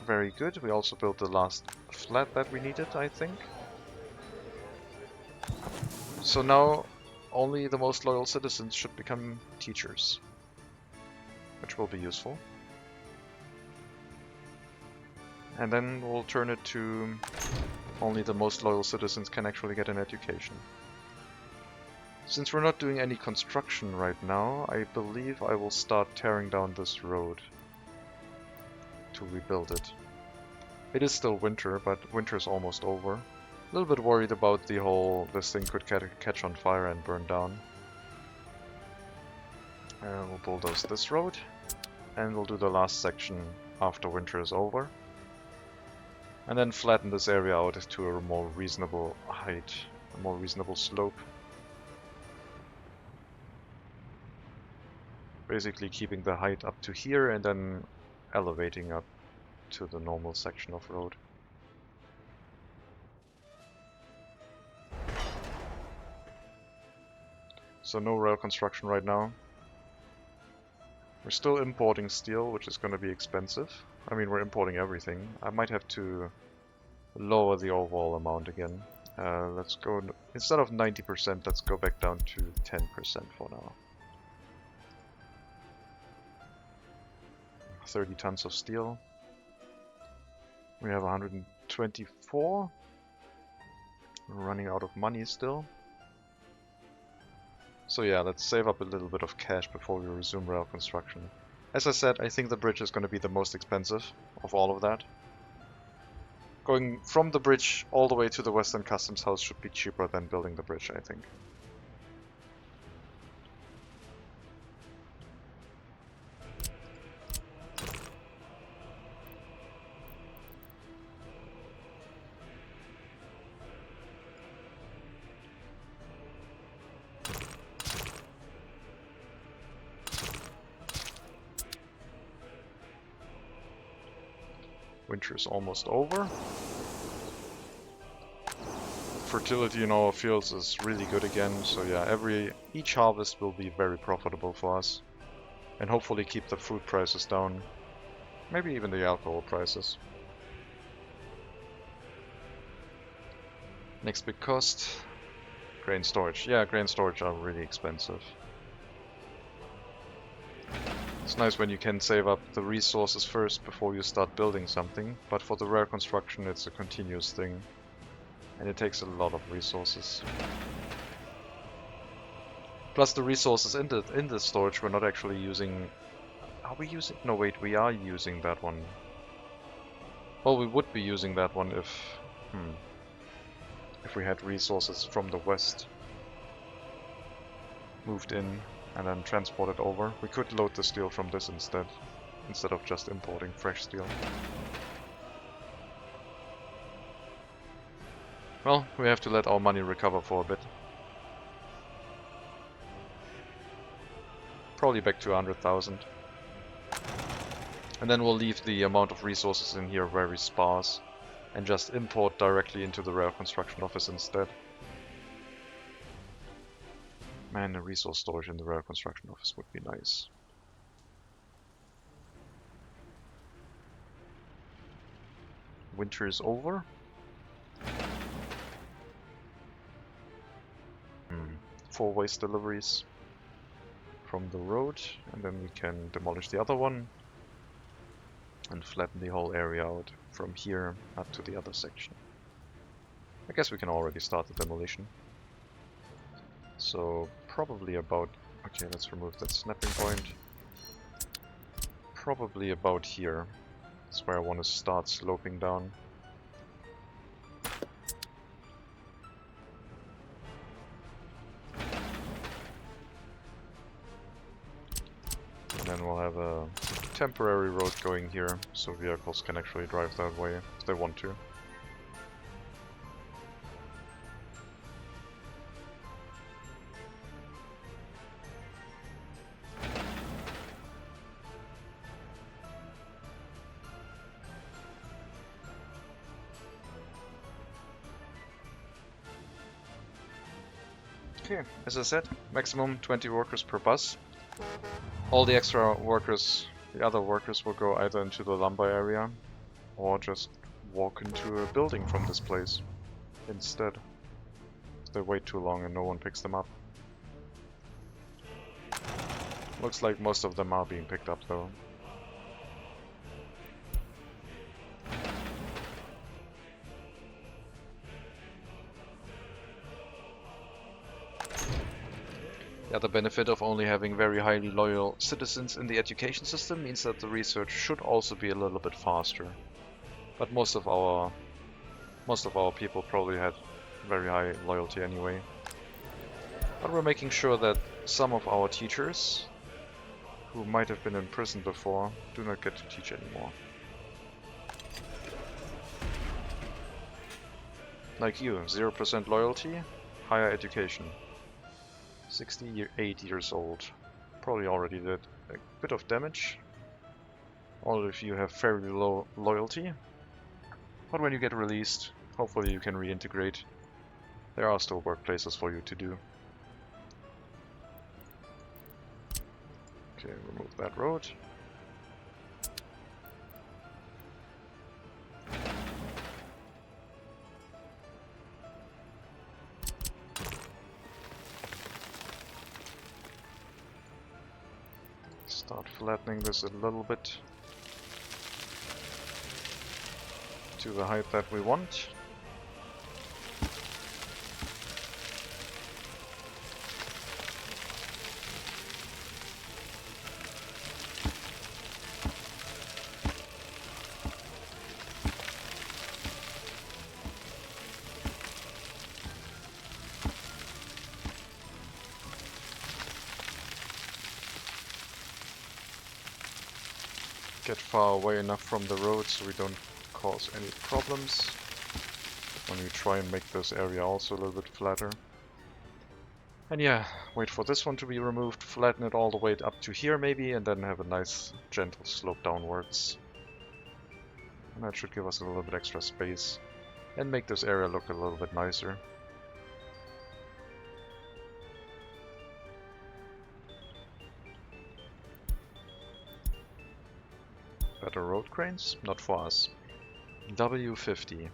very good. We also built the last flat that we needed, I think. So now only the most loyal citizens should become teachers, which will be useful. And then we'll turn it to only the most loyal citizens can actually get an education. Since we're not doing any construction right now, I believe I will start tearing down this road to rebuild it. It is still winter, but winter is almost over. A little bit worried about the whole this thing could catch on fire and burn down. We'll bulldoze this road, and we'll do the last section after winter is over. And then flatten this area out to a more reasonable height, a more reasonable slope. Basically keeping the height up to here and then elevating up to the normal section of road. So no rail construction right now. We're still importing steel, which is going to be expensive. I mean, we're importing everything. I might have to lower the overall amount again. Let's go, instead of 90%, let's go back down to 10% for now. 30 tons of steel. We have 124. We're running out of money still. So yeah, let's save up a little bit of cash before we resume rail construction. As I said, I think the bridge is going to be the most expensive of all of that. Going from the bridge all the way to the Western Customs House should be cheaper than building the bridge, I think. Winter is almost over. Fertility in our fields is really good again, so yeah, each harvest will be very profitable for us. And hopefully keep the food prices down. Maybe even the alcohol prices. Next big cost, grain storage. Yeah, grain storage are really expensive. It's nice when you can save up the resources first before you start building something, but for the rail construction it's a continuous thing. And it takes a lot of resources. Plus the resources in the storage we're not actually using. Are we using? No wait, we are using that one. Well, we would be using that one if we had resources from the west moved in and then transported over. We could load the steel from this instead of just importing fresh steel. Well, we have to let our money recover for a bit. Probably back to 100,000. And then we'll leave the amount of resources in here very sparse and just import directly into the rail construction office instead. Man, a resource storage in the rail construction office would be nice. Winter is over. 4 waste deliveries from the road, and then we can demolish the other one and flatten the whole area out from here up to the other section. I guess we can already start the demolition. So probably about, okay, let's remove that snapping point. Probably about here. That's where I want to start sloping down. And then we'll have a temporary road going here, so vehicles can actually drive that way if they want to. Okay, as I said, maximum 20 workers per bus. All the extra workers, the other workers, will go either into the lumber area or just walk into a building from this place instead. If they wait too long and no one picks them up. Looks like most of them are being picked up though. The other benefit of only having very highly loyal citizens in the education system means that the research should also be a little bit faster. But most of our people probably had very high loyalty anyway. But we're making sure that some of our teachers, who might have been in prison before, do not get to teach anymore. Like you, 0% loyalty, higher education. 68 years old. Probably already did. a bit of damage. All if you have fairly low loyalty. But when you get released, hopefully you can reintegrate. There are still workplaces for you to do. Okay, remove that road. Start flattening this a little bit to the height that we want. Get far away enough from the road so we don't cause any problems when we try and make this area also a little bit flatter. And yeah, wait for this one to be removed, flatten it all the way up to here maybe, and then have a nice gentle slope downwards. And that should give us a little bit extra space and make this area look a little bit nicer. Better road cranes? Not for us. W50.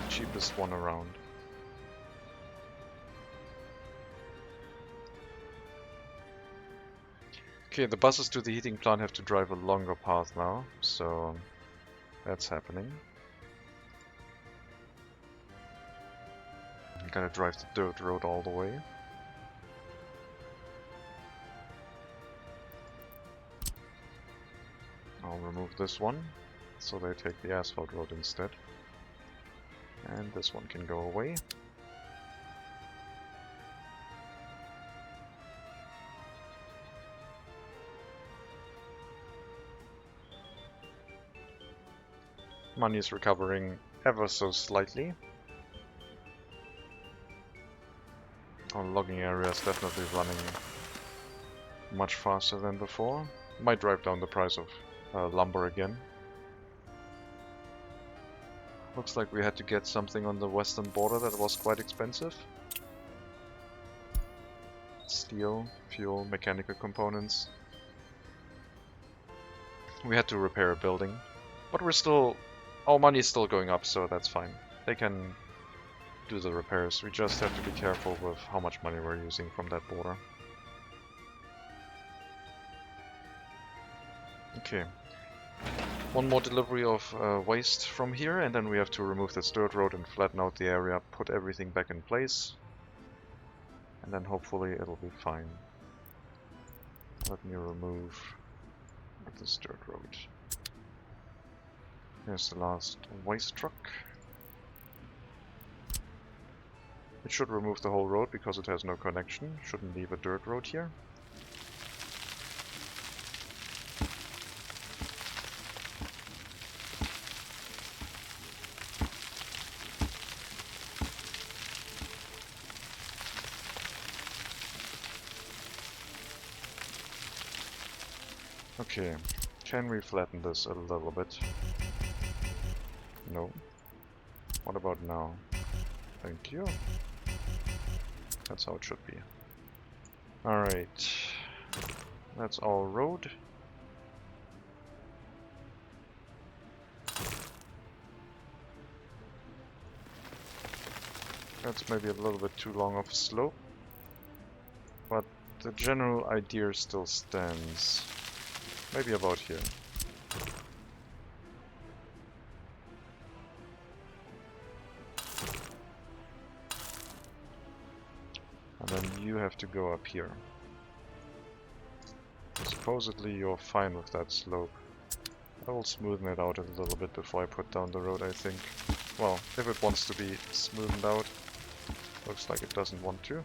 Cheapest one around. Okay, the buses to the heating plant have to drive a longer path now, so that's happening. I'm gonna drive the dirt road all the way. I'll remove this one, so they take the asphalt road instead. And this one can go away. Money is recovering ever so slightly. Our logging area is definitely running much faster than before. Might drive down the price of lumber again. Looks like we had to get something on the western border that was quite expensive. Steel, fuel, mechanical components. We had to repair a building. But we're still... our money is still going up, so that's fine. They can do the repairs. We just have to be careful with how much money we're using from that border. Okay. One more delivery of waste from here, and then we have to remove this dirt road and flatten out the area, put everything back in place. And then hopefully it'll be fine. Let me remove this dirt road. Here's the last waste truck. It should remove the whole road because it has no connection. Shouldn't leave a dirt road here. Okay, can we flatten this a little bit? No. What about now? Thank you. That's how it should be. Alright. That's our road. That's maybe a little bit too long of a slope. But the general idea still stands. Maybe about here. And then you have to go up here. Supposedly you're fine with that slope. I will smoothen it out a little bit before I put down the road, I think. Well, if it wants to be smoothened out. Looks like it doesn't want to.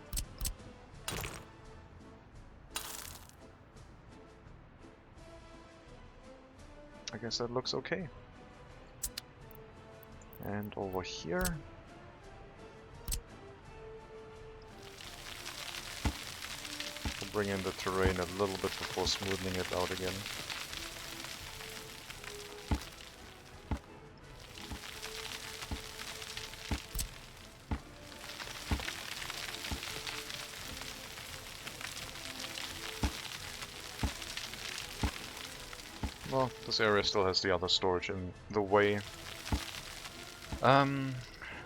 I guess that looks okay. And over here. bring in the terrain a little bit before smoothing it out again. Well, this area still has the other storage in the way.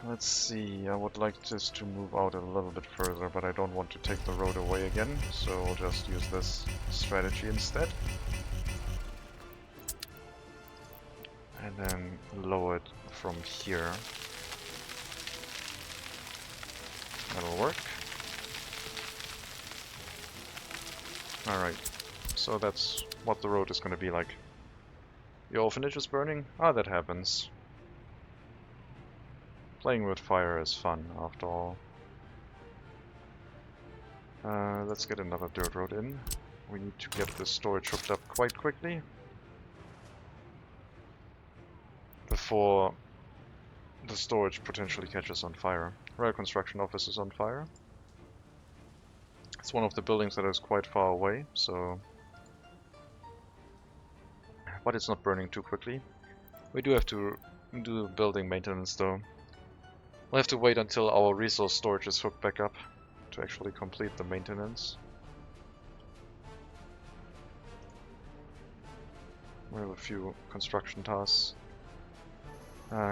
Let's see, I would like this to move out a little bit further, but I don't want to take the road away again, so I'll just use this strategy instead. And then lower it from here. That'll work. Alright, so that's what the road is going to be like. The orphanage is burning? Ah, that happens. Playing with fire is fun, after all. Let's get another dirt road in. We need to get this storage hooked up quite quickly. Before the storage potentially catches on fire. Rail construction office is on fire. It's one of the buildings that is quite far away, so... But it's not burning too quickly. We do have to do building maintenance though. We'll have to wait until our resource storage is hooked back up to actually complete the maintenance. We have a few construction tasks.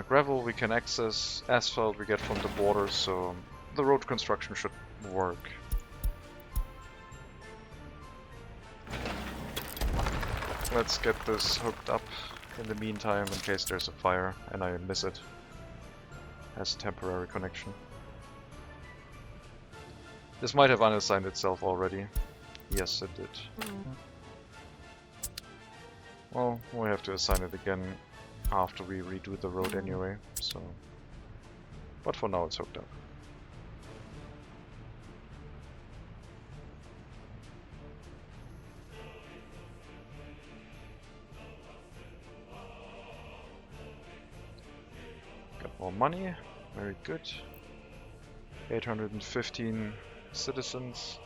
Gravel we can access, asphalt we get from the border, so the road construction should work. Let's get this hooked up in the meantime in case there's a fire and I miss it as a temporary connection. This might have unassigned itself already. Yes, it did. Well, we have to assign it again after we redo the road anyway, so... But for now it's hooked up. Got more money, very good. 815 citizens.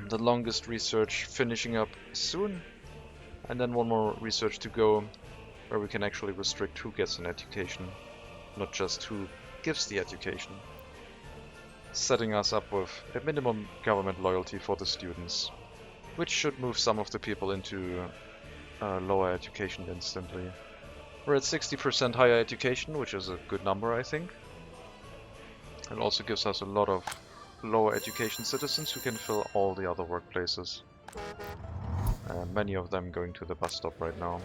The longest research finishing up soon. And then one more research to go where we can actually restrict who gets an education, not just who gives the education. Setting us up with a minimum government loyalty for the students, which should move some of the people into lower education instantly. We're at 60% higher education, which is a good number, I think. It also gives us a lot of lower education citizens who can fill all the other workplaces. Many of them going to the bus stop right now.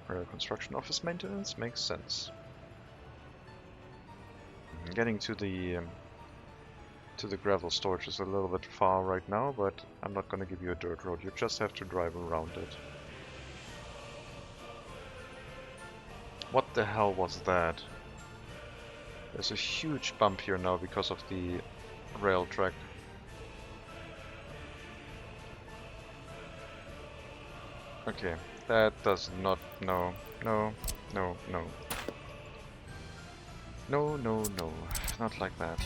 Rail construction office maintenance makes sense. Getting to the gravel storage is a little bit far right now, but I'm not going to give you a dirt road. You just have to drive around it. What the hell was that? There's a huge bump here now because of the rail track. Okay, that does not... No, no, no, no. No, no, no. Not like that.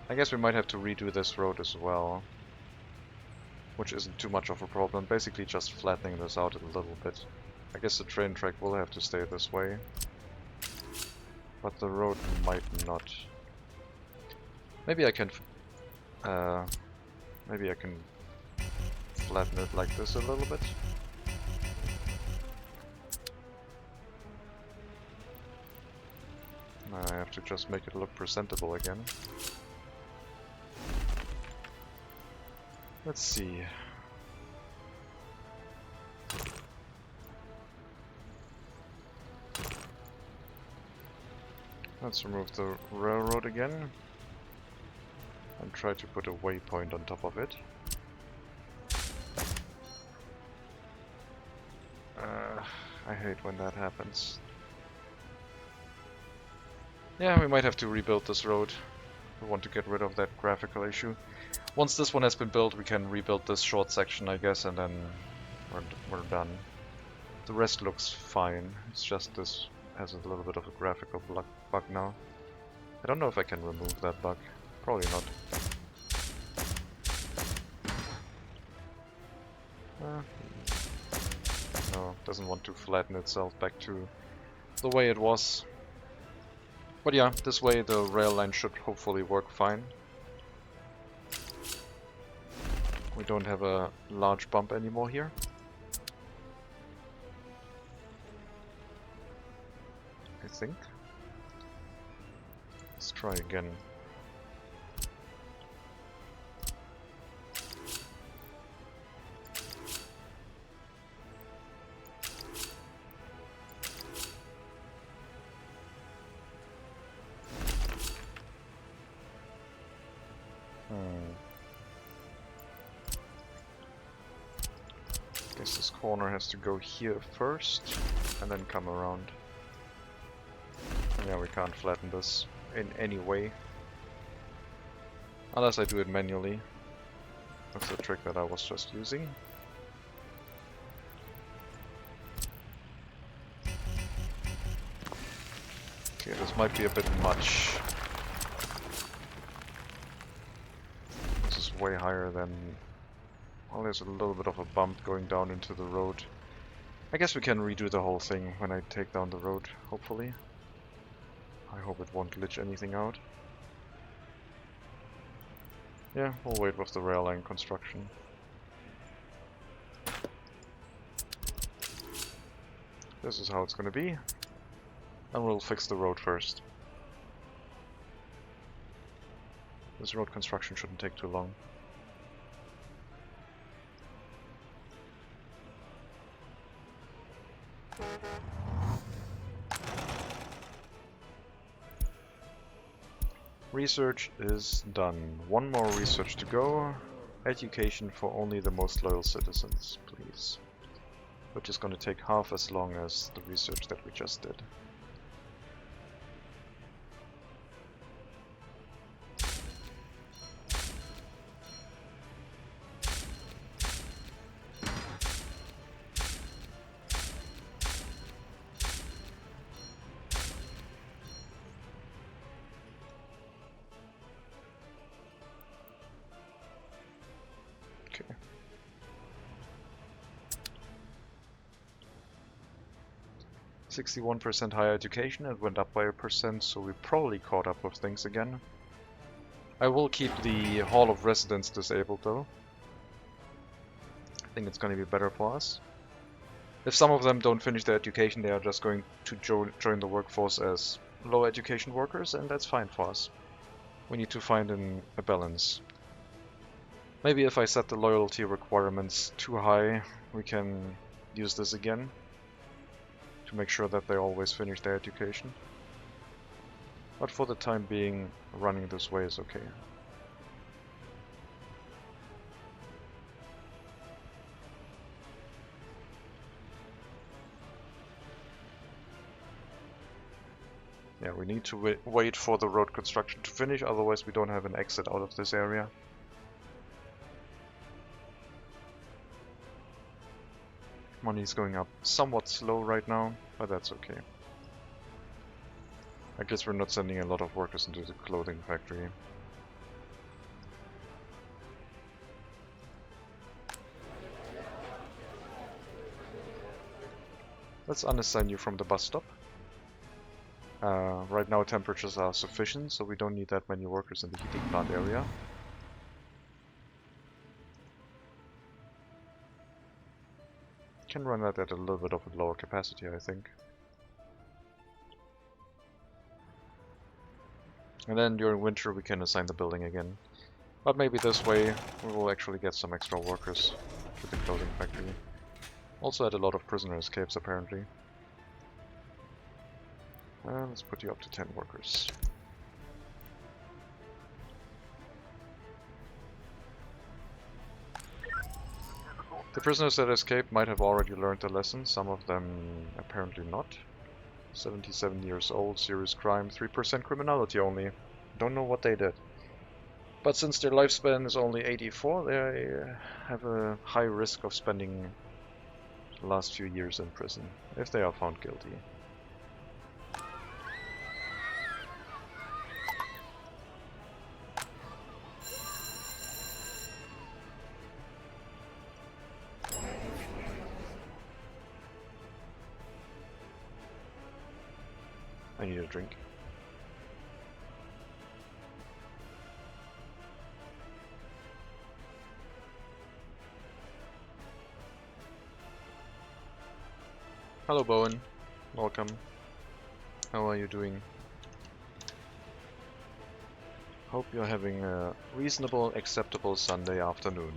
I guess we might have to redo this road as well, which isn't too much of a problem. Basically just flattening this out a little bit. I guess the train track will have to stay this way, but the road might not. Maybe I can flatten it like this a little bit. I have to just make it look presentable again. Let's see. Let's remove the railroad again and try to put a waypoint on top of it. I hate when that happens. Yeah, we might have to rebuild this road. We want to get rid of that graphical issue. Once this one has been built, we can rebuild this short section, I guess, and then we're done. The rest looks fine. It's just this has a little bit of a graphical bug now. I don't know if I can remove that bug. Probably not. No, doesn't want to flatten itself back to the way it was. But yeah, this way the rail line should hopefully work fine. We don't have a large bump anymore here. I think. Let's try again. Guess this corner has to go here first and then come around. Yeah, we can't flatten this in any way. Unless I do it manually. That's the trick that I was just using. Okay, this might be a bit much. This is way higher than... Well, there's a little bit of a bump going down into the road. I guess we can redo the whole thing when I take down the road, hopefully. I hope it won't glitch anything out. Yeah, we'll wait with the rail line construction. This is how it's gonna be. And we'll fix the road first. This road construction shouldn't take too long. Research is done. One more research to go. Education for only the most loyal citizens, please. Which is going to take half as long as the research that we just did. Okay. %61 higher education, it went up by 1%, so we probably caught up with things again. I will keep the Hall of Residence disabled though. I think it's going to be better for us. If some of them don't finish their education, they are just going to join the workforce as low education workers, and that's fine for us. We need to find a balance. Maybe if I set the loyalty requirements too high, we can use this again to make sure that they always finish their education. But for the time being, running this way is okay. Yeah, we need to wait for the road construction to finish, otherwise we don't have an exit out of this area. Money's going up somewhat slow right now, but that's okay. I guess we're not sending a lot of workers into the clothing factory. Let's unassign you from the bus stop. Right now temperatures are sufficient, so we don't need that many workers in the heating plant area. Can run that at a little bit of a lower capacity, I think. And then during winter we can assign the building again. But maybe this way we will actually get some extra workers to the clothing factory. Also had a lot of prisoner escapes apparently. Let's put you up to 10 workers. The prisoners that escaped might have already learned the lesson, some of them apparently not. 77 years old, serious crime, 3% criminality only. Don't know what they did. But since their lifespan is only 84, they have a high risk of spending the last few years in prison, if they are found guilty. I need a drink. Hello Bowen, welcome. How are you doing? Hope you're having a reasonable, acceptable Sunday afternoon.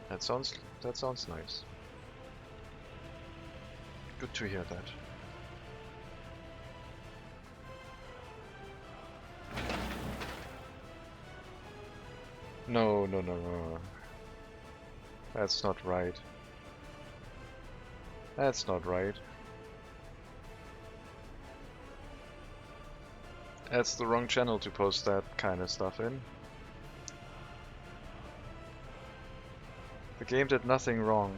That sounds nice. Good to hear that. No. That's not right. That's not right. That's the wrong channel to post that kind of stuff in. The game did nothing wrong.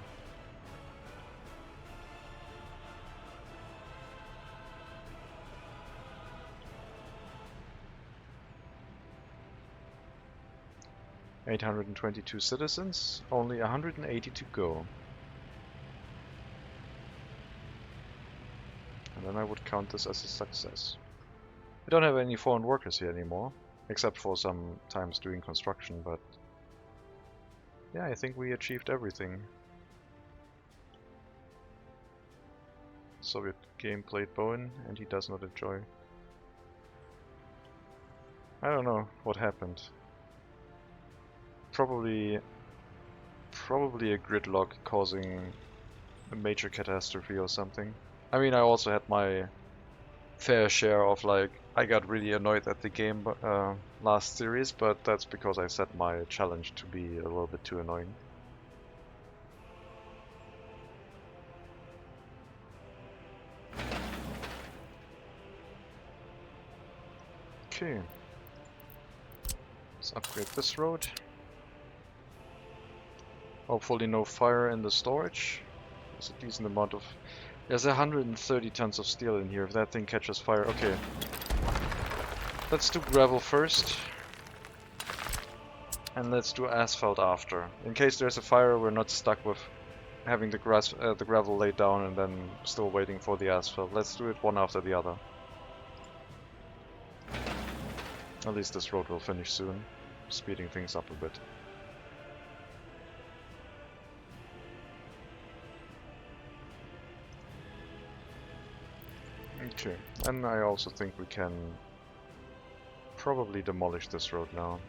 $822 citizens, only 180 to go. And then I would count this as a success. We don't have any foreign workers here anymore, except for sometimes doing construction, but yeah, I think we achieved everything. Soviet game played Bowen, and he does not enjoy. I don't know what happened. Probably a gridlock causing a major catastrophe or something. I mean, I also had my fair share of like, I got really annoyed at the game last series, but that's because I set my challenge to be a little bit too annoying. Okay. Let's upgrade this road. Hopefully no fire in the storage. There's a decent amount of... There's 130 tons of steel in here if that thing catches fire. Okay. Let's do gravel first. And let's do asphalt after. In case there's a fire, we're not stuck with having the gravel laid down and then still waiting for the asphalt. Let's do it one after the other. At least this road will finish soon, speeding things up a bit. Okay, and I also think we can probably demolish this road now.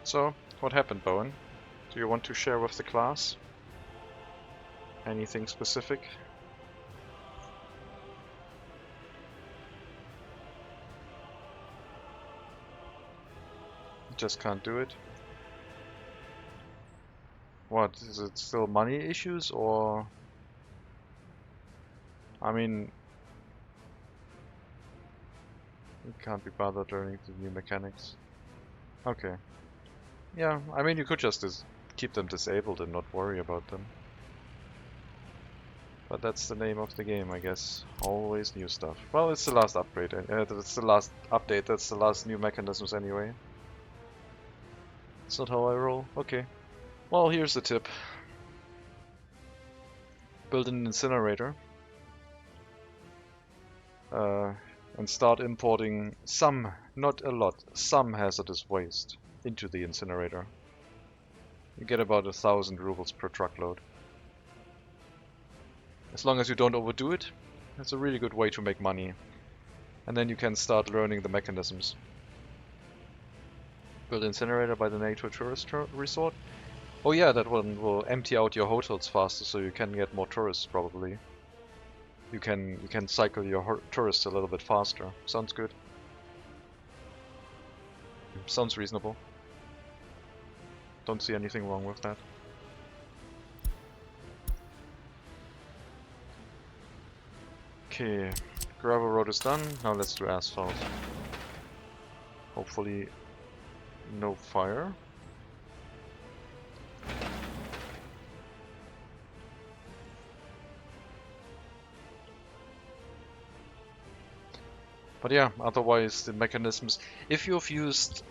So, what happened, Bowen? Do you want to share with the class? Anything specific? Just can't do it? What, is it still money issues, or... I mean... You can't be bothered learning the new mechanics. Okay. Yeah, I mean you could just keep them disabled and not worry about them. But that's the name of the game, I guess. Always new stuff. Well, it's the last upgrade. That's the last update. That's the last new mechanisms anyway. It's not how I roll. Okay. Well, here's the tip. Build an incinerator. And start importing some, not a lot, some hazardous waste into the incinerator. You get about 1,000 rubles per truckload. As long as you don't overdo it, that's a really good way to make money. And then you can start learning the mechanisms. Build incinerator by the nature tourist resort. Oh yeah, that one will empty out your hotels faster, so you can get more tourists probably. You can cycle your tourists a little bit faster. Sounds good. Sounds reasonable. Don't see anything wrong with that. Okay, gravel road is done. Now let's do asphalt. Hopefully no fire. But yeah, otherwise the mechanisms. If you've used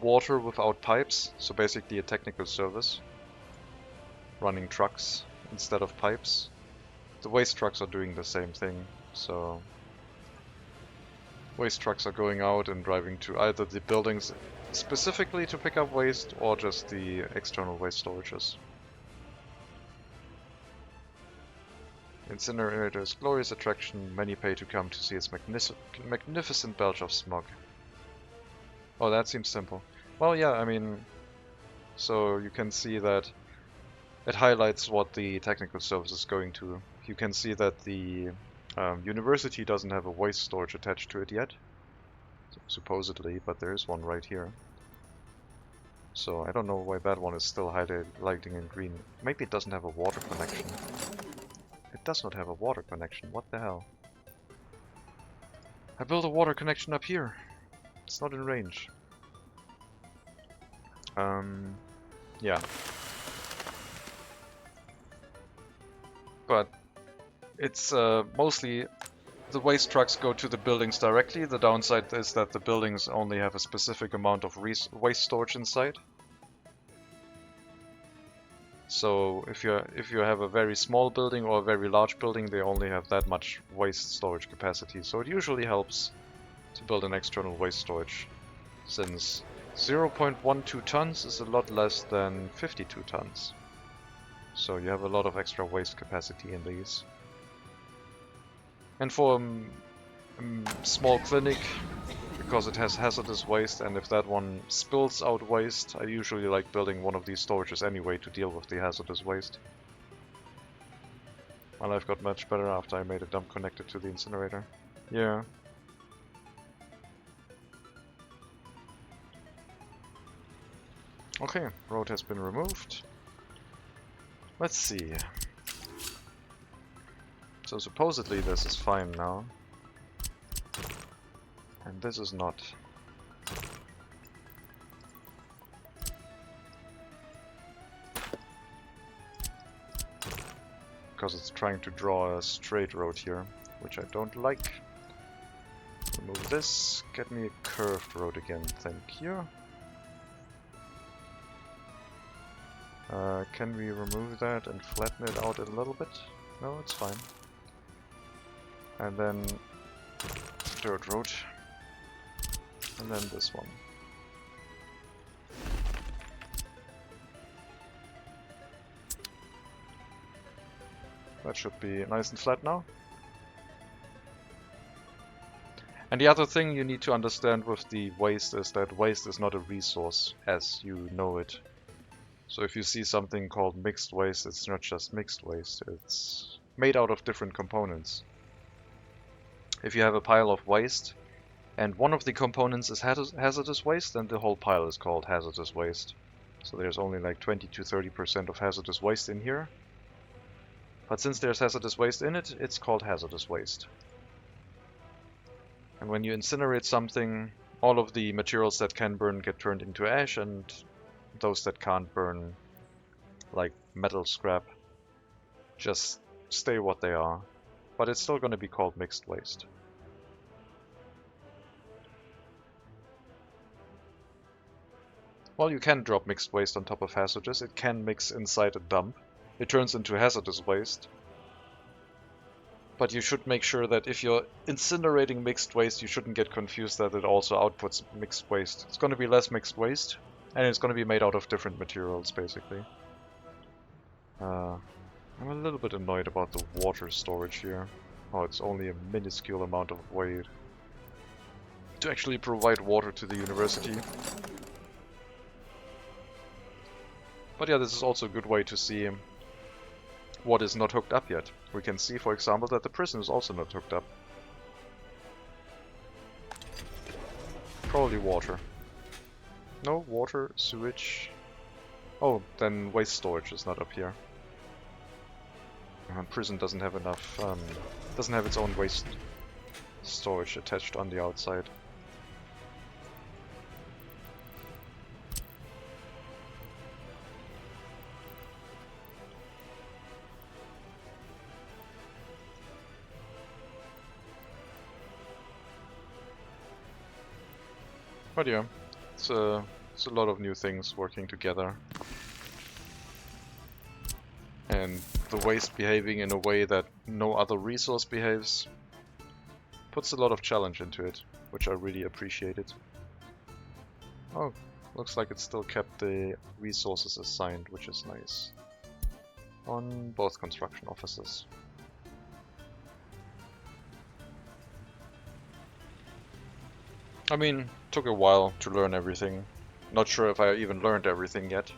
water without pipes, so basically a technical service, running trucks instead of pipes, the waste trucks are doing the same thing. So waste trucks are going out and driving to either the buildings specifically to pick up waste or just the external waste storages. Incinerator's glorious attraction, many pay to come to see its magnificent belch of smog. Oh, that seems simple. Well, yeah, I mean, so you can see that it highlights what the technical service is going to. You can see that the university doesn't have a waste storage attached to it yet, supposedly, but there is one right here. So I don't know why that one is still highlighting in green. Maybe it doesn't have a water connection. It does not have a water connection, what the hell? I built a water connection up here. It's not in range. Yeah. But it's mostly the waste trucks go to the buildings directly. The downside is that the buildings only have a specific amount of waste storage inside. So if you have a very small building or a very large building, they only have that much waste storage capacity. So it usually helps to build an external waste storage, since 0.12 tons is a lot less than 52 tons. So you have a lot of extra waste capacity in these. And for a small clinic, because it has hazardous waste, and if that one spills out waste, I usually like building one of these storages anyway to deal with the hazardous waste. My life got much better after I made a dump connected to the incinerator. Yeah. Okay, road has been removed. Let's see. So supposedly this is fine now. And this is not. Because it's trying to draw a straight road here, which I don't like. Remove this, get me a curved road again, thank you. Can we remove that and flatten it out a little bit? No, it's fine. And then dirt road. And then this one. That should be nice and flat now. And the other thing you need to understand with the waste is that waste is not a resource as you know it. So if you see something called mixed waste, it's not just mixed waste, it's made out of different components. If you have a pile of waste, and one of the components is hazardous waste, then the whole pile is called hazardous waste. So there's only like 20 to 30% of hazardous waste in here. But since there's hazardous waste in it, it's called hazardous waste. And when you incinerate something, all of the materials that can burn get turned into ash, and those that can't burn, like metal scrap, just stay what they are. But it's still going to be called mixed waste. Well, you can drop mixed waste on top of hazardous. It can mix inside a dump. It turns into hazardous waste. But you should make sure that if you're incinerating mixed waste, you shouldn't get confused that it also outputs mixed waste. It's going to be less mixed waste, and it's going to be made out of different materials, basically. I'm a little bit annoyed about the water storage here. Oh, it's only a minuscule amount of weight to actually provide water to the university. But yeah, this is also a good way to see what is not hooked up yet. We can see, for example, that the prison is also not hooked up. Probably water. No, water, sewage. Oh, then waste storage is not up here. Prison doesn't have enough, doesn't have its own waste storage attached on the outside. But yeah, it's a lot of new things working together. And the waste behaving in a way that no other resource behaves puts a lot of challenge into it, which I really appreciated. Oh, looks like it still kept the resources assigned, which is nice. On both construction offices. I mean, took a while to learn everything. Not sure if I even learned everything yet.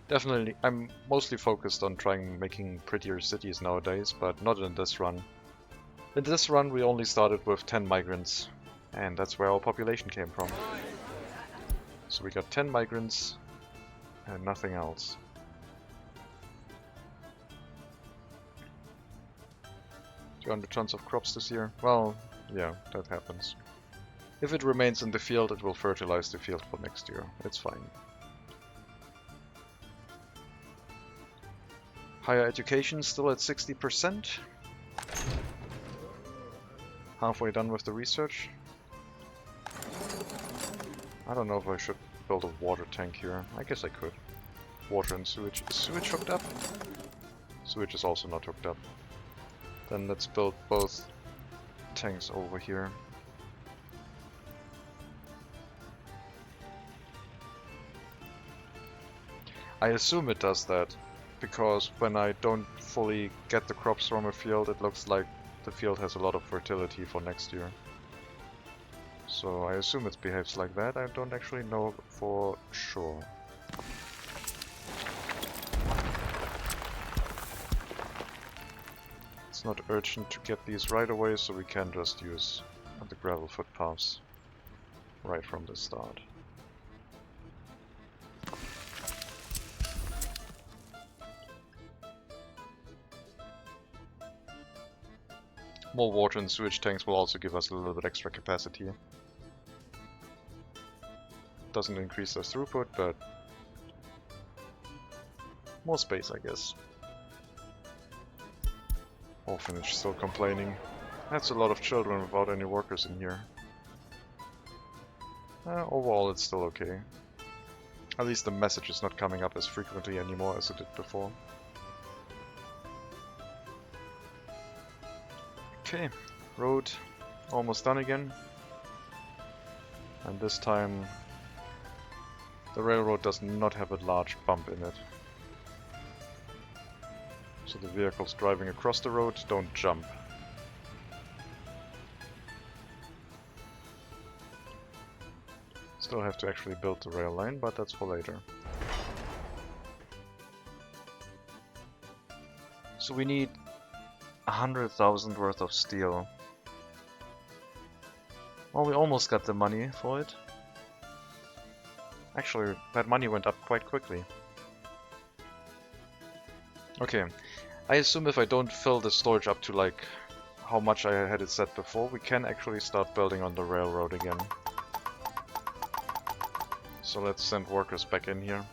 Definitely, I'm mostly focused on making prettier cities nowadays, but not in this run. In this run we only started with 10 migrants, and that's where our population came from. So we got 10 migrants and nothing else. $200 tons of crops this year? Well, yeah, that happens. If it remains in the field, it will fertilize the field for next year. It's fine. Higher education still at 60%. Halfway done with the research. I don't know if I should build a water tank here. I guess I could. Water and sewage. Is sewage hooked up? Sewage is also not hooked up. Then let's build both tanks over here. I assume it does that, because when I don't fully get the crops from a field, it looks like the field has a lot of fertility for next year. So I assume it behaves like that. I don't actually know for sure. It's not urgent to get these right away, so we can just use the gravel footpaths right from the start. More water and sewage tanks will also give us a little bit extra capacity. Doesn't increase the throughput, but more space, I guess. Orphanage still complaining. That's a lot of children without any workers in here. Overall it's still okay. At least the message is not coming up as frequently anymore as it did before. Okay, road almost done again. And this time the railroad does not have a large bump in it. So the vehicles driving across the road don't jump. Still have to actually build the rail line, but that's for later. So we need 100,000 worth of steel. Well, we almost got the money for it. Actually, that money went up quite quickly. Okay, I assume if I don't fill the storage up to like how much I had it set before, we can actually start building on the railroad again. So let's send workers back in here.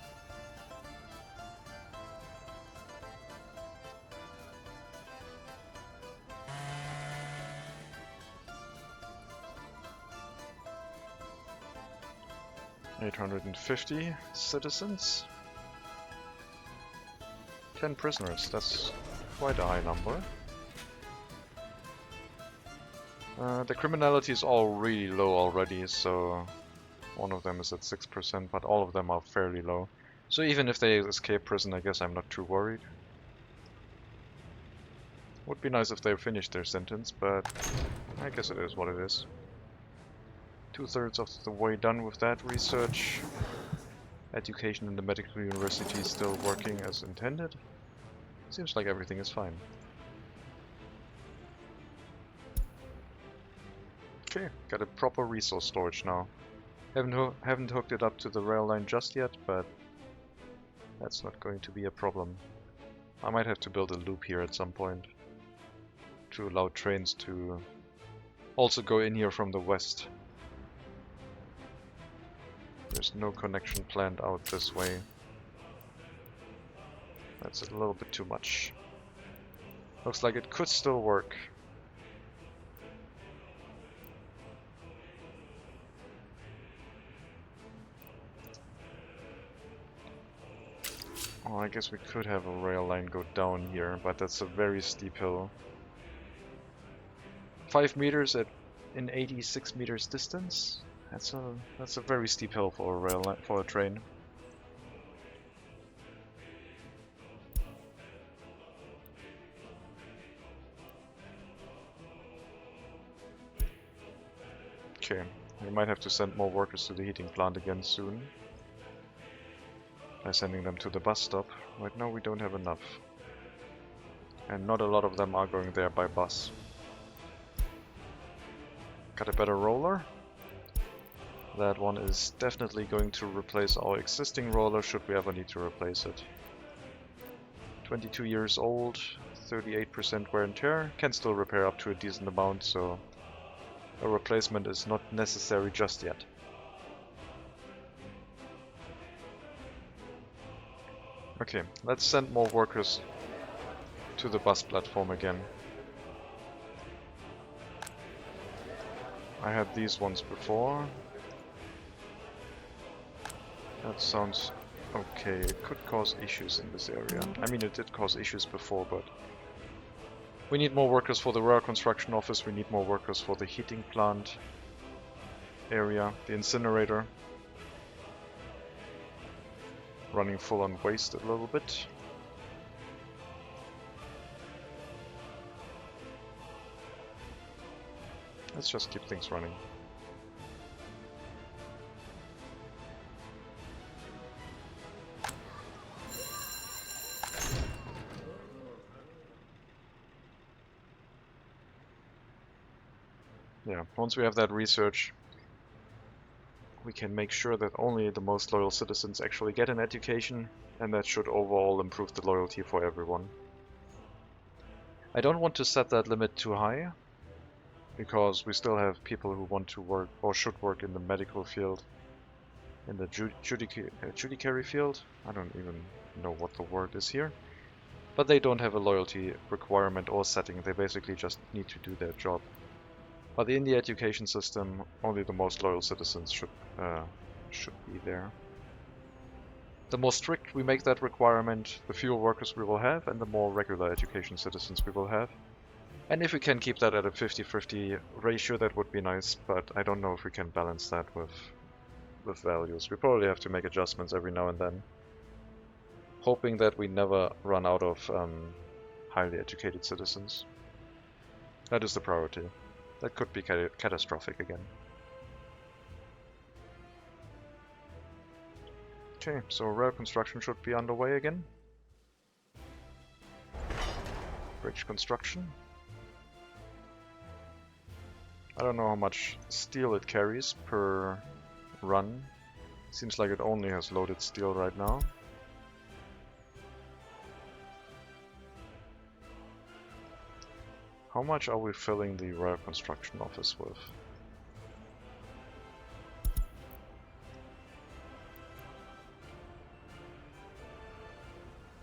$850 citizens. 10 prisoners, that's quite a high number. The criminality is all really low already, so one of them is at 6%, but all of them are fairly low. So even if they escape prison, I guess I'm not too worried. Would be nice if they finished their sentence, but I guess it is what it is. 2/3 of the way done with that research. Education in the medical university is still working as intended. Seems like everything is fine. Okay, got a proper resource storage now. Haven't hooked it up to the rail line just yet, but that's not going to be a problem. I might have to build a loop here at some point to allow trains to also go in here from the west. There's no connection planned out this way. That's a little bit too much. Looks like it could still work. Oh, I guess we could have a rail line go down here, but that's a very steep hill. 5 meters in 86 meters distance. That's a very steep hill for a rail line, for a train. Okay, we might have to send more workers to the heating plant again soon. By sending them to the bus stop. Right now we don't have enough. And not a lot of them are going there by bus. Got a better roller. That one is definitely going to replace our existing roller should we ever need to replace it. 22 years old, 38% wear and tear, can still repair up to a decent amount, so a replacement is not necessary just yet. Okay, let's send more workers to the bus platform again. I had these ones before. That sounds okay. It could cause issues in this area. I mean, it did cause issues before, but we need more workers for the rail construction office. We need more workers for the heating plant area, the incinerator. Running full on waste a little bit. Let's just keep things running. Yeah, once we have that research, we can make sure that only the most loyal citizens actually get an education, and that should overall improve the loyalty for everyone. I don't want to set that limit too high, because we still have people who want to work or should work in the medical field, in the judiciary field. I don't even know what the word is here. But they don't have a loyalty requirement or setting, they basically just need to do their job. But in the education system, only the most loyal citizens should be there. The more strict we make that requirement, the fewer workers we will have, and the more regular education citizens we will have. And if we can keep that at a 50-50 ratio, that would be nice, but I don't know if we can balance that with values. We probably have to make adjustments every now and then, hoping that we never run out of highly educated citizens. That is the priority. That could be catastrophic again. Okay, so rail construction should be underway again. Bridge construction. I don't know how much steel it carries per run. Seems like it only has loaded steel right now. How much are we filling the rail construction office with?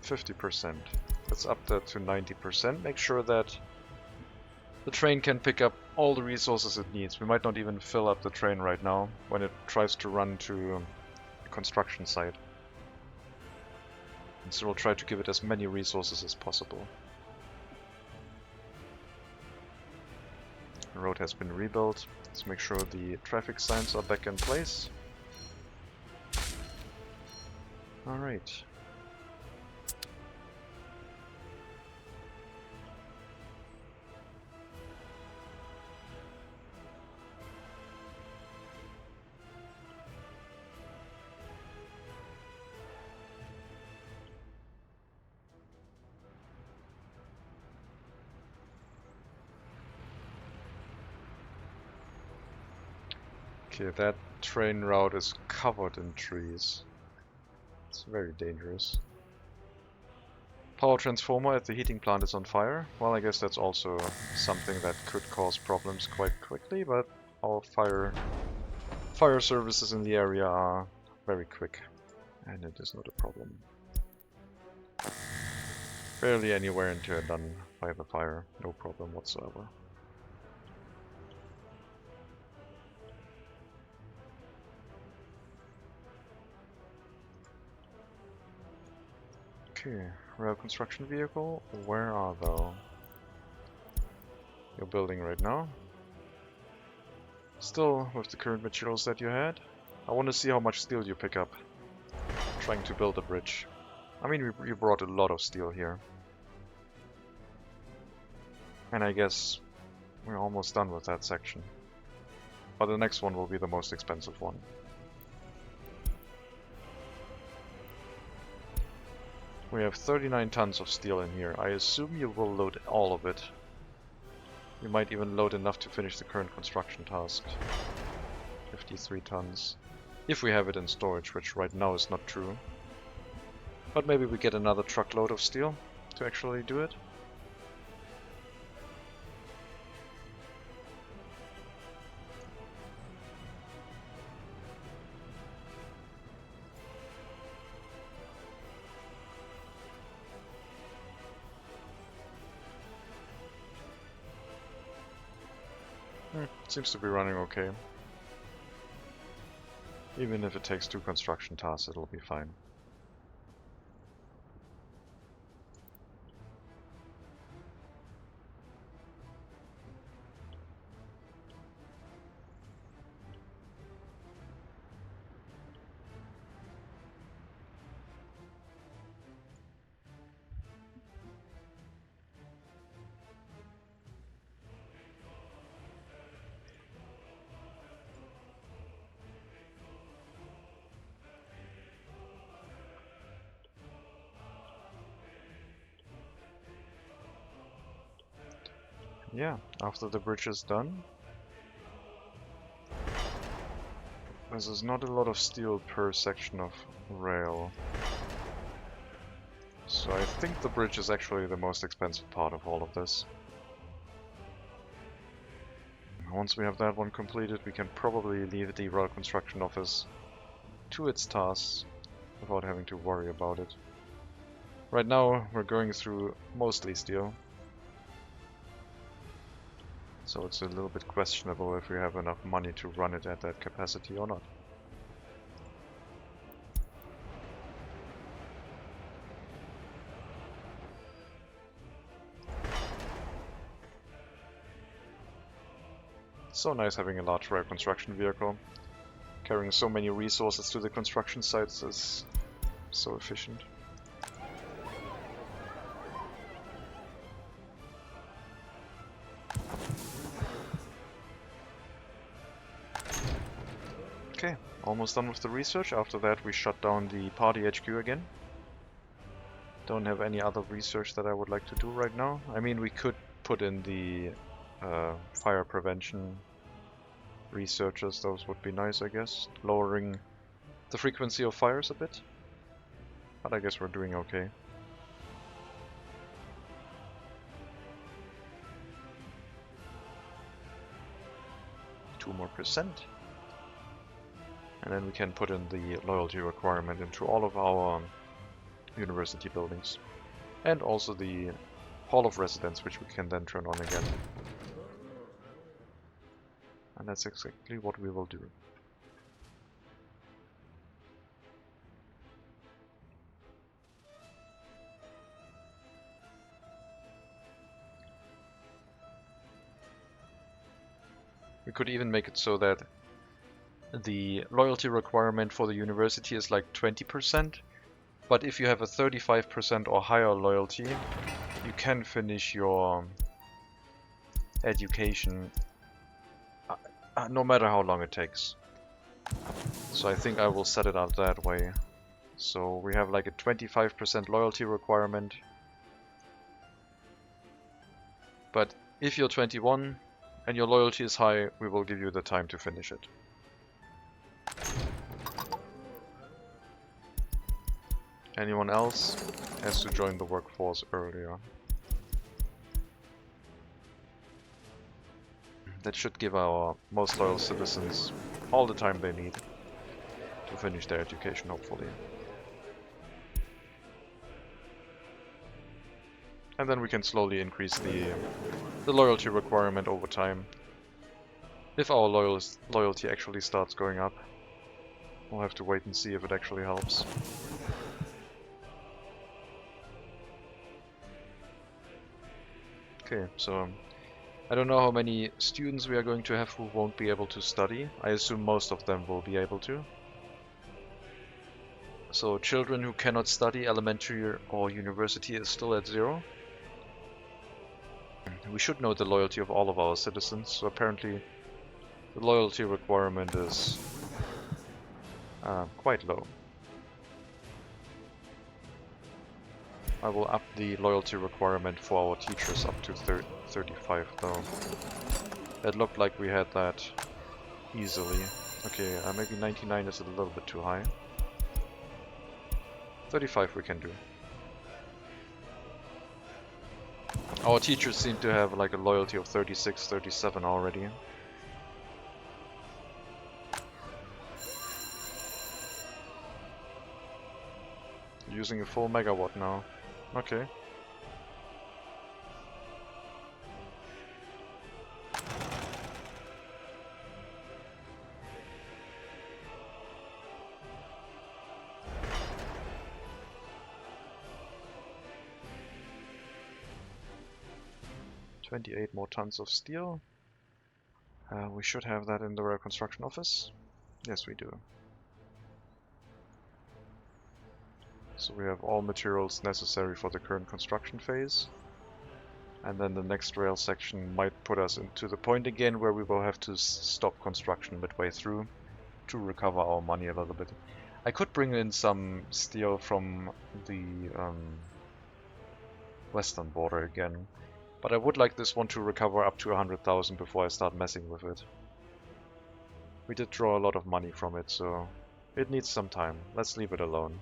%. Let's up that to 90%. Make sure that the train can pick up all the resources it needs. We might not even fill up the train right now when it tries to run to a construction site. And so we'll try to give it as many resources as possible. The road has been rebuilt. Let's make sure the traffic signs are back in place. Alright. Okay, that train route is covered in trees. It's very dangerous. Power transformer at the heating plant is on fire. Well, I guess that's also something that could cause problems quite quickly, but our fire services in the area are very quick, and it is not a problem. Barely any wear and tear done by the fire, no problem whatsoever. Okay, rail construction vehicle, where are thou? You're building right now. Still with the current materials that you had. I want to see how much steel you pick up trying to build a bridge. I mean, you brought a lot of steel here. And I guess we're almost done with that section. But the next one will be the most expensive one. We have 39 tons of steel in here. I assume you will load all of it. You might even load enough to finish the current construction task. 53 tons. If we have it in storage, which right now is not true. But maybe we get another truckload of steel to actually do it. Seems to be running okay. Even if it takes 2 construction tasks, it'll be fine. Yeah, after the bridge is done, there's not a lot of steel per section of rail. So I think the bridge is actually the most expensive part of all of this. Once we have that one completed, we can probably leave the rail construction office to its tasks without having to worry about it. Right now, we're going through mostly steel. So it's a little bit questionable if we have enough money to run it at that capacity or not. So nice having a large rail construction vehicle. Carrying so many resources to the construction sites is so efficient. Okay, almost done with the research. After that we shut down the party HQ again. Don't have any other research that I would like to do right now. I mean, we could put in the fire prevention researchers, those would be nice, I guess. Lowering the frequency of fires a bit. But I guess we're doing okay. Two more percent. And then we can put in the loyalty requirement into all of our university buildings. And also the Hall of Residence, which we can then turn on again. And that's exactly what we will do. We could even make it so that the loyalty requirement for the university is like 20%, but if you have a 35% or higher loyalty, you can finish your education no matter how long it takes. So I think I will set it up that way. So we have like a 25% loyalty requirement. But if you're 21 and your loyalty is high, we will give you the time to finish it. Anyone else has to join the workforce earlier. That should give our most loyal citizens all the time they need to finish their education, hopefully. And then we can slowly increase the loyalty requirement over time. If our loyalty actually starts going up. We'll have to wait and see if it actually helps. Okay, so I don't know how many students we are going to have who won't be able to study. I assume most of them will be able to. So children who cannot study elementary or university is still at 0. We should know the loyalty of all of our citizens, so apparently the loyalty requirement is quite low. I will up the loyalty requirement for our teachers up to 35 though. It looked like we had that easily. Okay, maybe 99 is a little bit too high. 35 we can do. Our teachers seem to have like a loyalty of 36, 37 already. Using a full megawatt now. Okay. $28 more tons of steel. We should have that in the rail construction office. Yes, we do. So we have all materials necessary for the current construction phase. And then the next rail section might put us into the point again where we will have to stop construction midway through to recover our money a little bit. I could bring in some steel from the western border again, but I would like this one to recover up to 100,000 before I start messing with it. We did draw a lot of money from it, so it needs some time. Let's leave it alone.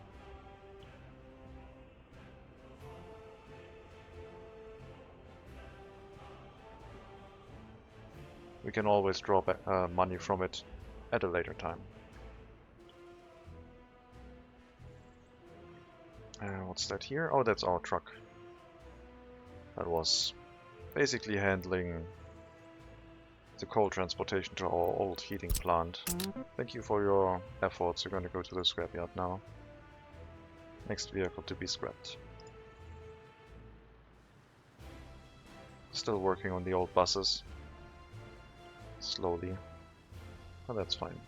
We can always draw back, money from it at a later time. What's that here? Oh, that's our truck. That was basically handling the coal transportation to our old heating plant. Thank you for your efforts. You're going to go to the scrapyard now. Next vehicle to be scrapped. Still working on the old buses. Slowly. Oh, that's fine.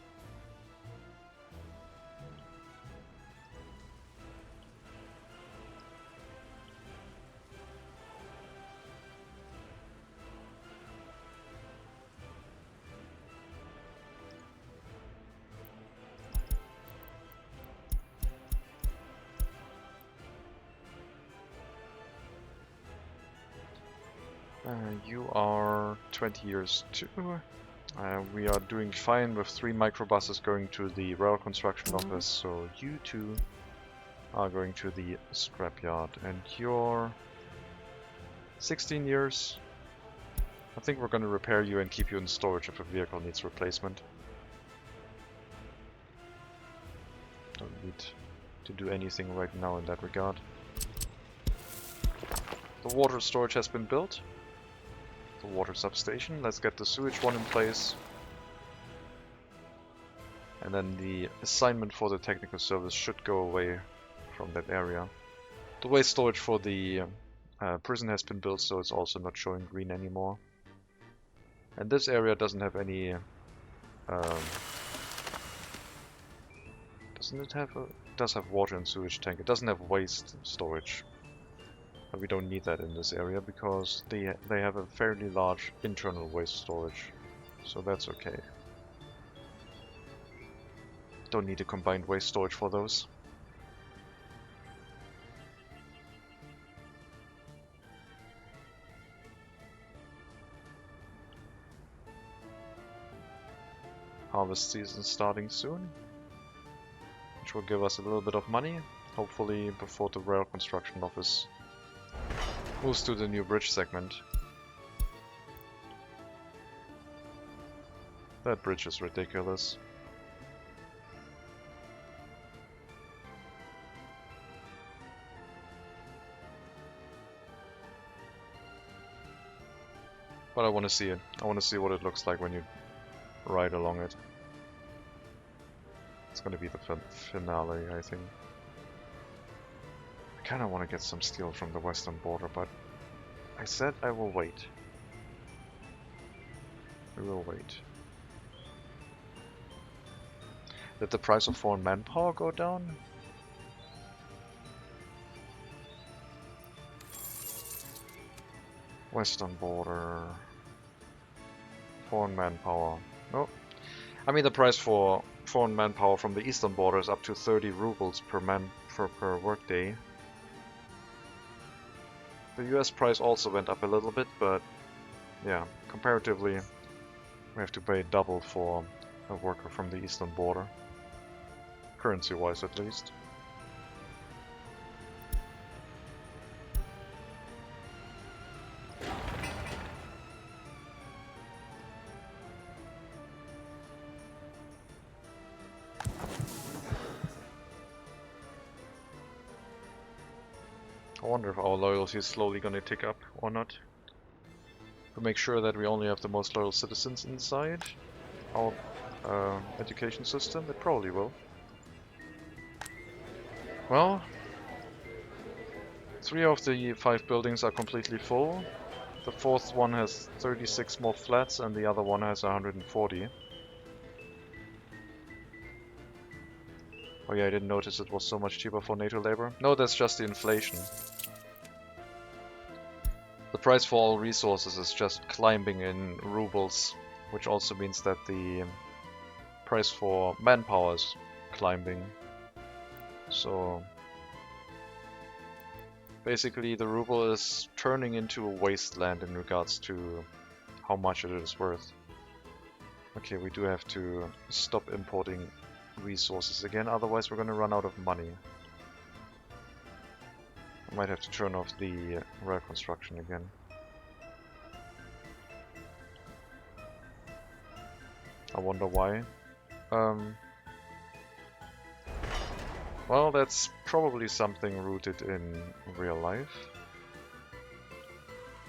You are 20 years too. We are doing fine with 3 microbuses going to the rail construction office, so you two are going to the scrapyard, and you're 16 years. I think we're going to repair you and keep you in storage if a vehicle needs replacement. Don't need to do anything right now in that regard. The water storage has been built. The water substation. Let's get the sewage one in place. And then the assignment for the technical service should go away from that area. The waste storage for the prison has been built, so it's also not showing green anymore. And this area doesn't have any... doesn't it have a... It does have water and sewage tank. It doesn't have waste storage. But we don't need that in this area because they have a fairly large internal waste storage. So that's okay. Don't need a combined waste storage for those. Harvest season starting soon, which will give us a little bit of money. Hopefully before the rail construction office moves to the new bridge segment. That bridge is ridiculous. But I want to see it. I want to see what it looks like when you ride along it. It's going to be the finale, I think. I kind of want to get some steel from the western border, but I said I will wait. We will wait. Did the price of foreign manpower go down? Western border. Foreign manpower. No. I mean, the price for foreign manpower from the eastern border is up to 30 rubles per per workday. The US price also went up a little bit, but yeah, comparatively, we have to pay double for a worker from the eastern border. Currency-wise, at least. I wonder if our loyalty is slowly gonna tick up or not. To make sure that we only have the most loyal citizens inside our education system, it probably will. Well, 3 of the 5 buildings are completely full. The 4th one has 36 more flats and the other one has 140. Oh yeah, I didn't notice it was so much cheaper for NATO labor. No, that's just the inflation. The price for all resources is just climbing in rubles, which also means that the price for manpower is climbing. So basically the ruble is turning into a wasteland in regards to how much it is worth. Okay, we do have to stop importing resources again, otherwise we're gonna run out of money. I might have to turn off the rail construction again. I wonder why. Well, that's probably something rooted in real life.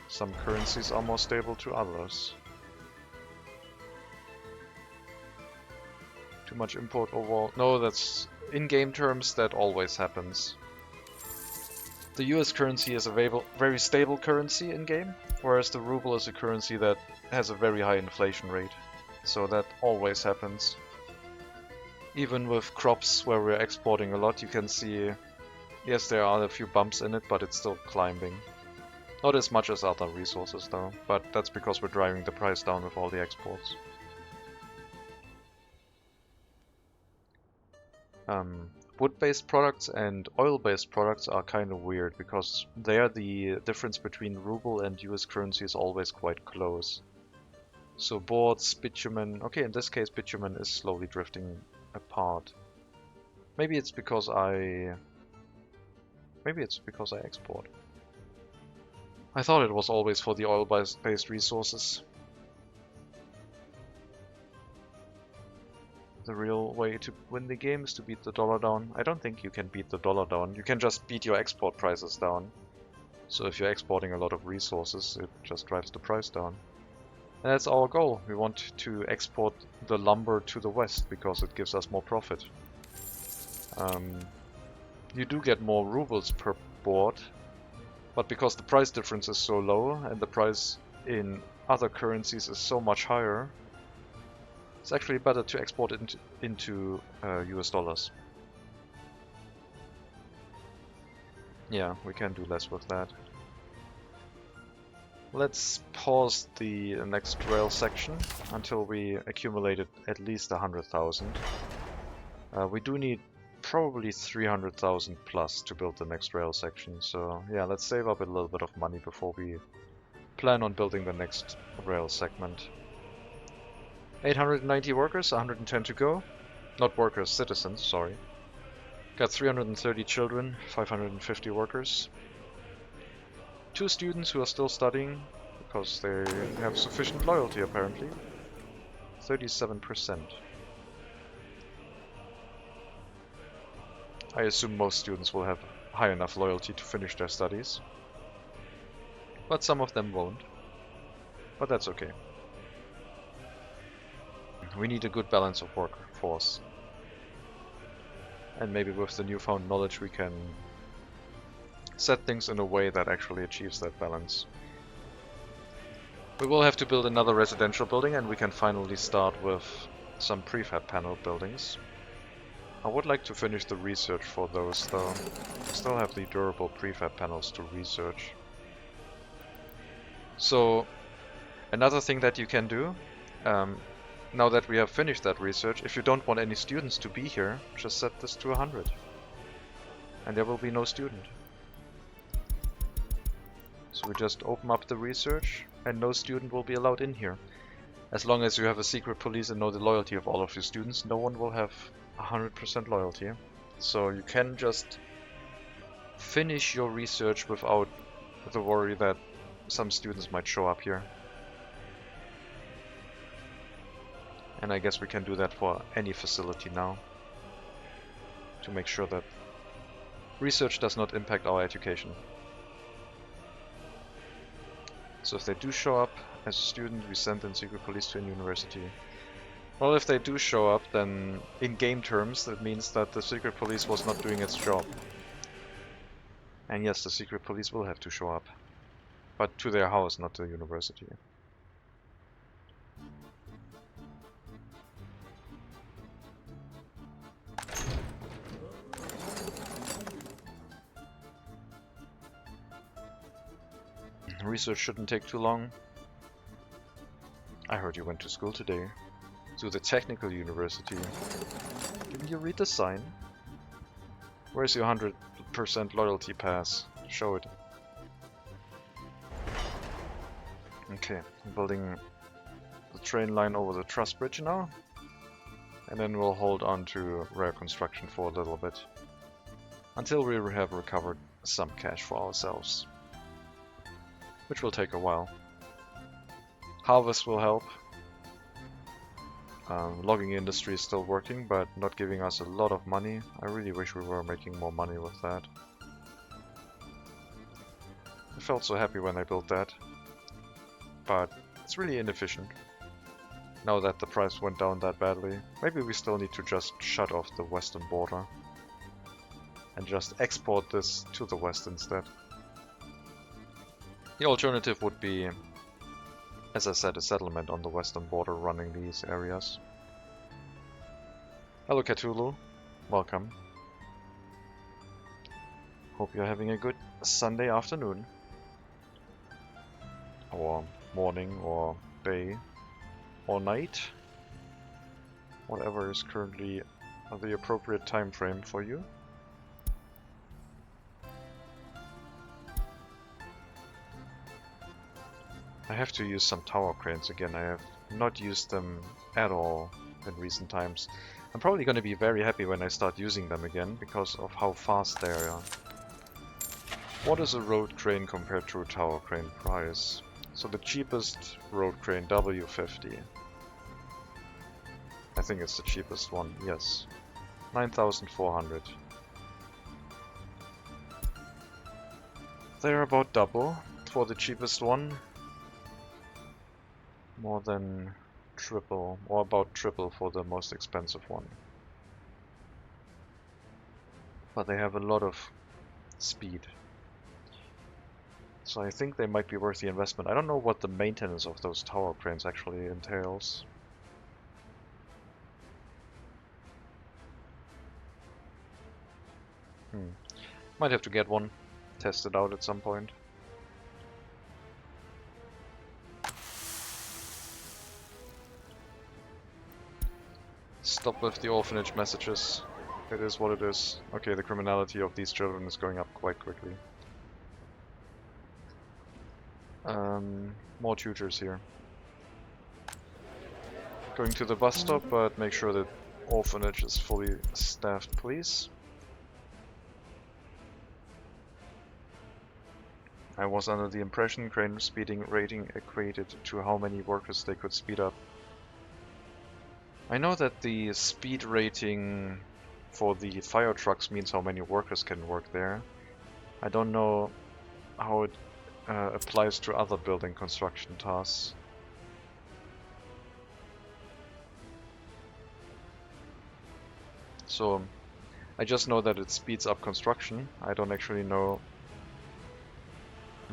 Some currencies are more stable to others. Too much import overall. No, that's in-game terms, that always happens. The US currency is a very stable currency in-game, whereas the ruble is a currency that has a very high inflation rate. So that always happens. Even with crops where we're exporting a lot, you can see, yes, there are a few bumps in it, but it's still climbing. Not as much as other resources though, but that's because we're driving the price down with all the exports. Wood-based products and oil-based products are kind of weird, because there the difference between ruble and US currency is always quite close. So boards, bitumen, okay, in this case bitumen is slowly drifting apart. Maybe it's because I export. I thought it was always for the oil-based resources. The real way to win the game is to beat the dollar down. I don't think you can beat the dollar down. You can just beat your export prices down. So if you're exporting a lot of resources, it just drives the price down. And that's our goal. We want to export the lumber to the west because it gives us more profit. You do get more rubles per board, but because the price difference is so low and the price in other currencies is so much higher, it's actually better to export it into US dollars. Yeah, we can do less with that. Let's pause the next rail section until we accumulated at least 100,000. We do need probably 300,000 plus to build the next rail section, so yeah, let's save up a little bit of money before we plan on building the next rail segment. 890 workers, 110 to go. Not workers, citizens, sorry. Got 330 children, 550 workers. 2 students who are still studying because they have sufficient loyalty apparently. 37%. I assume most students will have high enough loyalty to finish their studies. But some of them won't. But that's okay. We need a good balance of workforce. And maybe with the newfound knowledge we can set things in a way that actually achieves that balance. We will have to build another residential building, and we can finally start with some prefab panel buildings. I would like to finish the research for those though. Still have the durable prefab panels to research. So another thing that you can do, now that we have finished that research, if you don't want any students to be here, just set this to 100. And there will be no student. So we just open up the research and no student will be allowed in here. As long as you have a secret police and know the loyalty of all of your students, no one will have 100% loyalty. So you can just finish your research without the worry that some students might show up here. And I guess we can do that for any facility now, to make sure that research does not impact our education. So if they do show up as a student, we send in secret police to a university. Well, if they do show up, then in game terms that means that the secret police was not doing its job. And yes, the secret police will have to show up, but to their house, not to the university. Research shouldn't take too long. I heard you went to school today. To the technical university. Didn't you read the sign? Where's your 100% loyalty pass? Show it. Okay, I'm building the train line over the truss bridge now. And then we'll hold on to rail construction for a little bit. Until we have recovered some cash for ourselves. Which will take a while. Harvest will help. Logging industry is still working, but not giving us a lot of money. I really wish we were making more money with that. I felt so happy when I built that. But it's really inefficient. Now that the price went down that badly. Maybe we still need to just shut off the western border. And just export this to the west instead. The alternative would be, as I said, a settlement on the western border running these areas. Hello Cthulhu, welcome. Hope you're having a good Sunday afternoon. Or morning, or day, or night. Whatever is currently the appropriate time frame for you. I have to use some tower cranes again. I have not used them at all in recent times. I'm probably going to be very happy when I start using them again because of how fast they are. What is a road crane compared to a tower crane price? So the cheapest road crane, W50. I think it's the cheapest one, yes. 9,400. They're about double for the cheapest one. More than triple, or about triple for the most expensive one. But they have a lot of speed. So I think they might be worth the investment. I don't know what the maintenance of those tower cranes actually entails. Might have to get one, test it out at some point. Stop with the orphanage messages. It is what it is. Okay, the criminality of these children is going up quite quickly. More tutors here. Going to the bus stop, but make sure that orphanage is fully staffed, please. I was under the impression crane speeding rating equated to how many workers they could speed up. I know that the speed rating for the fire trucks means how many workers can work there. I don't know how it applies to other building construction tasks. So I just know that it speeds up construction. I don't actually know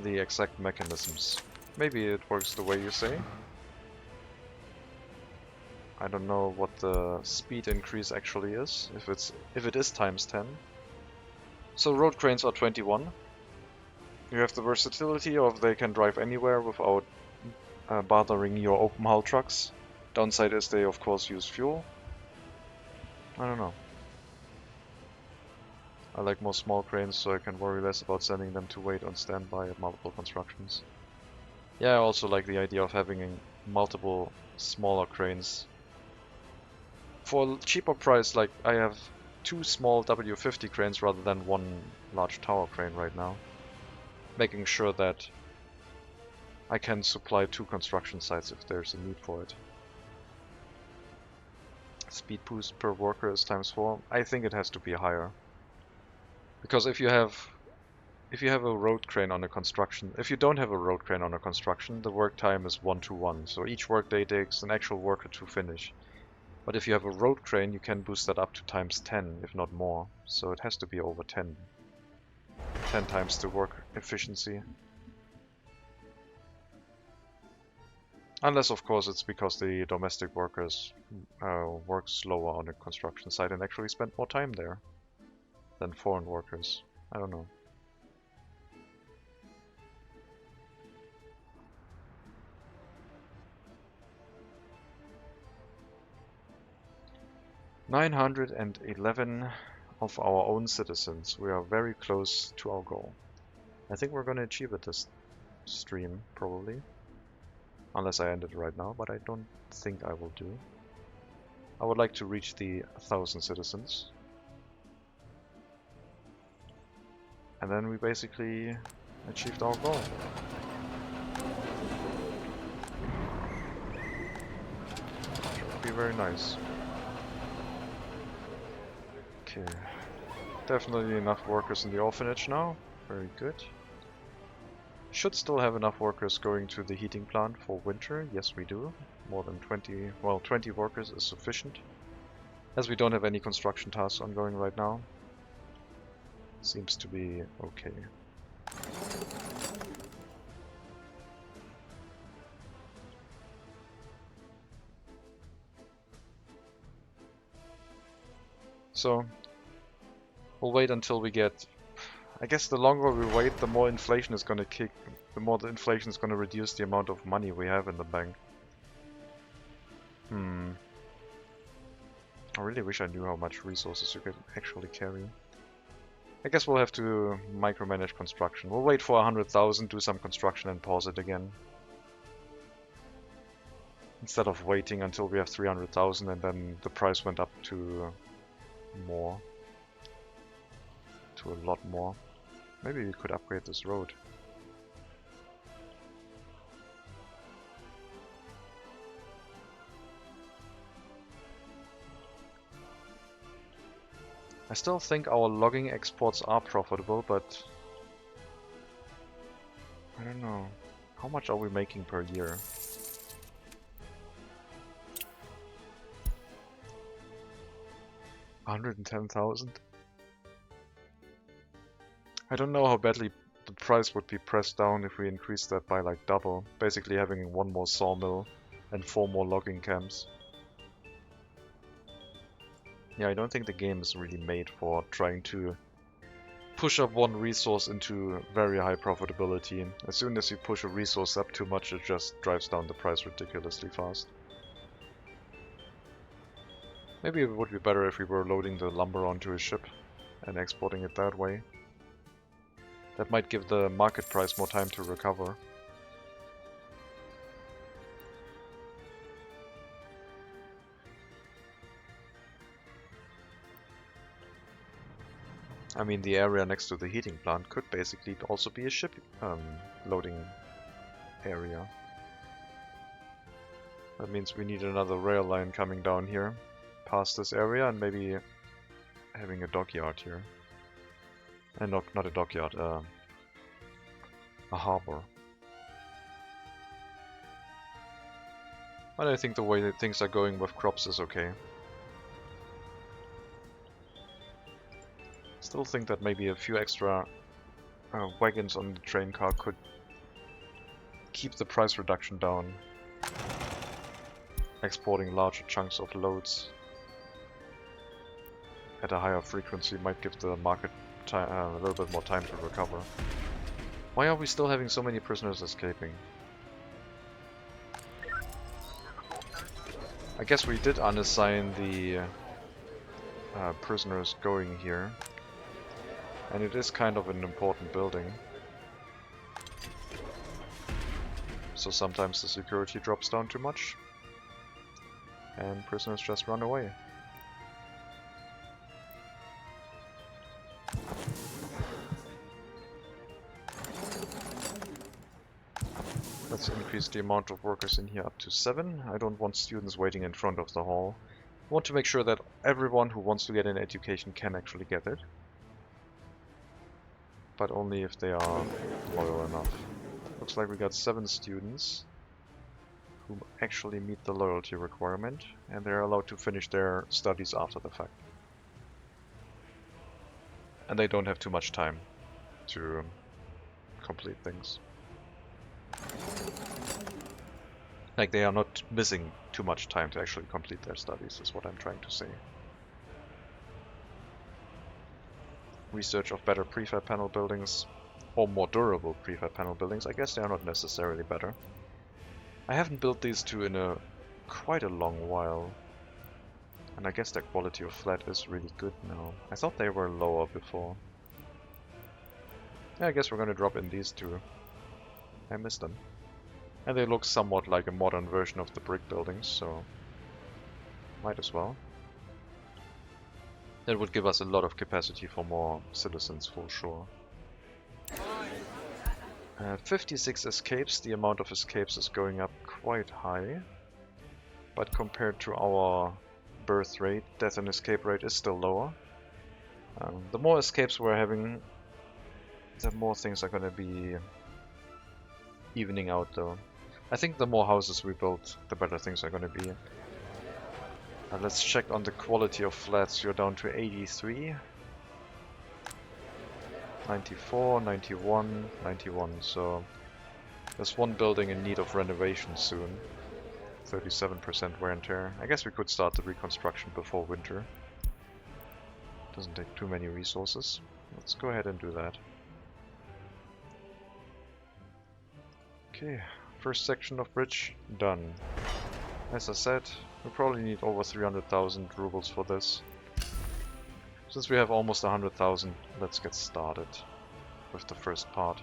the exact mechanisms. Maybe it works the way you say. I don't know what the speed increase actually is, if it is times 10. So road cranes are 21. You have the versatility of they can drive anywhere without bothering your open hull trucks. Downside is they of course use fuel. I don't know. I like more small cranes so I can worry less about sending them to wait on standby at multiple constructions. Yeah, I also like the idea of having multiple smaller cranes. For a cheaper price, like I have 2 small W50 cranes rather than 1 large tower crane right now. Making sure that I can supply 2 construction sites if there's a need for it. Speed boost per worker is ×4. I think it has to be higher. Because if you have a road crane on a construction, if you don't have a road crane on a construction, the work time is 1:1. So each workday takes an actual worker to finish. But if you have a road crane, you can boost that up to ×10, if not more. So it has to be over 10. 10 times the work efficiency. Unless, of course, it's because the domestic workers work slower on a construction site and actually spend more time there than foreign workers. I don't know. $911 of our own citizens. We are very close to our goal. I think we're going to achieve it this stream, probably. Unless I end it right now, but I don't think I will do. I would like to reach the 1,000 citizens. And then we basically achieved our goal. Which would be very nice. Okay. Definitely enough workers in the orphanage now. Very good. Should still have enough workers going to the heating plant for winter. Yes, we do. More than 20, well, 20 workers is sufficient. As we don't have any construction tasks ongoing right now. Seems to be okay. So, we'll wait until we get... I guess the longer we wait, the more inflation is gonna kick, the more the inflation is gonna reduce the amount of money we have in the bank. I really wish I knew how much resources you could actually carry. I guess we'll have to micromanage construction. We'll wait for 100,000, do some construction and pause it again. Instead of waiting until we have 300,000 and then the price went up to more. To a lot more. Maybe we could upgrade this road. I still think our logging exports are profitable, but I don't know. How much are we making per year? $110,000? I don't know how badly the price would be pressed down if we increase that by like double. Basically having 1 more sawmill and 4 more logging camps. Yeah, I don't think the game is really made for trying to push up one resource into very high profitability. As soon as you push a resource up too much, it just drives down the price ridiculously fast. Maybe it would be better if we were loading the lumber onto a ship and exporting it that way. That might give the market price more time to recover. I mean, the area next to the heating plant could basically also be a ship loading area. That means we need another rail line coming down here, past this area, and maybe having a dockyard here. And not a dockyard, a harbor. But I think the way that things are going with crops is okay. Still think that maybe a few extra wagons on the train car could keep the price reduction down. Exporting larger chunks of loads at a higher frequency might give the market a little bit more time to recover. Why are we still having so many prisoners escaping? I guess we did unassign the prisoners going here. And it is kind of an important building. So sometimes the security drops down too much. And prisoners just run away. Let's increase the amount of workers in here up to 7. I don't want students waiting in front of the hall. I want to make sure that everyone who wants to get an education can actually get it. But only if they are loyal enough. Looks like we got 7 students who actually meet the loyalty requirement, and they're allowed to finish their studies after the fact. And they don't have too much time to complete things. Like, they are not missing too much time to actually complete their studies, is what I'm trying to say. Research of better prefab panel buildings, or more durable prefab panel buildings. I guess they are not necessarily better. I haven't built these two in quite a long while. And I guess their quality of flat is really good now. I thought they were lower before. Yeah, I guess we're gonna drop in these two. I miss them. And they look somewhat like a modern version of the brick buildings, so might as well. That would give us a lot of capacity for more citizens for sure. 56 escapes, the amount of escapes is going up quite high. But compared to our birth rate, death and escape rate is still lower. The more escapes we're having, the more things are going to be evening out though. I think the more houses we build, the better things are going to be. Let's check on the quality of flats. You're down to 83. 94, 91, 91. So there's one building in need of renovation soon. 37% wear and tear. I guess we could start the reconstruction before winter. Doesn't take too many resources. Let's go ahead and do that. Okay, first section of bridge done. As I said, we probably need over 300,000 rubles for this. Since we have almost 100,000, let's get started with the first part.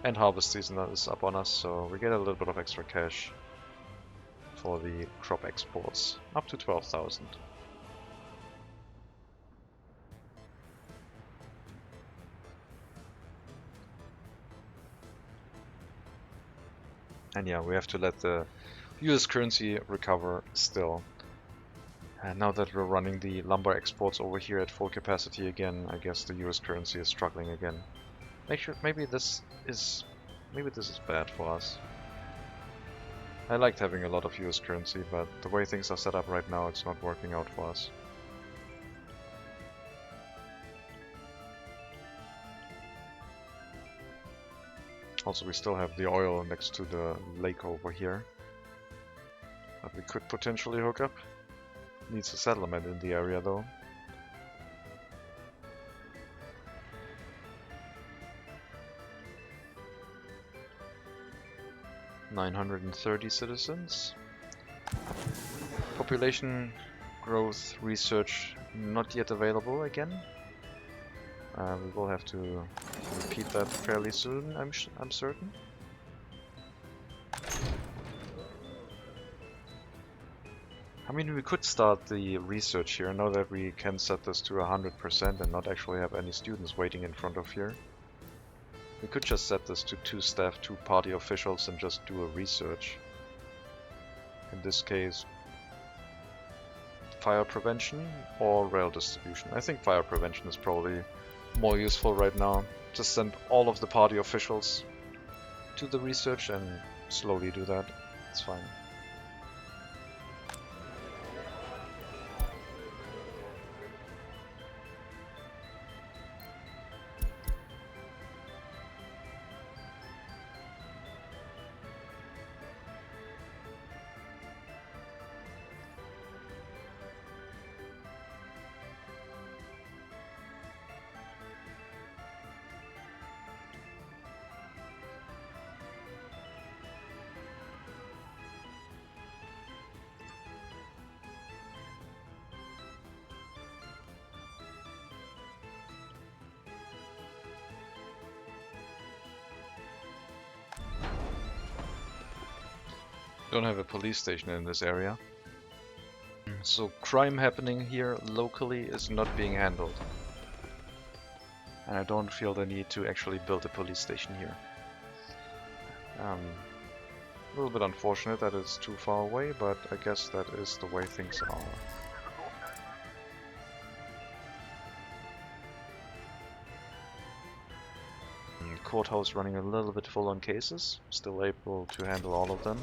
And harvest season is up on us, so we get a little bit of extra cash for the crop exports, up to 12,000. And yeah, we have to let the US currency recover still. And now that we're running the lumber exports over here at full capacity again, I guess the US currency is struggling again. Maybe this is bad for us. I liked having a lot of US currency, but the way things are set up right now, it's not working out for us. Also, we still have the oil next to the lake over here that we could potentially hook up. Needs a settlement in the area though. $930 citizens. Population growth research not yet available again. We will have to repeat that fairly soon, I'm certain. I mean, we could start the research here, now that we can set this to 100% and not actually have any students waiting in front of here. We could just set this to 2 staff, 2 party officials and just do a research. In this case, fire prevention or rail distribution. I think fire prevention is probably more useful right now. Just send all of the party officials to the research and slowly do that. It's fine. Don't have a police station in this area. So crime happening here locally is not being handled. And I don't feel the need to actually build a police station here. A little bit unfortunate that it's too far away, but I guess that is the way things are. Courthouse running a little bit full on cases, still able to handle all of them.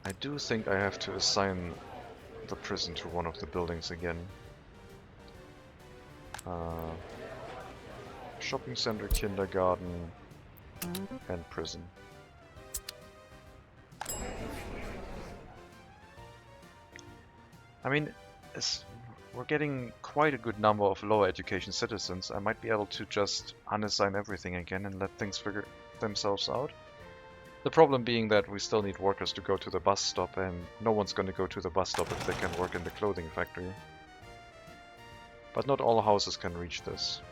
I do think I have to assign the prison to one of the buildings again. Shopping center, kindergarten, and prison. I mean, we're getting quite a good number of lower education citizens. I might be able to just unassign everything again and let things figure themselves out. The problem being that we still need workers to go to the bus stop, and no one's going to go to the bus stop if they can work in the clothing factory. But not all houses can reach this.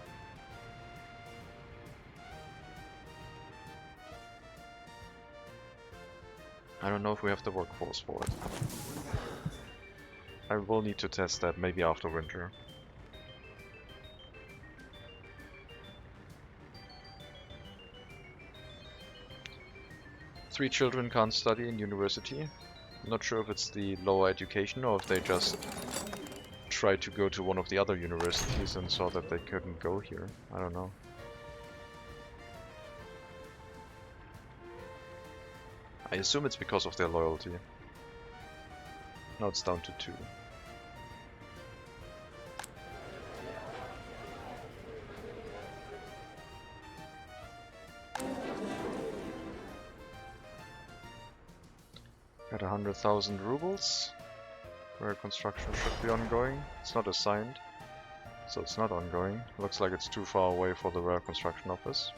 I don't know if we have the workforce for it. I will need to test that maybe after winter. Three children can't study in university. Not sure if it's the lower education or if they just tried to go to one of the other universities and saw that they couldn't go here. I don't know. I assume it's because of their loyalty. Now it's down to 2. At 100,000 rubles, where construction should be ongoing. It's not assigned, so it's not ongoing. Looks like it's too far away for the rail construction office,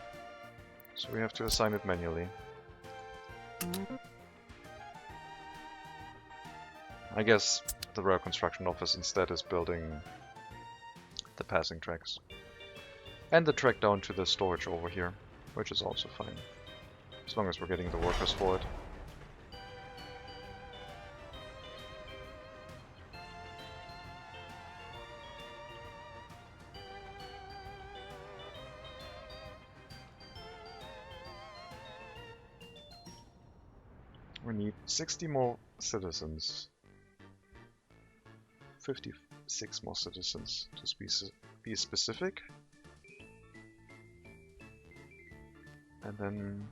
so we have to assign it manually. I guess the rail construction office instead is building the passing tracks. And the track down to the storage over here, which is also fine. As long as we're getting the workers for it. We need 60 more citizens. 56 more citizens to be specific. And then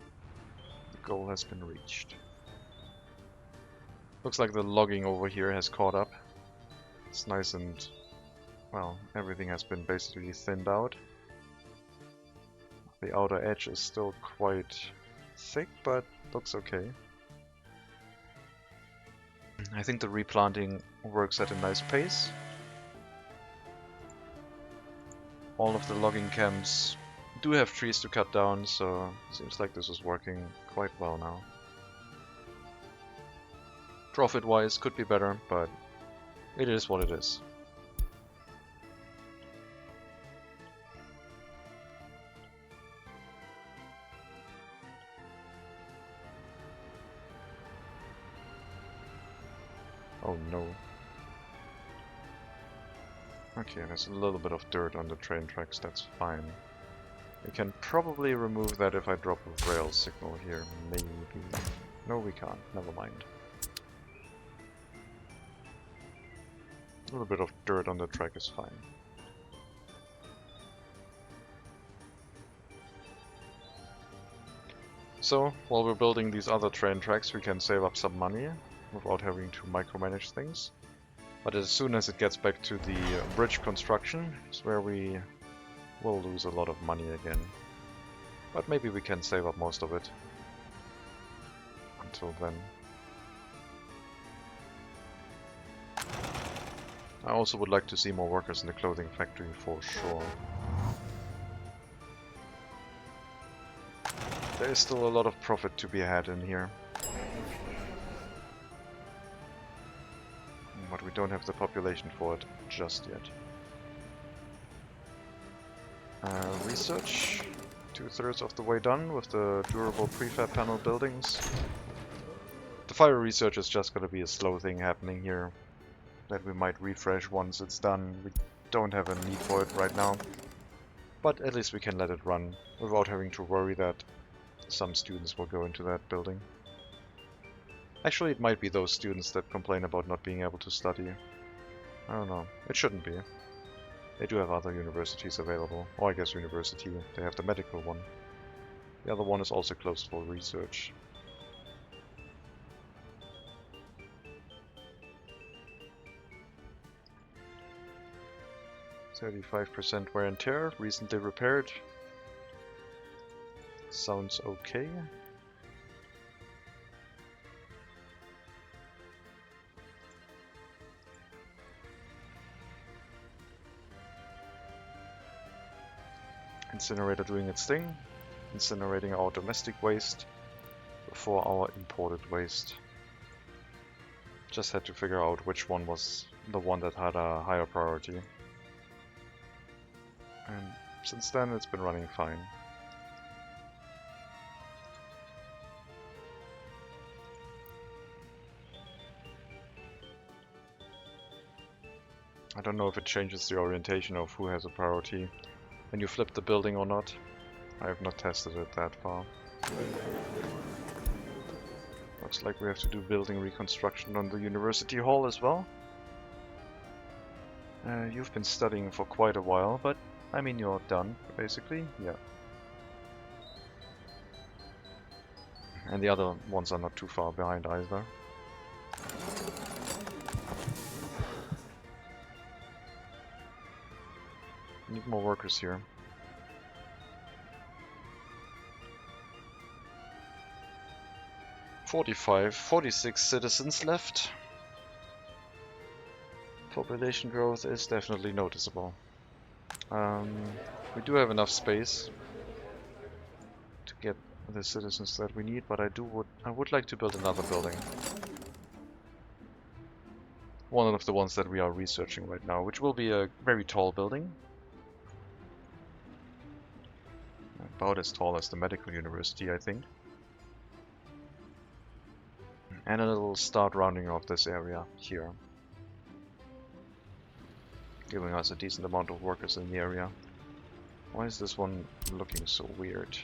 the goal has been reached. Looks like the logging over here has caught up. It's nice and, well, everything has been basically thinned out. The outer edge is still quite thick, but looks okay. I think the replanting works at a nice pace. All of the logging camps do have trees to cut down, so it seems like this is working quite well now. Profit-wise, could be better, but it is what it is. Oh no. Okay, there's a little bit of dirt on the train tracks, that's fine. We can probably remove that if I drop a rail signal here, maybe. No, we can't, never mind. A little bit of dirt on the track is fine. So, while we're building these other train tracks, we can save up some money without having to micromanage things. But as soon as it gets back to the bridge construction, is where we will lose a lot of money again. But maybe we can save up most of it until then. I also would like to see more workers in the clothing factory for sure. There is still a lot of profit to be had in here. But we don't have the population for it just yet. Research. 2/3 of the way done with the durable prefab panel buildings. The fire research is just going to be a slow thing happening here that we might refresh once it's done. We don't have a need for it right now, but at least we can let it run without having to worry that some students will go into that building. Actually, it might be those students that complain about not being able to study. I don't know. It shouldn't be. They do have other universities available. Or I guess university. They have the medical one. The other one is also closed for research. %35 wear and tear. Recently repaired. Sounds okay. Incinerator doing its thing, incinerating our domestic waste before our imported waste. Just had to figure out which one was the one that had a higher priority. And since then it's been running fine. I don't know if it changes the orientation of who has a priority when you flip the building or not. I have not tested it that far. Looks like we have to do building reconstruction on the university hall as well. You've been studying for quite a while, but I mean you're done, basically, yeah. And the other ones are not too far behind either. Need more workers here. "45, 46 citizens left. Population growth is definitely noticeable. We do have enough space to get the citizens that we need, but I would like to build another building. One of the ones that we are researching right now, which will be a very tall building. About as tall as the medical university, I think. And it'll start rounding off this area here, giving us a decent amount of workers in the area. Why is this one looking so weird?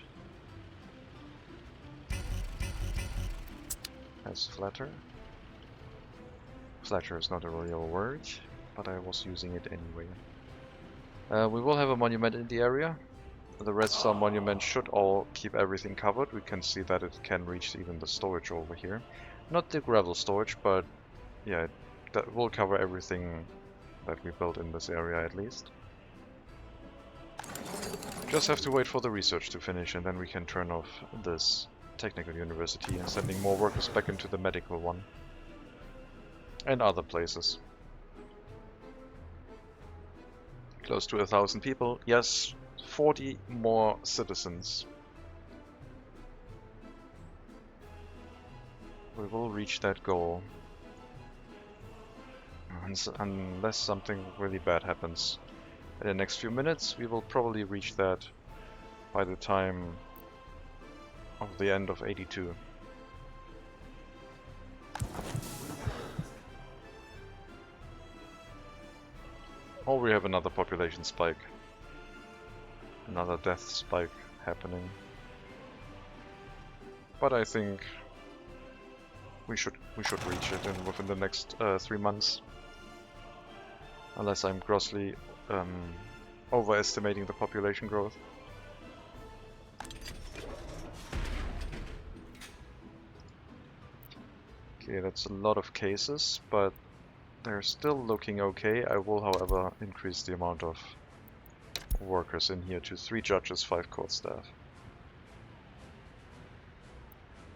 Has flatter? Flatter is not a real word, but I was using it anyway. We will have a monument in the area. The redstone monument should all keep everything covered. We can see that it can reach even the storage over here. Not the gravel storage, but yeah, that will cover everything that we built in this area at least. Just have to wait for the research to finish and then we can turn off this technical university and sending more workers back into the medical one. And other places. Close to 1,000 people. Yes, 40 more citizens. We will reach that goal. Unless something really bad happens. In the next few minutes, we will probably reach that by the time of the end of 82. Or we have another population spike. Another death spike happening. But I think we should reach it within the next 3 months. Unless I'm grossly overestimating the population growth. Okay, that's a lot of cases, but they're still looking okay. I will, however, increase the amount of workers in here to 3 judges, 5 court staff.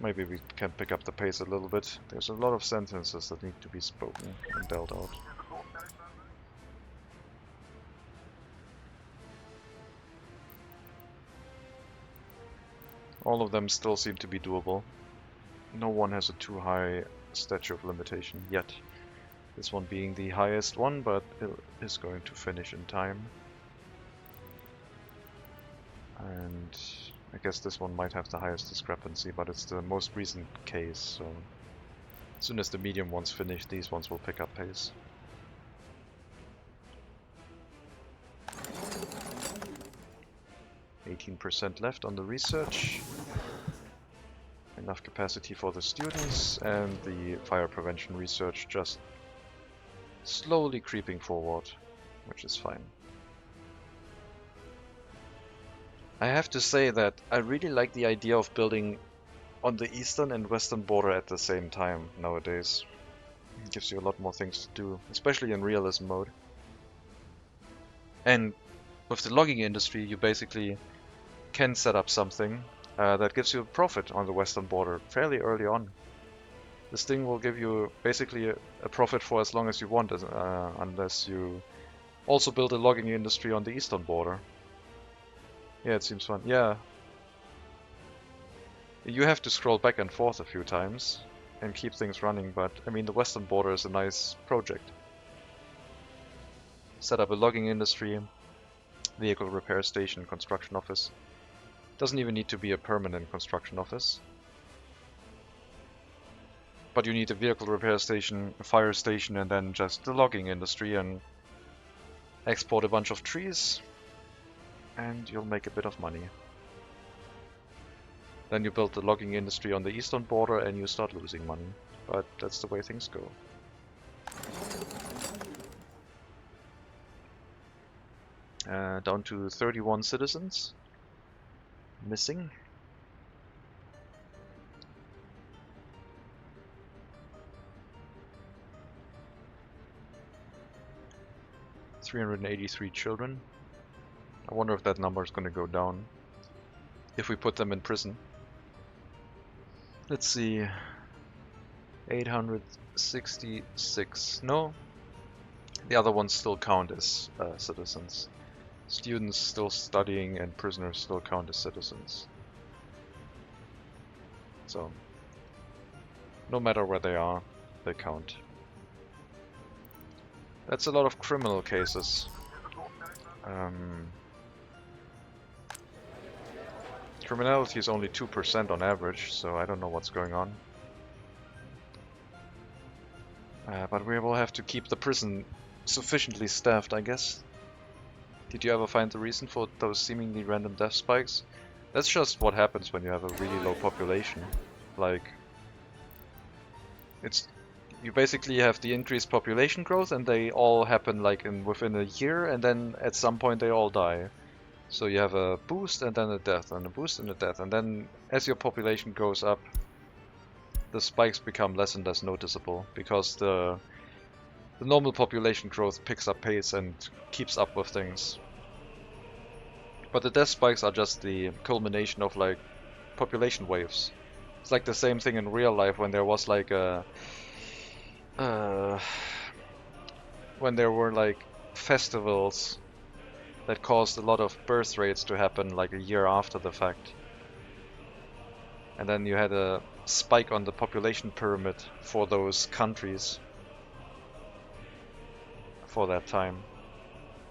Maybe we can pick up the pace a little bit. There's a lot of sentences that need to be spoken and dealt out. All of them still seem to be doable. No one has a too high statute of limitation yet. This one being the highest one, but it is going to finish in time. And I guess this one might have the highest discrepancy, but it's the most recent case, so as soon as the medium ones finish, these ones will pick up pace. %, left on the research. Enough capacity for the students, and the fire prevention research just slowly creeping forward, which is fine. I have to say that I really like the idea of building on the eastern and western border at the same time nowadays. It gives you a lot more things to do, especially in realism mode. And with the logging industry, you basically can set up something that gives you a profit on the western border fairly early on. This thing will give you basically a profit for as long as you want, unless you also build a logging industry on the eastern border. Yeah, it seems fun. Yeah. You have to scroll back and forth a few times and keep things running, but I mean the western border is a nice project. Set up a logging industry, vehicle repair station, construction office. Doesn't even need to be a permanent construction office. But you need a vehicle repair station, a fire station, and then just the logging industry, and export a bunch of trees, and you'll make a bit of money. Then you build the logging industry on the eastern border and you start losing money. But that's the way things go. Down to 31 citizens. Missing. $383 children. I wonder if that number is going to go down if we put them in prison. Let's see. 866. No. The other ones still count as citizens. Students still studying and prisoners still count as citizens. So, no matter where they are, they count. That's a lot of criminal cases. Criminality is only 2% on average, so I don't know what's going on. But we will have to keep the prison sufficiently staffed, I guess. Did you ever find the reason for those seemingly random death spikes? That's just what happens when you have a really low population. Like, you basically have the increased population growth, and they all happen like within a year, and then at some point they all die. So you have a boost and then a death, and a boost and a death, and then as your population goes up, the spikes become less and less noticeable, because the normal population growth picks up pace and keeps up with things. But the death spikes are just the culmination of like population waves. It's like the same thing in real life when there was like when there were like festivals that caused a lot of birth rates to happen like a year after the fact. And then you had a spike on the population pyramid for those countries for that time.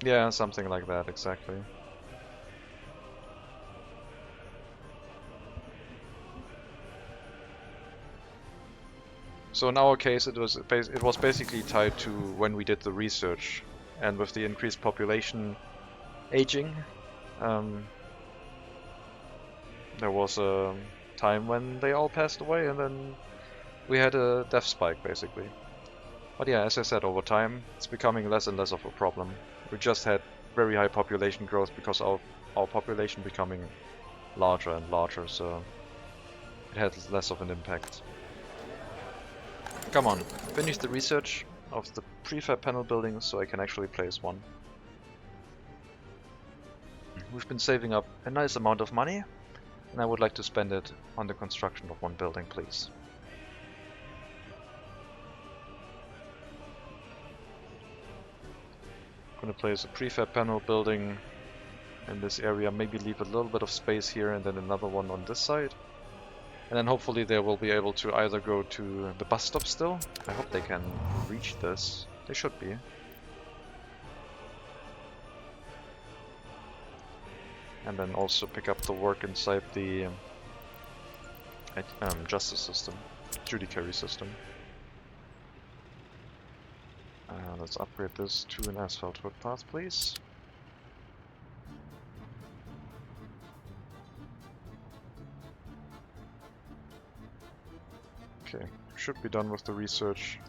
Yeah, something like that, exactly. So in our case, it was basically tied to when we did the research and with the increased population aging, there was a time when they all passed away, and then we had a death spike, basically. But yeah, as I said, over time, it's becoming less and less of a problem. We just had very high population growth because of our population becoming larger and larger, so it had less of an impact. Come on, finish the research of the prefab panel buildings so I can actually place one. We've been saving up a nice amount of money, and I would like to spend it on the construction of one building, please. I'm gonna place a prefab panel building in this area, maybe leave a little bit of space here and then another one on this side. And then hopefully they will be able to either go to the bus stop still. I hope they can reach this. They should be. And then also pick up the work inside the justice system, judiciary system. Let's upgrade this to an asphalt footpath, please. Okay, should be done with the research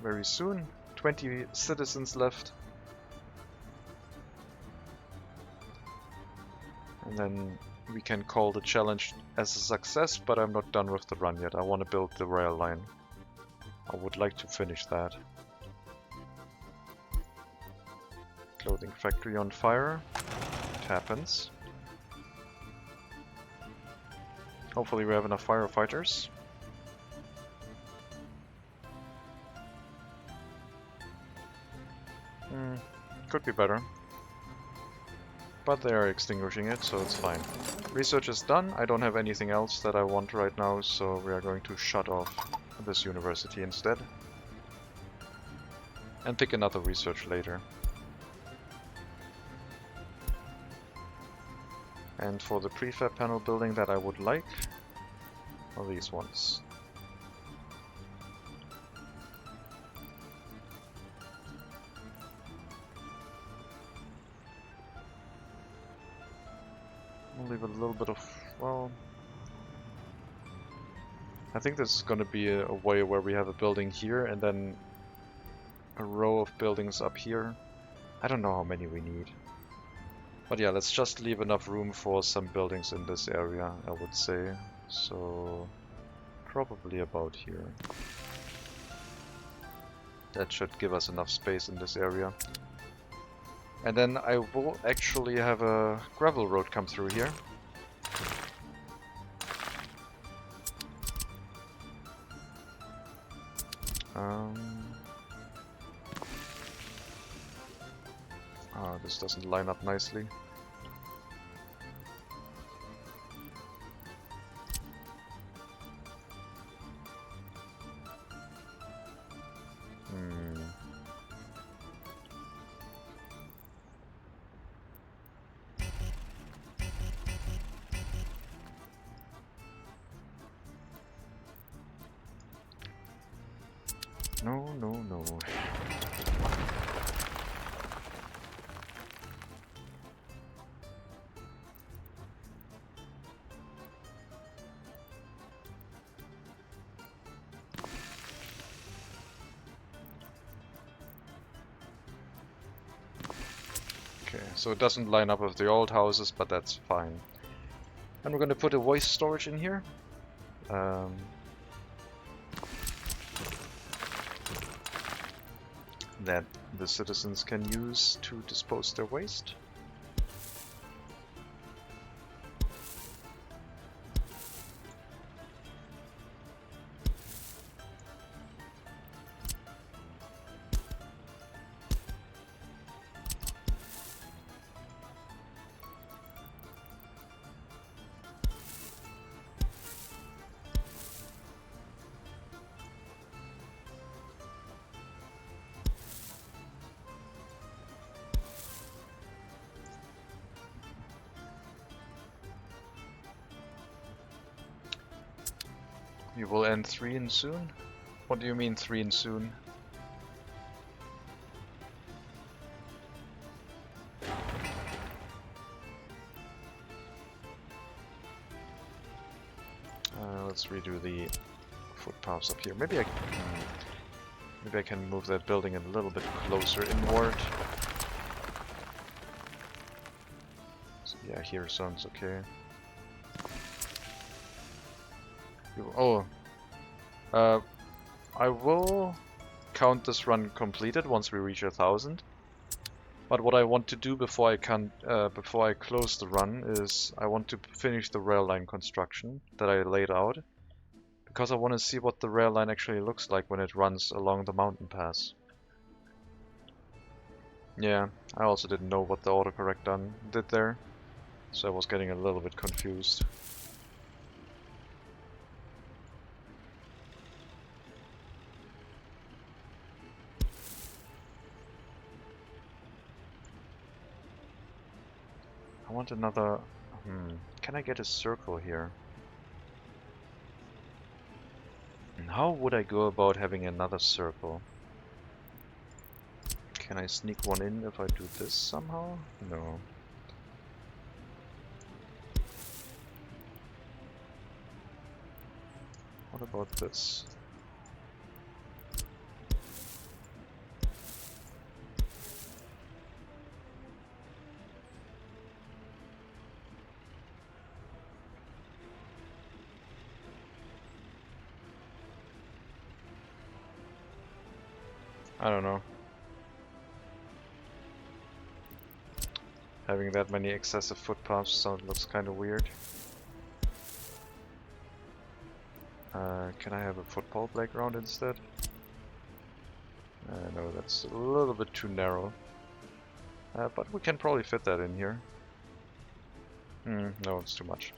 very soon. 20 citizens left. And then we can call the challenge as a success, but I'm not done with the run yet. I want to build the rail line. I would like to finish that. Clothing factory on fire. It happens. Hopefully we have enough firefighters. Could be better. But they are extinguishing it, so it's fine. Research is done. I don't have anything else that I want right now, so we are going to shut off this university instead. And pick another research later. And for the prefab panel building that I would like, are these ones. We'll leave a little bit of, well, I think this is going to be a way where we have a building here and then a row of buildings up here. I don't know how many we need. But yeah, let's just leave enough room for some buildings in this area, I would say. So, probably about here. That should give us enough space in this area. And then I will actually have a gravel road come through here. This doesn't line up nicely. No, no, no. Okay, so it doesn't line up with the old houses, but that's fine. And we're going to put a waste storage in here. That the citizens can use to dispose their waste. You will end 3 in soon? What do you mean 3 in soon? let's redo the footpaths up here. Maybe I can move that building a little bit closer inward. So yeah, here sounds okay. I will count this run completed once we reach 1,000. But what I want to do before I close the run is I want to finish the rail line construction that I laid out, because I want to see what the rail line actually looks like when it runs along the mountain pass. Yeah, I also didn't know what the autocorrect did there, so I was getting a little bit confused. I want another... Can I get a circle here? And how would I go about having another circle? Can I sneak one in if I do this somehow? No. What about this? I don't know. Having that many excessive footpaths looks kind of weird. Can I have a football playground instead? No, that's a little bit too narrow. But we can probably fit that in here. No, it's too much.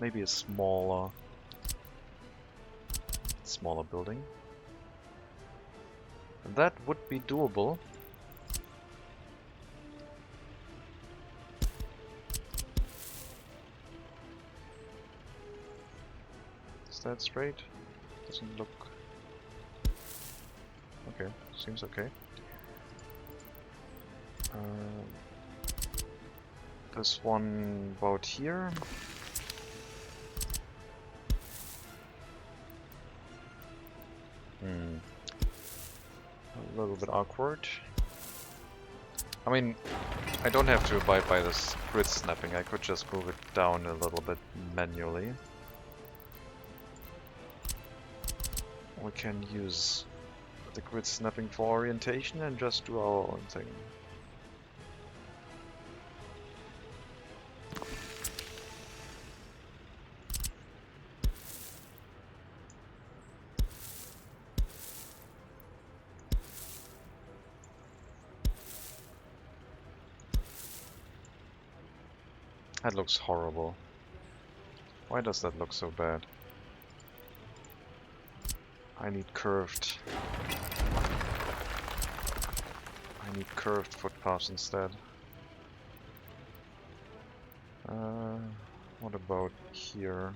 Maybe a smaller building. That would be doable. Is that straight? Doesn't look... Okay, seems okay. This one about here. A little bit awkward. I mean, I don't have to abide by this grid snapping. I could just move it down a little bit manually. We can use the grid snapping for orientation and just do our own thing. That looks horrible. Why does that look so bad? I need curved. I need curved footpaths instead. What about here?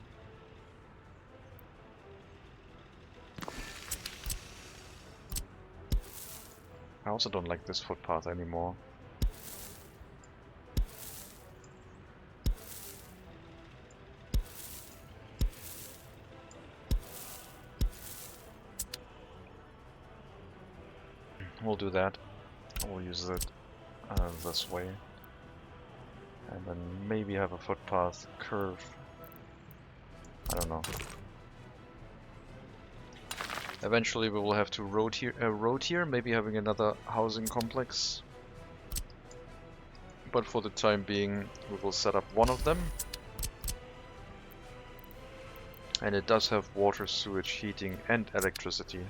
I also don't like this footpath anymore. We'll do that. We'll use it this way. And then maybe have a footpath curve. I don't know. Eventually we will have to road here, maybe having another housing complex. But for the time being, we will set up one of them. And it does have water, sewage, heating and electricity.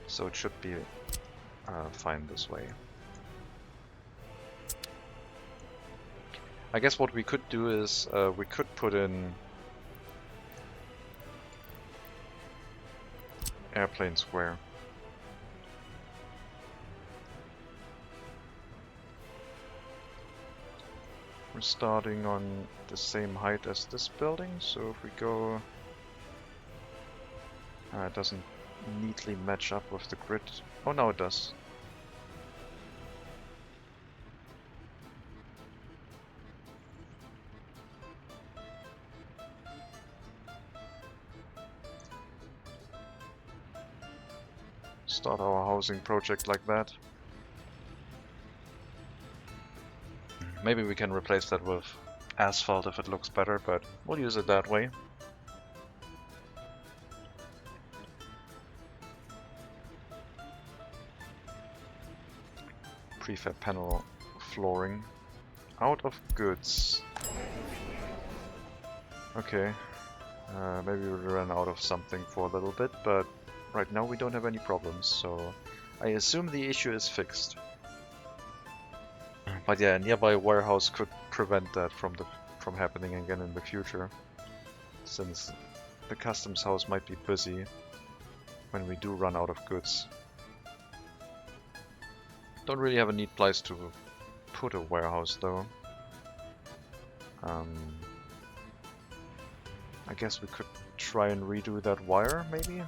So it should be fine this way. I guess what we could do is we could put in airplane square. We're starting on the same height as this building, so if we go... it doesn't neatly match up with the grid. Oh, no, it does. start our housing project like that. Maybe we can replace that with asphalt if it looks better, but we'll use it that way. Prefab panel flooring. Out of goods. Okay. Maybe we'll run out of something for a little bit, but right now we don't have any problems, so I assume the issue is fixed. But yeah, a nearby warehouse could prevent that from happening again in the future, since the customs house might be busy when we do run out of goods. Don't really have a neat place to put a warehouse though. I guess we could try and redo that wire, maybe?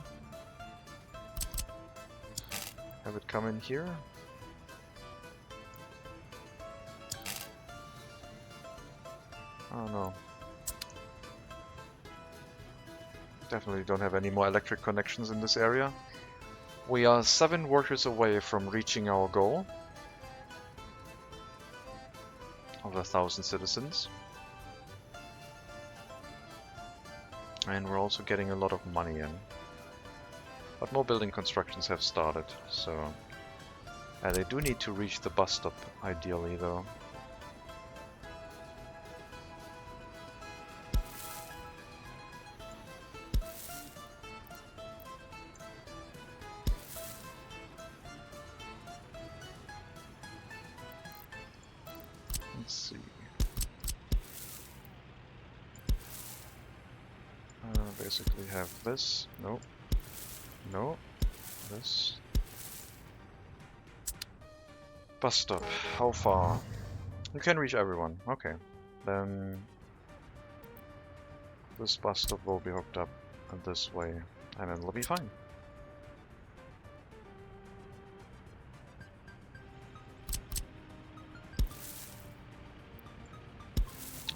Have it come in here? I don't know. Definitely don't have any more electric connections in this area. We are 7 workers away from reaching our goal of 1,000 citizens. And we're also getting a lot of money in. But more building constructions have started, so... they do need to reach the bus stop, ideally, though. Let's see. Basically have this. No. No. This. Bus stop. How far? You can reach everyone. Okay. Then this bus stop will be hooked up this way, and then it'll be fine.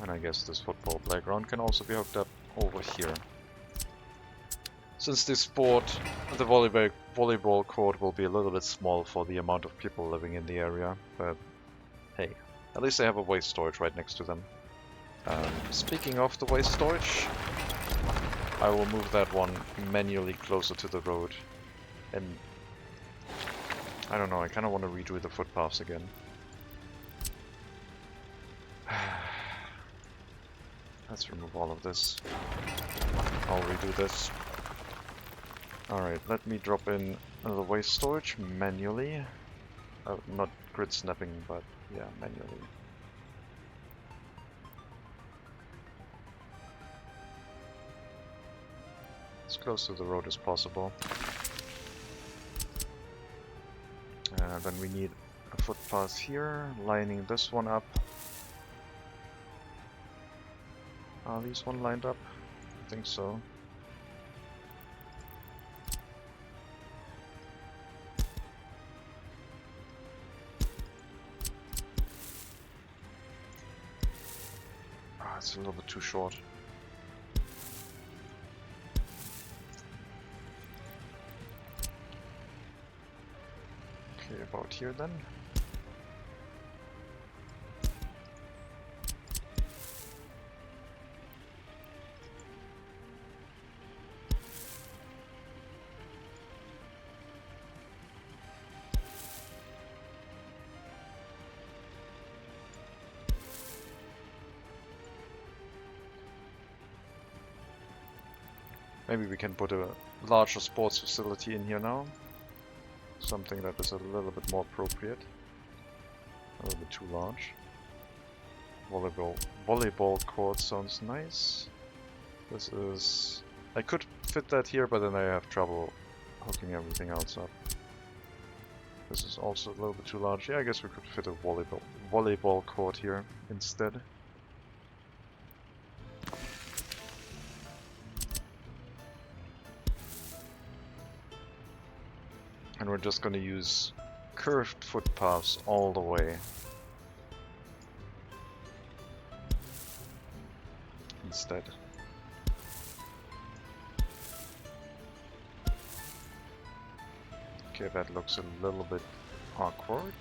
And I guess this football playground can also be hooked up over here. Since this sport, the volleyball court will be a little bit small for the amount of people living in the area, but hey, at least they have a waste storage right next to them. Speaking of the waste storage, I will move that one manually closer to the road, and I don't know, I kind of want to redo the footpaths again. Let's remove all of this. I'll redo this. Alright, let me drop in the waste storage manually. Not grid snapping, but yeah, manually. As close to the road as possible. Then we need a footpath here, lining this one up. Are these one lined up? I think so. It's a little bit too short. Okay, about here then. Maybe we can put a larger sports facility in here now. Something that is a little bit more appropriate. A little bit too large. Volleyball court sounds nice. This is... I could fit that here, but then I have trouble hooking everything else up. This is also a little bit too large. Yeah, I guess we could fit a volleyball court here instead. And we're just going to use curved footpaths all the way. Instead. Okay, that looks a little bit awkward.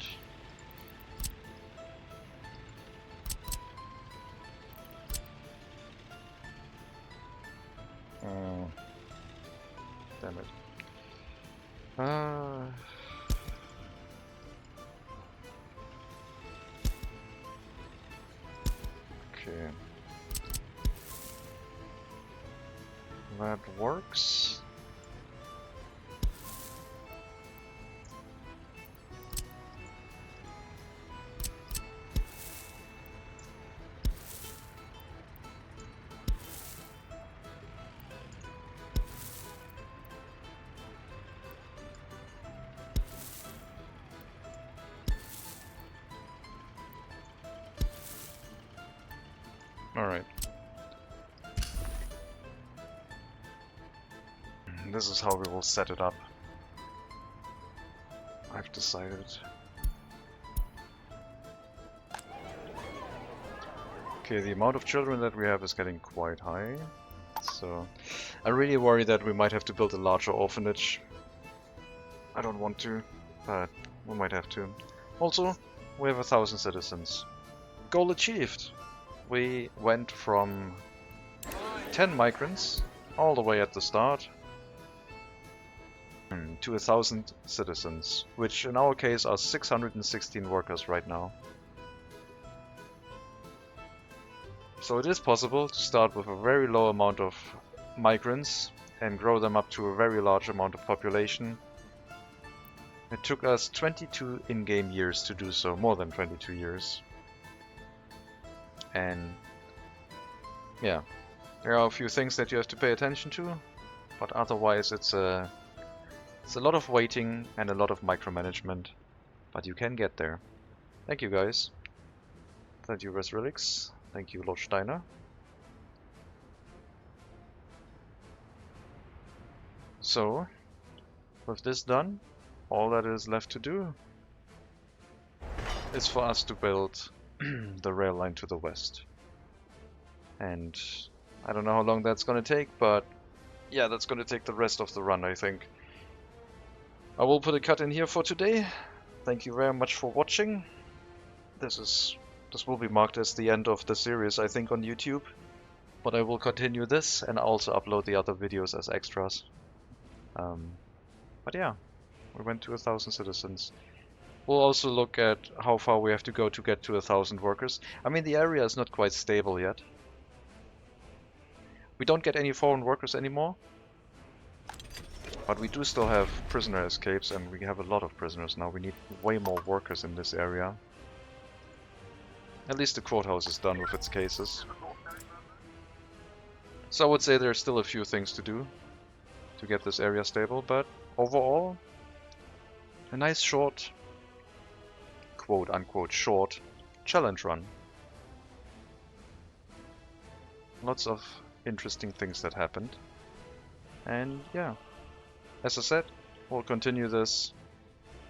Damn it. Okay. That works. Alright. This is how we will set it up. I've decided. Okay, the amount of children that we have is getting quite high. So I really worry that we might have to build a larger orphanage. I don't want to, but we might have to. Also, we have 1,000 citizens. Goal achieved! We went from 10 migrants all the way at the start to 1,000 citizens, which in our case are 616 workers right now. So it is possible to start with a very low amount of migrants and grow them up to a very large amount of population. It took us 22 in-game years to do so, more than 22 years. And yeah, there are a few things that you have to pay attention to, but otherwise it's a lot of waiting and a lot of micromanagement, but you can get there. Thank you guys. Thank you Resrelix. Thank you Lord Steiner. So, with this done, all that is left to do is for us to build the rail line to the west. And I don't know how long that's gonna take, but yeah, that's gonna take the rest of the run, I think. I will put a cut in here for today. Thank you very much for watching. This will be marked as the end of the series, I think, on YouTube. But I will continue this and also upload the other videos as extras. But yeah, we went to 1,000 citizens. We'll also look at how far we have to go to get to 1,000 workers. I mean, the area is not quite stable yet. We don't get any foreign workers anymore. But we do still have prisoner escapes, and we have a lot of prisoners now. We need way more workers in this area. At least the courthouse is done with its cases. So I would say there's still a few things to do to get this area stable, but overall, a nice short, quote-unquote short, challenge run. Lots of interesting things that happened. And yeah, as I said, we'll continue this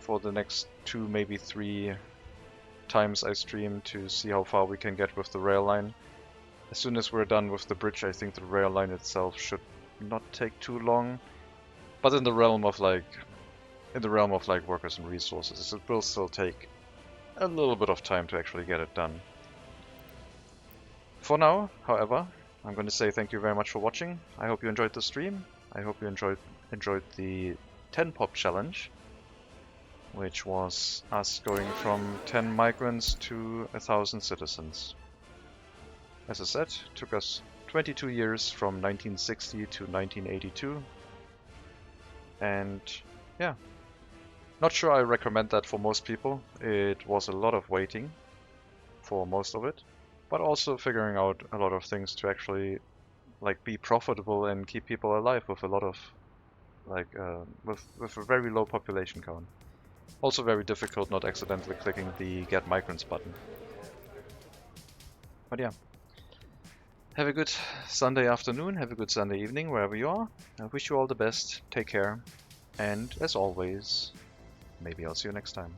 for the next 2, maybe 3 times I stream to see how far we can get with the rail line. As soon as we're done with the bridge, I think the rail line itself should not take too long. But in the realm of like workers and resources, it will still take a little bit of time to actually get it done. For now, however, I'm going to say thank you very much for watching. I hope you enjoyed the stream. I hope you enjoyed the 10 pop challenge, which was us going from 10 migrants to 1,000 citizens. As I said, it took us 22 years from 1960 to 1982. And yeah, not sure I recommend that for most people. It was a lot of waiting for most of it, but also figuring out a lot of things to actually like be profitable and keep people alive with a lot of like with a very low population count. Also very difficult not accidentally clicking the Get Migrants button. But yeah, have a good Sunday afternoon, have a good Sunday evening wherever you are. I wish you all the best, take care, and as always, maybe I'll see you next time.